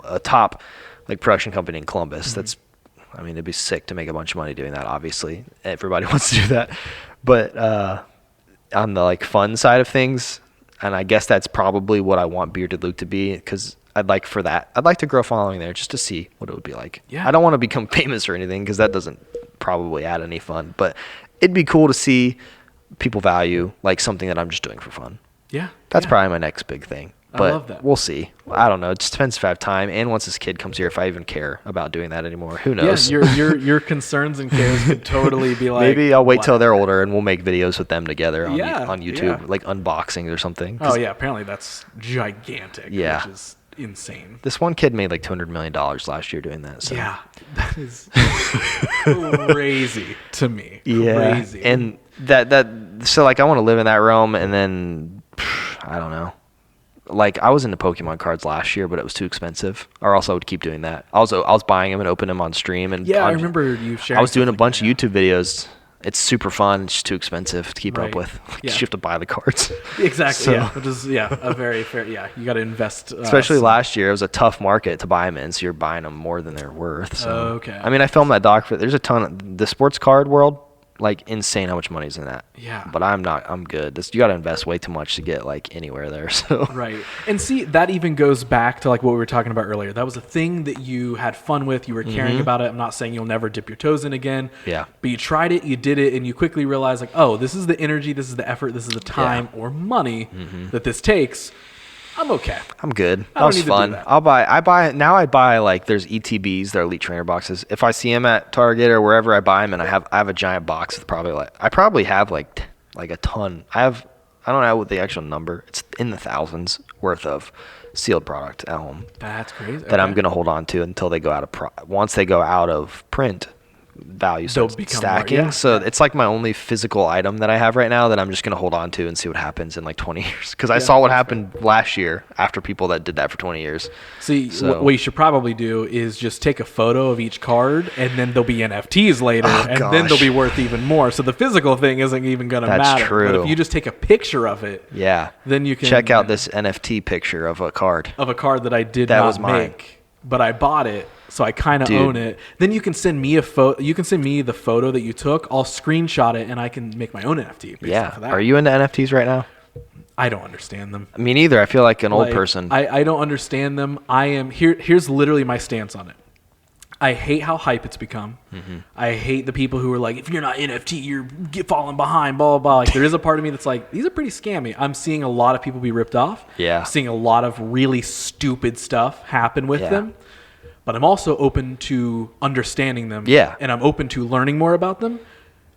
A: a top like production company in Columbus. Mm-hmm. I mean, it'd be sick to make a bunch of money doing that. Obviously, everybody wants to do that. But on the like fun side of things, and I guess that's probably what I want Bearded Luke to be, because I'd like to grow a following there just to see what it would be like. Yeah. I don't want to become famous or anything, because that doesn't probably add any fun. But it'd be cool to see people value like something that I'm just doing for fun.
B: Yeah.
A: That's probably my next big thing. But
B: I love that.
A: we'll see. I don't know. It just depends if I have time, and once this kid comes here, if I even care about doing that anymore. Who knows?
B: Yeah, your concerns and cares could totally be like.
A: Maybe I'll wait till they're older, and we'll make videos with them together on YouTube,
B: yeah.
A: like unboxings or something.
B: Oh yeah, apparently that's gigantic.
A: Yeah.
B: Which is insane.
A: This one kid made like $200 million last year doing that. So.
B: Yeah, that is crazy to me.
A: Yeah,
B: Crazy.
A: and so like I want to live in that realm, and then I don't know. Like I was into Pokemon cards last year, but it was too expensive. Or else I would keep doing that. I was buying them and opening them on stream. And
B: I remember you sharing.
A: I was doing a bunch of YouTube videos. It's super fun. It's just too expensive to keep up with. You have to buy the cards.
B: Exactly.
A: So,
B: yeah. Which is a very fair. Yeah, you got to invest.
A: Especially last year, it was a tough market to buy them in, so you're buying them more than they're worth. So.
B: Okay.
A: I mean, I filmed that doc for. There's a ton of the sports card world. Like insane how much money's in that.
B: Yeah.
A: But I'm good. You got to invest way too much to get like anywhere there. So.
B: Right. And see, that even goes back to like what we were talking about earlier. That was a thing that you had fun with. You were caring about it. I'm not saying you'll never dip your toes in again.
A: Yeah.
B: But you tried it, you did it, and you quickly realized like, oh, this is the energy, this is the effort, this is the time or money that this takes. I'm okay.
A: I'm good. That was fun. I buy like there's ETBs, they're elite trainer boxes. If I see them at Target or wherever, I buy them, and I have a giant box with I probably have like a ton. I don't know what the actual number. It's in the thousands worth of sealed product at home.
B: That's crazy.
A: That I'm gonna hold on to until they go out of once they go out of print. Value starts stacking. It's like my only physical item that I have right now that I'm just going to hold on to and see what happens in like 20 years. Because I saw what happened last year after people that did that for 20 years.
B: See, what you should probably do is just take a photo of each card, and then there'll be NFTs later, then they'll be worth even more. So the physical thing isn't even going to matter.
A: That's true.
B: But if you just take a picture of it, then you can
A: check out this NFT picture of a card.
B: Of a card that I did not make, but I bought it. So I kind of own it. Then you can send me a photo. You can send me the photo that you took. I'll screenshot it, and I can make my own NFT based off of that.
A: Are you into NFTs right now?
B: I don't understand them.
A: Me neither. I feel like an old person.
B: I don't understand them. Here's literally my stance on it. I hate how hype it's become. I hate the people who are like, if you're not NFT, you're falling behind, blah, blah, blah. Like, there is a part of me that's like, these are pretty scammy. I'm seeing a lot of people be ripped off.
A: Yeah.
B: Seeing a lot of really stupid stuff happen with them. But I'm also open to understanding them. Yeah. And I'm open to learning more about them.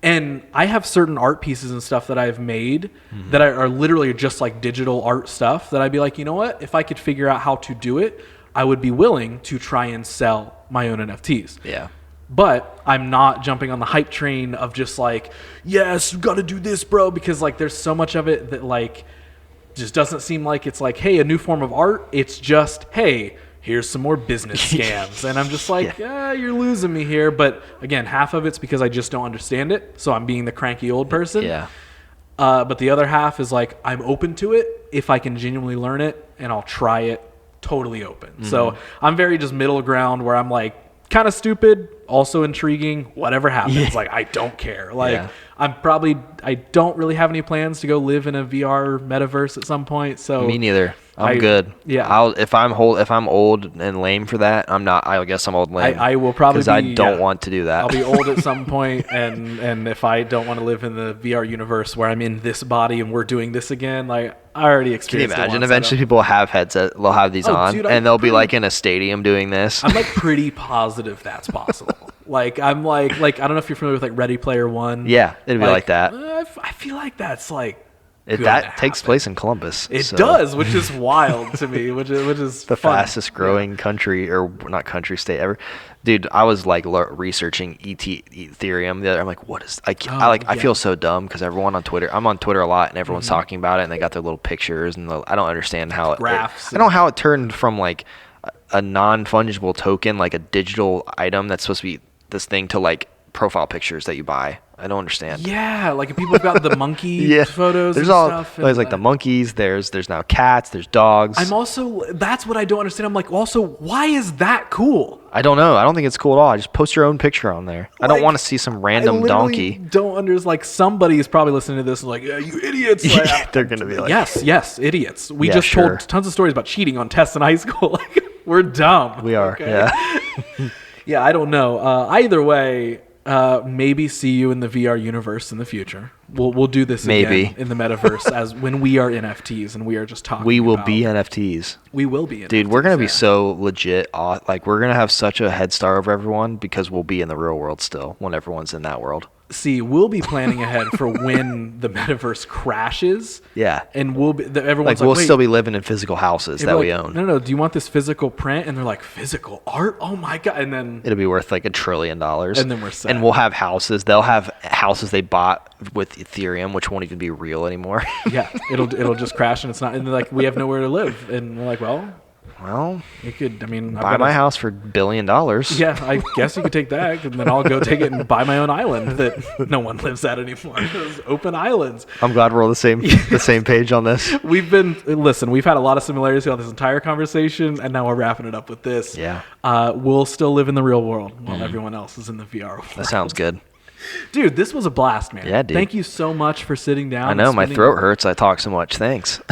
B: And I have certain art pieces and stuff that I've made that are literally just like digital art stuff that I'd be like, you know what? If I could figure out how to do it, I would be willing to try and sell my own NFTs.
A: Yeah.
B: But I'm not jumping on the hype train of just like, yes, you got to do this, bro. Because like there's so much of it that like just doesn't seem like it's like, hey, a new form of art. It's just, hey, here's some more business scams. And I'm just like, you're losing me here. But again, half of it's because I just don't understand it. So I'm being the cranky old person.
A: Yeah.
B: But the other half is like, I'm open to it if I can genuinely learn it, and I'll try it. Totally open. So I'm very just middle ground where I'm like kind of stupid, also intriguing, whatever happens. Like, I don't care. Like, I don't really have any plans to go live in a VR metaverse at some point. So
A: me neither. I'm good.
B: Yeah.
A: If I'm old and lame for that, I'm not. I guess I'm old and lame.
B: I will probably
A: because I don't want to do that.
B: I'll be old at some point, and if I don't want to live in the VR universe where I'm in this body and we're doing this again, like I already experienced.
A: Can you imagine? Eventually, people have headsets. They'll have these on, dude, and they'll be like in a stadium doing this.
B: I'm like pretty positive that's possible. Like I'm like I don't know if you're familiar with like Ready Player One.
A: Yeah, it'd be like that.
B: I feel like that's like.
A: That takes place in Columbus.
B: It does, which is wild to me, which is
A: the fastest growing country, or not country, state ever. Dude, I was like researching Ethereum the other. I'm like, what is? I feel so dumb because everyone on Twitter. I'm on Twitter a lot, and everyone's talking about it, and they got their little pictures, and I don't understand how
B: graphs.
A: I don't know how it turned from like a non-fungible token, like a digital item that's supposed to be this thing, to like profile pictures that you buy. I don't understand.
B: Yeah, like people have got the monkey photos.
A: There's
B: stuff.
A: There's like the monkeys. There's now cats. There's dogs.
B: That's what I don't understand. I'm like, also, why is that cool?
A: I don't know. I don't think it's cool at all. Just post your own picture on there. I don't want to see some random donkey.
B: Don't understand. Like somebody is probably listening to this and like, you idiots. Like,
A: they're gonna be like,
B: yes, idiots. We just told tons of stories about cheating on tests in high school. Like, we're dumb.
A: We are. Okay? Yeah.
B: Yeah, I don't know. Either way. maybe see you in the VR universe in the future. We'll do this again in the metaverse as when we are NFTs and we are just talking.
A: We will be NFTs.
B: We will be NFTs.
A: Dude, we're going to be so legit. Like, we're going to have such a head start over everyone because we'll be in the real world still when everyone's in that world.
B: See, we'll be planning ahead for when the metaverse crashes.
A: Yeah.
B: And we'll be, everyone's
A: like we'll still be living in physical houses that we own.
B: No, do you want this physical print? And they're like, physical art? Oh my God. And then
A: it'll be worth like $1 trillion. And
B: then we're set.
A: And we'll have houses. They'll have houses they bought with Ethereum, which won't even be real anymore.
B: Yeah. It'll just crash and it's not, and they're like, we have nowhere to live. And we're like, well, you could,
A: buy my house for $1 billion.
B: Yeah, I guess you could take that, and then I'll go take it and buy my own island that no one lives at anymore. Those open islands.
A: I'm glad we're on the same page on this.
B: We've had a lot of similarities throughout this entire conversation, and now we're wrapping it up with this.
A: Yeah.
B: We'll still live in the real world while everyone else is in the VR world.
A: That sounds good.
B: Dude, this was a blast, man.
A: Yeah, dude.
B: Thank you so much for sitting down.
A: I know, my throat hurts. I talk so much. Thanks.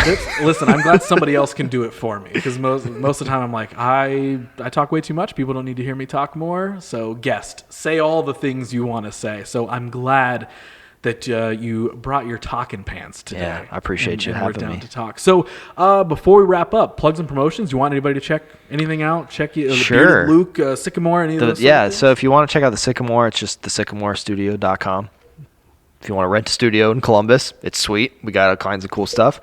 B: Listen, I'm glad somebody else can do it for me because most of the time I'm like, I talk way too much. People don't need to hear me talk more. So guest, say all the things you want to say. So I'm glad that you brought your talking pants today.
A: Yeah, I appreciate you having me.
B: We're down to talk. So before we wrap up, plugs and promotions. You want anybody to check anything out? Check you,
A: sure.
B: Luke, Sycamore, any of those?
A: Yeah. So if you want to check out the Sycamore, it's just thesycamorestudio.com. If you want to rent a studio in Columbus, it's sweet. We got all kinds of cool stuff.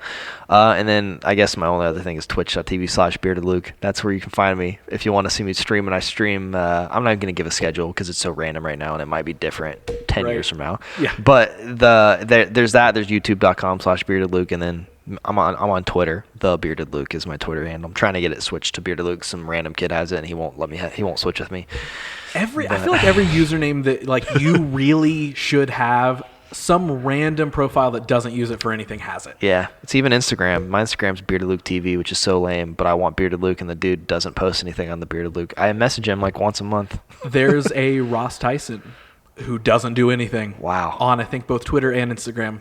A: And then I guess my only other thing is twitch.tv/beardedluke. That's where you can find me if you want to see me stream. And I stream, I'm not going to give a schedule because it's so random right now and it might be different 10 years from now.
B: Yeah.
A: But there's youtube.com/beardedluke. And then I'm on Twitter. The Bearded Luke is my Twitter handle. I'm trying to get it switched to Bearded Luke. Some random kid has it and he won't let me. He won't switch with me.
B: I feel like every username that like you really should have, some random profile that doesn't use it for anything has it.
A: Yeah. It's even Instagram. My Instagram's Bearded Luke TV, which is so lame, but I want Bearded Luke, and the dude doesn't post anything on the Bearded Luke. I message him like once a month.
B: There's a Ross Tyson who doesn't do anything.
A: Wow.
B: On I think both Twitter and Instagram.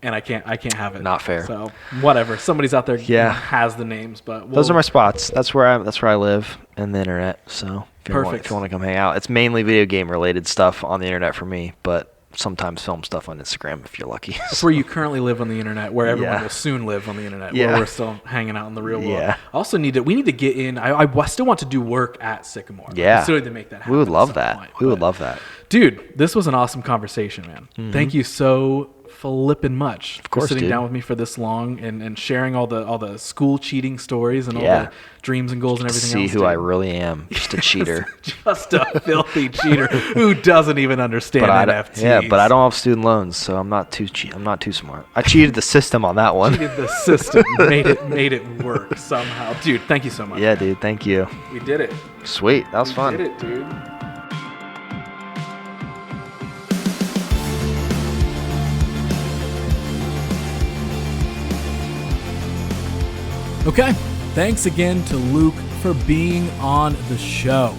B: And I can't have it.
A: Not fair.
B: So whatever. Somebody's out there has the names, but
A: those are my spots. That's where I live in the internet. So if you want to come hang out, it's mainly video game related stuff on the internet for me, but sometimes film stuff on Instagram if you're lucky.
B: That's where you currently live on the internet, where everyone will soon live on the internet, where we're still hanging out in the real world.
A: Yeah.
B: Also we need to get in. I still want to do work at Sycamore.
A: Yeah.
B: I still need to make that happen.
A: We would love that. We would love that.
B: Dude, this was an awesome conversation, man. Mm-hmm. Thank you so flipping much for sitting down with me for this long and sharing all the school cheating stories and all the dreams and goals and everything else.
A: See who I really am. Just a cheater.
B: Just a filthy cheater who doesn't even understand NFTs.
A: Yeah, but I don't have student loans, so I'm not too smart. I cheated the system on that one.
B: Cheated the system. made it work somehow. Dude, thank you so much.
A: Yeah, dude, thank you.
B: We did it.
A: Sweet. That was fun.
B: We did it, dude. Okay, thanks again to Luke for being on the show.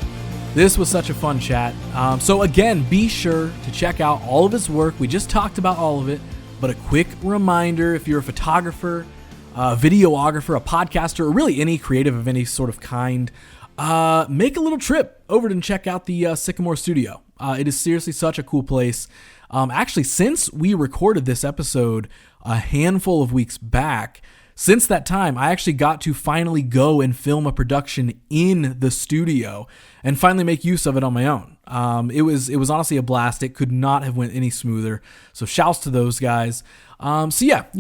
B: This was such a fun chat. So again, be sure to check out all of his work. We just talked about all of it, but a quick reminder, if you're a photographer, a videographer, a podcaster, or really any creative of any sort of kind, make a little trip over and check out the Sycamore Studio. It is seriously such a cool place. Actually, since we recorded this episode a handful of weeks back, since that time, I actually got to finally go and film a production in the studio and finally make use of it on my own. It was honestly a blast. It could not have went any smoother. So shouts to those guys. Consider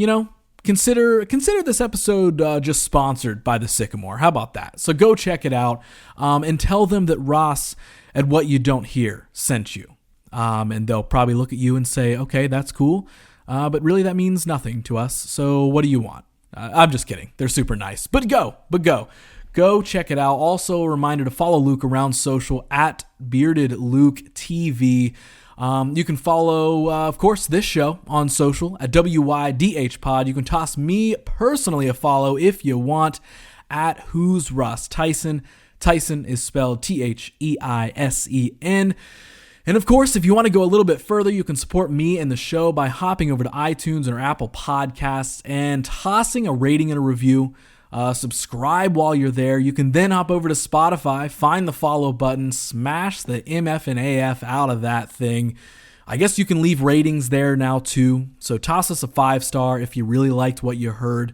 B: this episode just sponsored by the Sycamore. How about that? So go check it out and tell them that Ross at What You Don't Hear sent you. And they'll probably look at you and say, okay, that's cool. But really that means nothing to us. So what do you want? I'm just kidding. They're super nice. But go. Go check it out. Also, a reminder to follow Luke around social at Bearded Luke TV. You can follow, of course, this show on social at WYDH Pod. You can toss me personally a follow if you want at Who's Ross Tyson. Tyson is spelled Theisen. And of course, if you want to go a little bit further, you can support me and the show by hopping over to iTunes or Apple Podcasts and tossing a rating and a review. Subscribe while you're there. You can then hop over to Spotify, find the follow button, smash the MF and AF out of that thing. I guess you can leave ratings there now too. So toss us a 5-star if you really liked what you heard.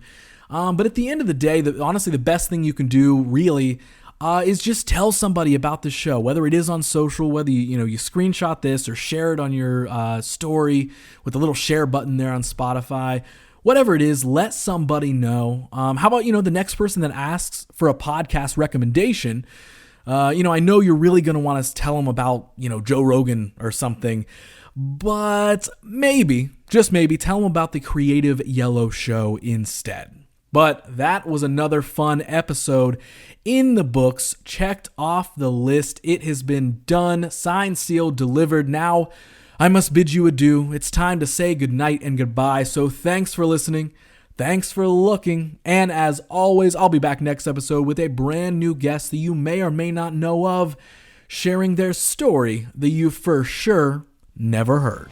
B: But at the end of the day, honestly, the best thing you can do really is just tell somebody about the show, whether it is on social, whether you screenshot this or share it on your story with the little share button there on Spotify. Whatever it is, let somebody know. How about, the next person that asks for a podcast recommendation? I know you're really going to want to tell them about, Joe Rogan or something, but maybe, just maybe, tell them about the Creative Yellow Show instead. But that was another fun episode in the books, checked off the list. It has been done, signed, sealed, delivered. Now I must bid you adieu. It's time to say goodnight and goodbye. So thanks for listening. Thanks for looking. And as always, I'll be back next episode with a brand new guest that you may or may not know of, sharing their story that you for sure never heard.